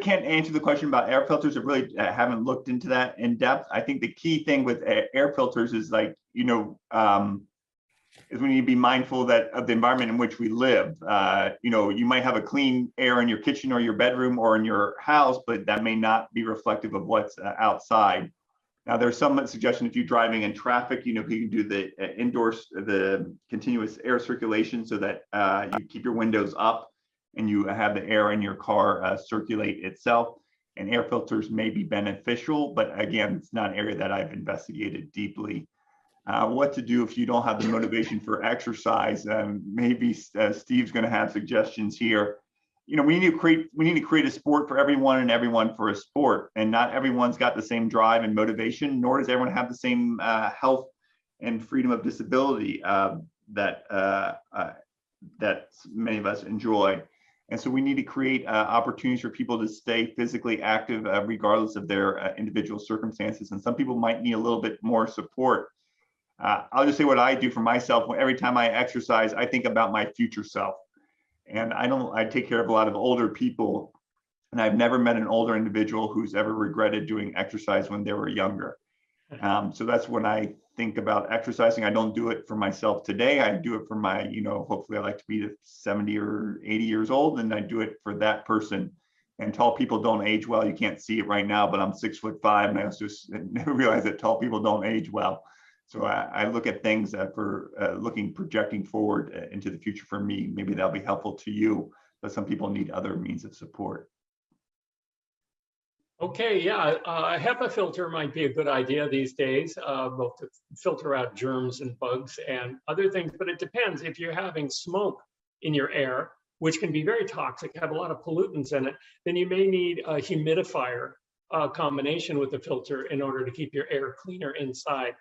can't answer the question about air filters. I really haven't looked into that in depth. I think the key thing with air filters is is we need to be mindful of the environment in which we live. You might have a clean air in your kitchen or your bedroom or in your house, but that may not be reflective of what's outside. Now, there's some suggestion if you're driving in traffic, you can do the the continuous air circulation so that you keep your windows up and you have the air in your car circulate itself. And air filters may be beneficial, but again, it's not an area that I've investigated deeply. What to do if you don't have the motivation for exercise? Maybe Steve's going to have suggestions here. We need to create a sport for everyone and everyone for a sport, and not everyone's got the same drive and motivation, nor does everyone have the same health and freedom of disability that many of us enjoy. And so we need to create opportunities for people to stay physically active regardless of their individual circumstances. And some people might need a little bit more support. I'll just say what I do for myself. Every time I exercise, I think about my future self. And I take care of a lot of older people, and I've never met an older individual who's ever regretted doing exercise when they were younger. So that's when I think about exercising. I don't do it for myself today. I do it for my, hopefully I like to be 70 or 80 years old, and I do it for that person. And tall people don't age well. You can't see it right now, but I'm 6'5", and I also realize that tall people don't age well. So I look at things for projecting forward into the future for me. Maybe that'll be helpful to you, but some people need other means of support.
Okay, yeah, a HEPA filter might be a good idea these days, both to filter out germs and bugs and other things, but it depends. If you're having smoke in your air, which can be very toxic, have a lot of pollutants in it, then you may need a humidifier combination with the filter in order to keep your air cleaner inside.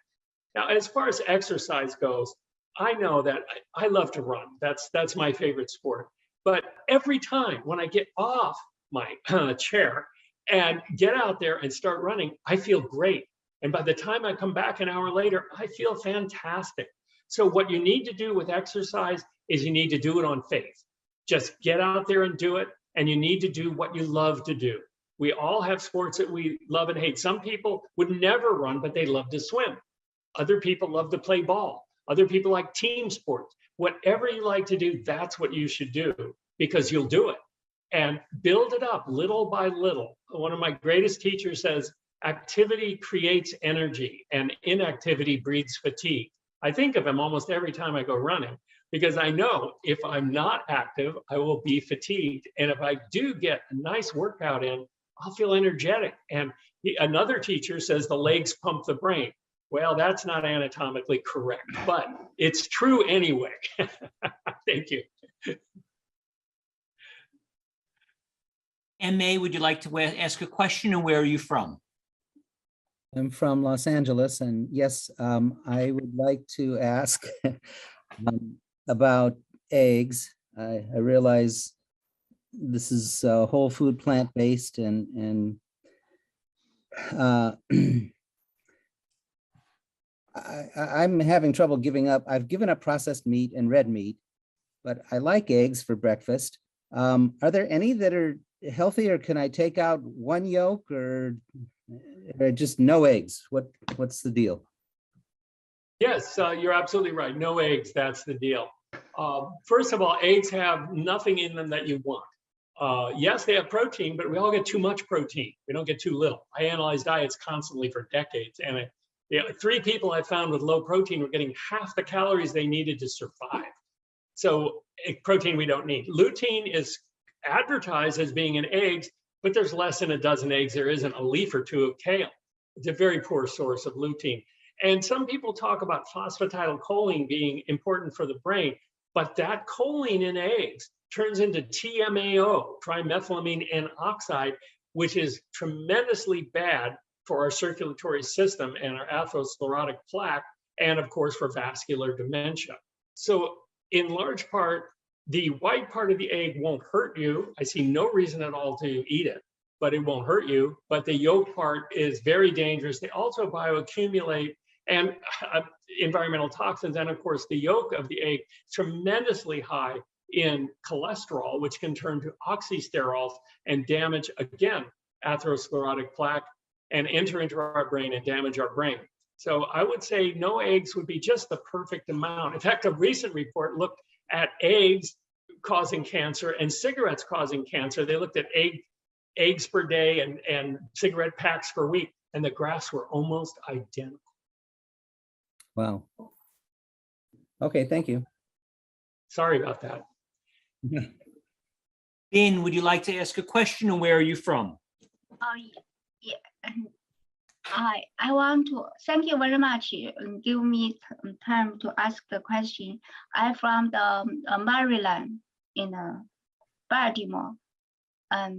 Now, as far as exercise goes, I know that I love to run. That's my favorite sport. But every time when I get off my chair and get out there and start running, I feel great. And by the time I come back an hour later, I feel fantastic. So what you need to do with exercise is you need to do it on faith. Just get out there and do it. And you need to do what you love to do. We all have sports that we love and hate. Some people would never run, but they love to swim. Other people love to play ball. Other people like team sports. Whatever you like to do, that's what you should do, because you'll do it. And build it up little by little. One of my greatest teachers says, activity creates energy and inactivity breeds fatigue. I think of him almost every time I go running, because I know if I'm not active, I will be fatigued. And if I do get a nice workout in, I'll feel energetic. And another teacher says the legs pump the brain. Well, that's not anatomically correct, but it's true anyway. Thank you.
M.A., would you like to ask a question, and where are you from?
I'm from Los Angeles, and yes, I would like to ask about eggs. I realize this is whole food, plant-based, and I'm having trouble giving up. I've given up processed meat and red meat, but I like eggs for breakfast. Are there any that are healthy, or can I take out one yolk, or just no eggs? What's the deal?
Yes, you're absolutely right. No eggs, that's the deal. First of all, eggs have nothing in them that you want. Yes, they have protein, but we all get too much protein. We don't get too little. I analyze diets constantly for decades, and 3 people I found with low protein were getting half the calories they needed to survive. So protein we don't need. Lutein is advertised as being in eggs, but there's less than a dozen eggs. There isn't a leaf or 2 of kale. It's a very poor source of lutein. And some people talk about phosphatidylcholine being important for the brain, but that choline in eggs turns into TMAO, trimethylamine N oxide, which is tremendously bad for our circulatory system and our atherosclerotic plaque, and of course for vascular dementia. So in large part, the white part of the egg won't hurt you. I see no reason at all to eat it, but it won't hurt you. But the yolk part is very dangerous. They also bioaccumulate and environmental toxins. And of course, the yolk of the egg is tremendously high in cholesterol, which can turn to oxysterols and damage, again, atherosclerotic plaque and enter into our brain and damage our brain. So I would say no eggs would be just the perfect amount. In fact, a recent report looked at eggs causing cancer and cigarettes causing cancer. They looked at eggs per day and cigarette packs per week, and the graphs were almost identical.
Wow. Okay, thank you.
Sorry about that.
Ben, would you like to ask a question, and where are you from?
Yeah. I want to thank you very much. Give me time to ask the question. I'm from the Maryland in Baltimore. My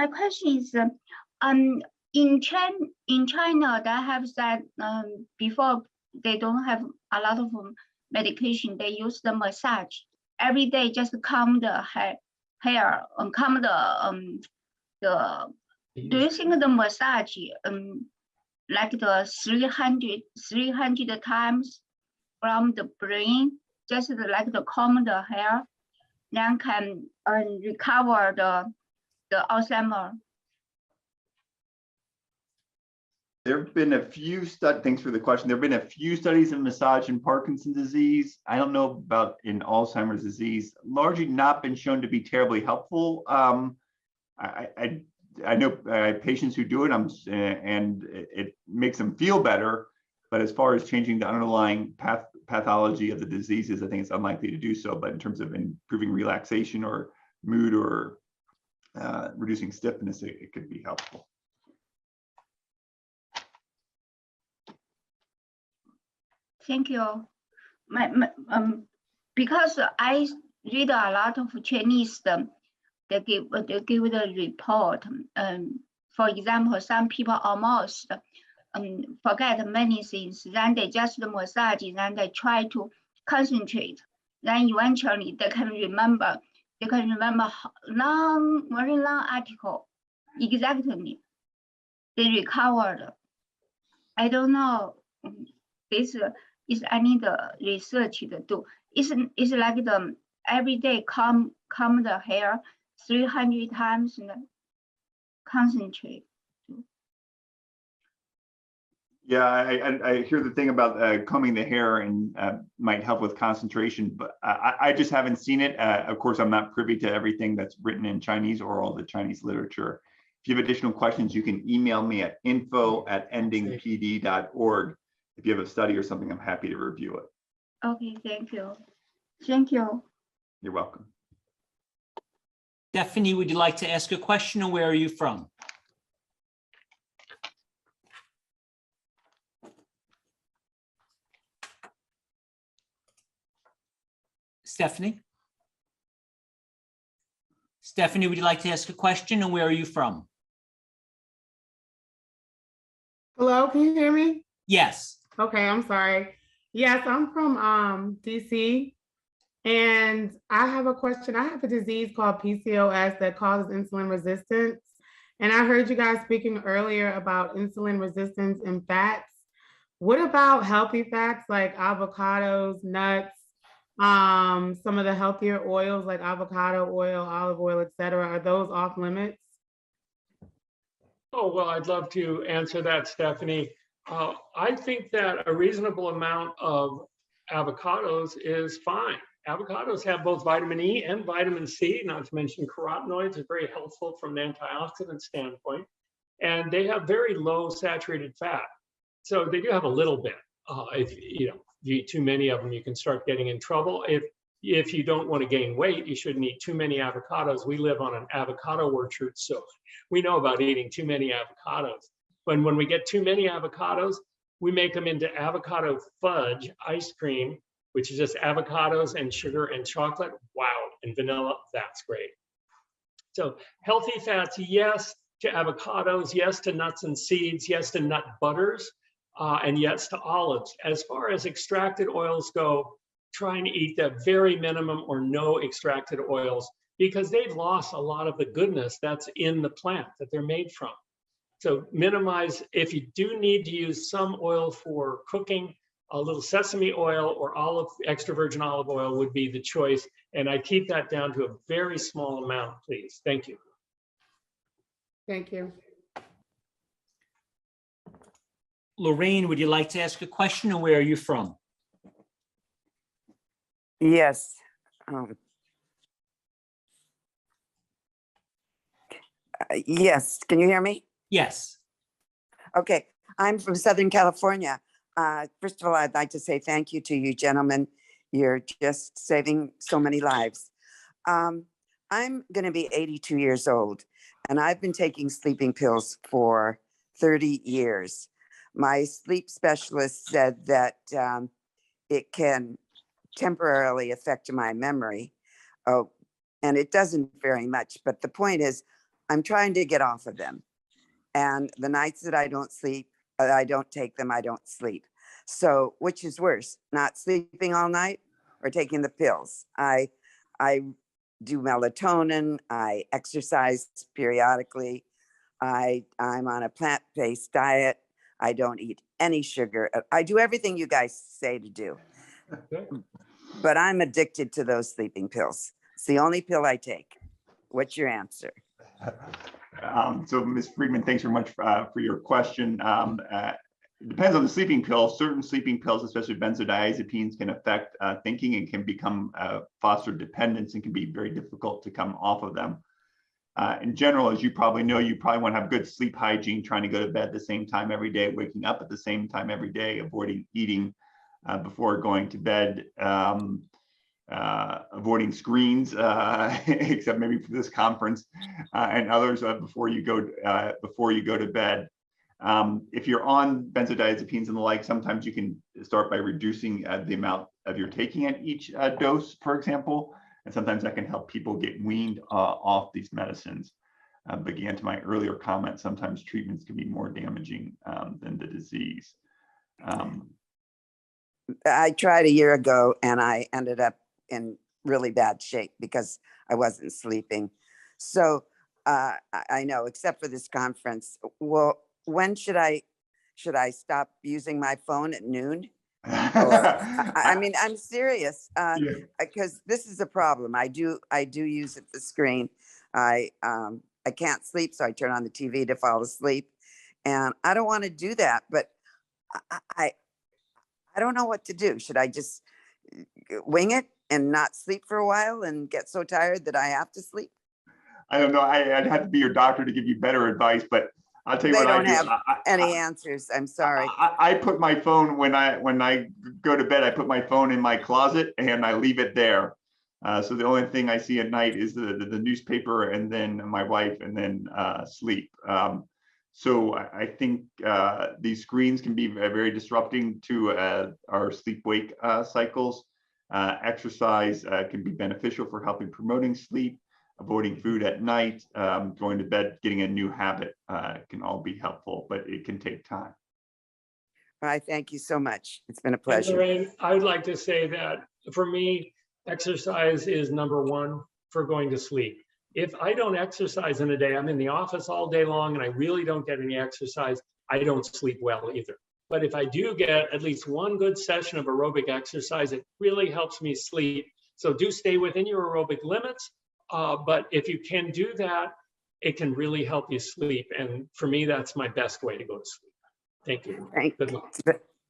question is, in China, they have said before they don't have a lot of medication. They use the massage every day, just comb the hair and comb the. Do you think the massage, like the 300 times from the brain, just like the comb the hair, then can recover the Alzheimer?
There have been a few studies, thanks for the question. There have been a few studies in massage and Parkinson's disease. I don't know about in Alzheimer's disease, largely not been shown to be terribly helpful. I know patients who do it, and it makes them feel better. But as far as changing the underlying pathology of the diseases, I think it's unlikely to do so. But in terms of improving relaxation or mood or reducing stiffness, it could be helpful.
Thank you. Because I read a lot of Chinese. They give the report. For example, some people almost forget many things. Then they just massage, then they try to concentrate. Then eventually they can remember. They can remember very long article. Exactly. They recovered. I don't know. This is I need the research to do. It's like the everyday comb the hair 300 times and concentrate.
Yeah, I hear the thing about combing the hair and might help with concentration, but I just haven't seen it. Of course, I'm not privy to everything that's written in Chinese or all the Chinese literature. If you have additional questions, you can email me at info@endingpd.org. If you have a study or something, I'm happy to review it.
Okay, thank you. Thank you.
You're welcome.
Stephanie, would you like to ask a question, and where are you from? Stephanie? Stephanie, would you like to ask a question, and where are you from?
Hello, can you hear me?
Yes.
Okay, I'm sorry. Yes, I'm from DC, and I have a question. I have a disease called PCOS that causes insulin resistance. And I heard you guys speaking earlier about insulin resistance in fats. What about healthy fats like avocados, nuts, some of the healthier oils like avocado oil, olive oil, etc.? Are those off limits?
Oh, well, I'd love to answer that, Stephanie. I think that a reasonable amount of avocados is fine. Avocados have both vitamin E and vitamin C, not to mention carotenoids are very helpful from an antioxidant standpoint. And they have very low saturated fat. So they do have a little bit. If you eat too many of them, you can start getting in trouble. If you don't want to gain weight, you shouldn't eat too many avocados. We live on an avocado orchard, so we know about eating too many avocados. But when we get too many avocados, we make them into avocado fudge ice cream, which is just avocados and sugar and chocolate. Wow, and vanilla, that's great. So healthy fats, yes to avocados, yes to nuts and seeds, yes to nut butters, and yes to olives. As far as extracted oils go, try and eat the very minimum or no extracted oils because they've lost a lot of the goodness that's in the plant that they're made from. So minimize, if you do need to use some oil for cooking, a little sesame oil or extra virgin olive oil would be the choice. And I keep that down to a very small amount, please. Thank you.
Thank you.
Lorraine, would you like to ask a question, and where are you from?
Yes. Yes. Can you hear me?
Yes.
Okay. I'm from Southern California. First of all, I'd like to say thank you to you gentlemen. You're just saving so many lives. I'm going to be 82 years old, and I've been taking sleeping pills for 30 years. My sleep specialist said that it can temporarily affect my memory. Oh, and it doesn't very much, but the point is I'm trying to get off of them. And the nights that I don't sleep, I don't take them, I don't sleep. So which is worse, not sleeping all night or taking the pills? I do melatonin, I exercise periodically, I'm on a plant-based diet, I don't eat any sugar. I do everything you guys say to do. But I'm addicted to those sleeping pills. It's the only pill I take. What's your answer?
So Ms. Friedman, thanks very much for your question. It depends on the sleeping pills. Certain sleeping pills, especially benzodiazepines, can affect thinking and can become foster dependence and can be very difficult to come off of them. In general, as you probably know, you probably want to have good sleep hygiene, trying to go to bed at the same time every day, waking up at the same time every day, avoiding eating before going to bed, avoiding screens, except maybe for this conference, and others before you go to bed. If you're on benzodiazepines and the like, sometimes you can start by reducing the amount of you're taking at each dose, for example, and sometimes that can help people get weaned off these medicines. But again, to my earlier comment, sometimes treatments can be more damaging than the disease.
I tried a year ago and I ended up in really bad shape because I wasn't sleeping. So I know, except for this conference, well, when should I stop using my phone at noon? I mean, I'm serious, because this is a problem. I do use the screen. I can't sleep, so I turn on the TV to fall asleep, and I don't want to do that. But I don't know what to do. Should I just wing it and not sleep for a while and get so tired that I have to sleep?
I don't know. I'd have to be your doctor to give you better advice, but I'll tell you
They
what I
don't
do.
have any answers. I'm sorry.
I put my phone when I go to bed. I put my phone in my closet and I leave it there. So the only thing I see at night is the newspaper and then my wife and then sleep. So I think these screens can be very disrupting to our sleep-wake cycles. Exercise can be beneficial for helping promoting sleep. Avoiding food at night, going to bed, getting a new habit can all be helpful, but it can take time.
All right, thank you so much. It's been a pleasure.
Lorraine, I would like to say that for me, exercise is number one for going to sleep. If I don't exercise in a day, I'm in the office all day long and I really don't get any exercise, I don't sleep well either. But if I do get at least one good session of aerobic exercise, it really helps me sleep. So do stay within your aerobic limits. But if you can do that, it can really help you sleep. And for me, that's my best way to go to sleep. Thank you. Good luck.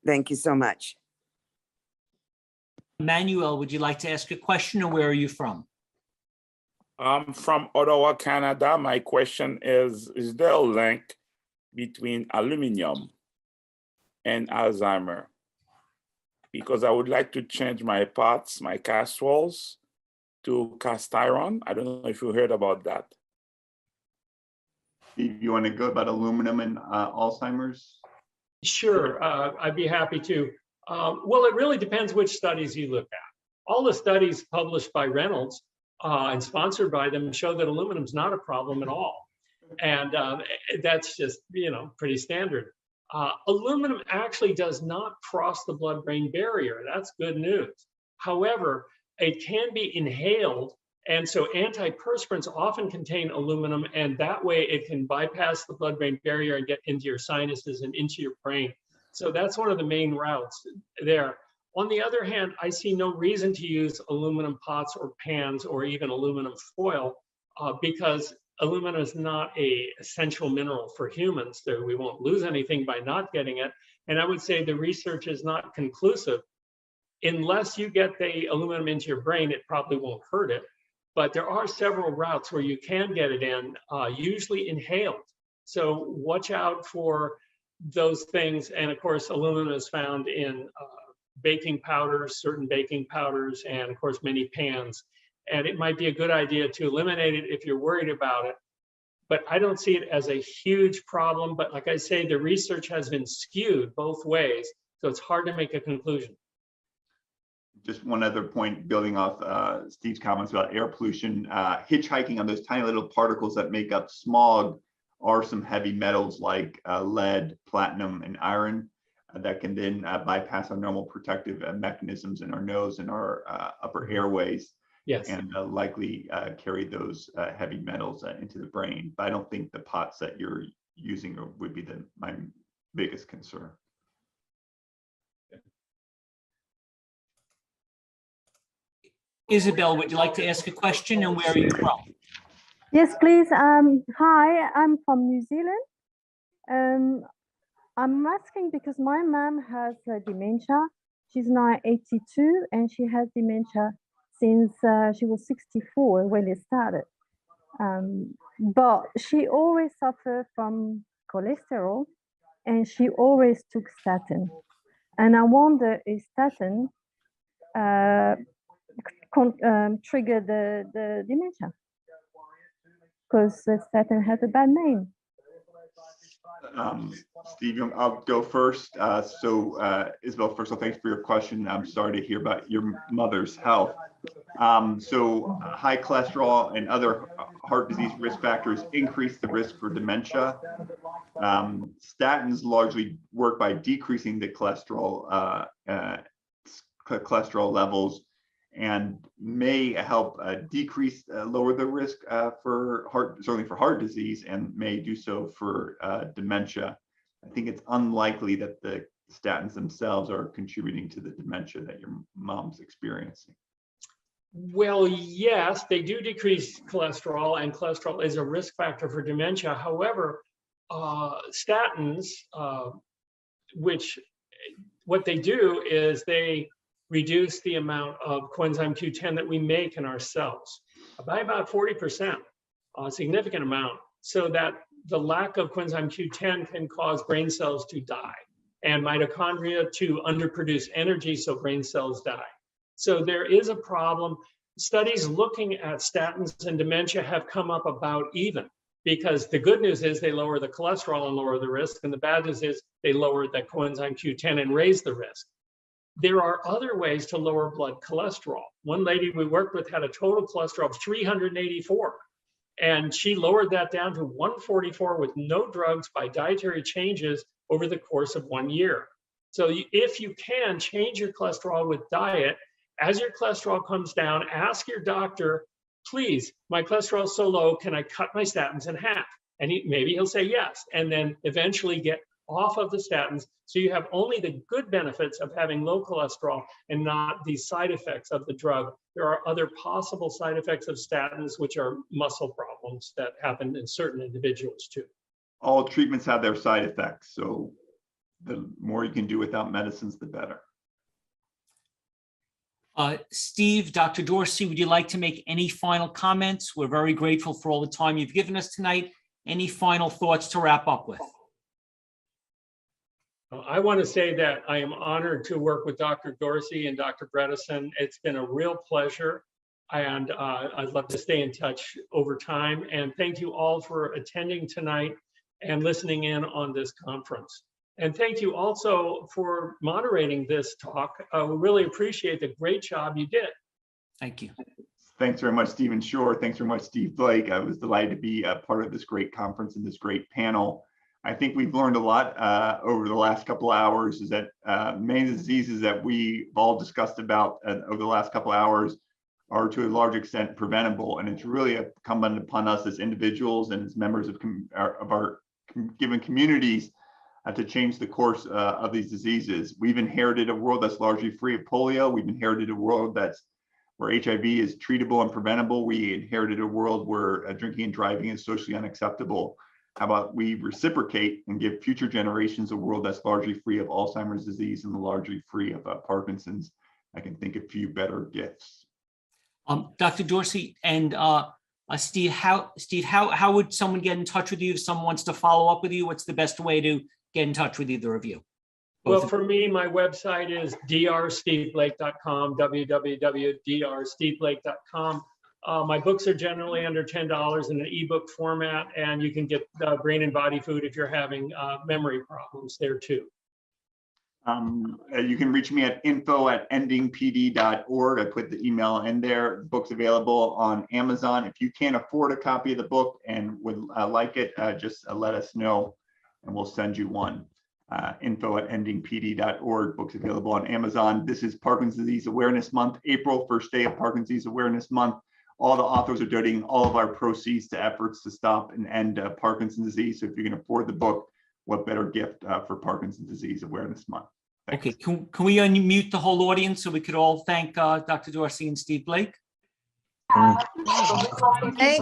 Thank you so much.
Emmanuel, would you like to ask a question, or where are you from?
I'm from Ottawa, Canada. My question is there a link between aluminum and Alzheimer? Because I would like to change my pots, my casseroles, to cast iron. I don't know if you heard about that.
Steve, you want to go about aluminum and Alzheimer's?
Sure, I'd be happy to. Well, it really depends which studies you look at. All the studies published by Reynolds and sponsored by them show that aluminum is not a problem at all. And that's just, pretty standard. Aluminum actually does not cross the blood-brain barrier. That's good news. However, it can be inhaled. And so antiperspirants often contain aluminum, and that way it can bypass the blood-brain barrier and get into your sinuses and into your brain. So that's one of the main routes there. On the other hand, I see no reason to use aluminum pots or pans or even aluminum foil because aluminum is not an essential mineral for humans. So we won't lose anything by not getting it. And I would say the research is not conclusive. Unless you get the aluminum into your brain, it probably won't hurt it. But there are several routes where you can get it in, usually inhaled. So watch out for those things. And of course, aluminum is found in baking powders, certain baking powders, and of course, many pans. And it might be a good idea to eliminate it if you're worried about it. But I don't see it as a huge problem. But like I say, the research has been skewed both ways. So it's hard to make a conclusion.
Just one other point, building off Steve's comments about air pollution, hitchhiking on those tiny little particles that make up smog are some heavy metals like lead, platinum, and iron that can then bypass our normal protective mechanisms in our nose and our upper airways.
Yes.
And likely carry those heavy metals into the brain. But I don't think the pots that you're using would be my biggest concern.
Isabel, would you like to ask a question, and where are you from?
Yes, please. Hi, I'm from New Zealand. I'm asking because my mom has dementia. She's now 82 and she has dementia since she was 64 when it started. But she always suffered from cholesterol and she always took statin. And I wonder if statin trigger the dementia, because statin has a bad name.
Steve, I'll go first. Isabel, first of all, thanks for your question. I'm sorry to hear about your mother's health. High cholesterol and other heart disease risk factors increase the risk for dementia. Statins largely work by decreasing the cholesterol levels and may help lower the risk certainly for heart disease, and may do so for dementia. I think it's unlikely that the statins themselves are contributing to the dementia that your mom's experiencing.
Well, yes, they do decrease cholesterol, and cholesterol is a risk factor for dementia. However, statins, what they do is they reduce the amount of coenzyme Q10 that we make in our cells by about 40%, a significant amount, so that the lack of coenzyme Q10 can cause brain cells to die and mitochondria to underproduce energy, so brain cells die. So there is a problem. Studies looking at statins and dementia have come up about even, because the good news is they lower the cholesterol and lower the risk, and the bad news is they lower the coenzyme Q10 and raise the risk. There are other ways to lower blood cholesterol. One lady we worked with had a total cholesterol of 384, and she lowered that down to 144 with no drugs by dietary changes over the course of 1 year. So if you can change your cholesterol with diet, as your cholesterol comes down, ask your doctor, please, my cholesterol is so low, can I cut my statins in half? And maybe he'll say yes, and then eventually get off of the statins, so you have only the good benefits of having low cholesterol and not the side effects of the drug. There are other possible side effects of statins, which are muscle problems that happen in certain individuals too.
All treatments have their side effects, so the more you can do without medicines, the better.
Steve, Dr. Dorsey, would you like to make any final comments? We're very grateful for all the time you've given us tonight. Any final thoughts to wrap up with?
I want to say that I am honored to work with Dr. Dorsey and Dr. Bredesen. It's been a real pleasure, and I'd love to stay in touch over time. And thank you all for attending tonight and listening in on this conference. And thank you also for moderating this talk. We really appreciate the great job you did.
Thank you.
Thanks very much, Stephen Shore. Thanks very much, Steve Blake. I was delighted to be a part of this great conference and this great panel. I think we've learned a lot over the last couple of hours, is that many of the diseases that we've all discussed about over the last couple of hours are to a large extent preventable. And it's really incumbent upon us as individuals and as members of our given communities to change the course of these diseases. We've inherited a world that's largely free of polio. We've inherited a world where HIV is treatable and preventable. We inherited a world where drinking and driving is socially unacceptable. How about we reciprocate and give future generations a world that's largely free of Alzheimer's disease and largely free of Parkinson's? I can think of few better gifts.
Dr. Dorsey and Steve, how would someone get in touch with you if someone wants to follow up with you? What's the best way to get in touch with either of you?
Well, for me, my website is drsteveblake.com, www.drsteveblake.com. My books are generally under $10 in an ebook format, and you can get Brain and Body Food if you're having memory problems there too.
You can reach me at info@endingpd.org. I put the email in there. The book's available on Amazon. If you can't afford a copy of the book and would like it, just let us know and we'll send you one. Info@endingpd.org. Book's available on Amazon. This is Parkinson's Disease Awareness Month, April, first day of Parkinson's Disease Awareness Month. All the authors are donating all of our proceeds to efforts to stop and end Parkinson's disease. So if you can afford the book, what better gift for Parkinson's Disease Awareness Month? Thanks.
Okay, can we unmute the whole audience so we could all thank Dr. Dorsey and Steve Blake?
Thank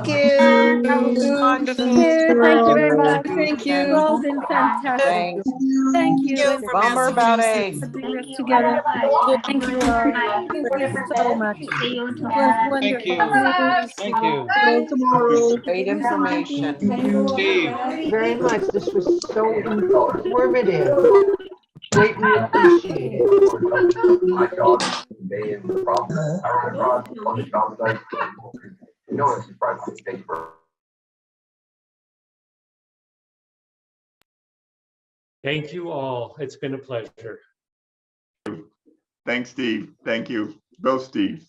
you.
That was
Wonderful.
Thank you very much.
Thank you.
You've all been fantastic.
Thanks.
Thank you.
Thank you for Bummer about eggs.
Putting this together. Thank you so much.
See you
It was
tomorrow.
wonderful.
Thank you. Great information.
Steve, very much. This was so informative. Greatly appreciated.
Thank you all. It's been a pleasure.
Thanks, Steve. Thank you. Both Steves.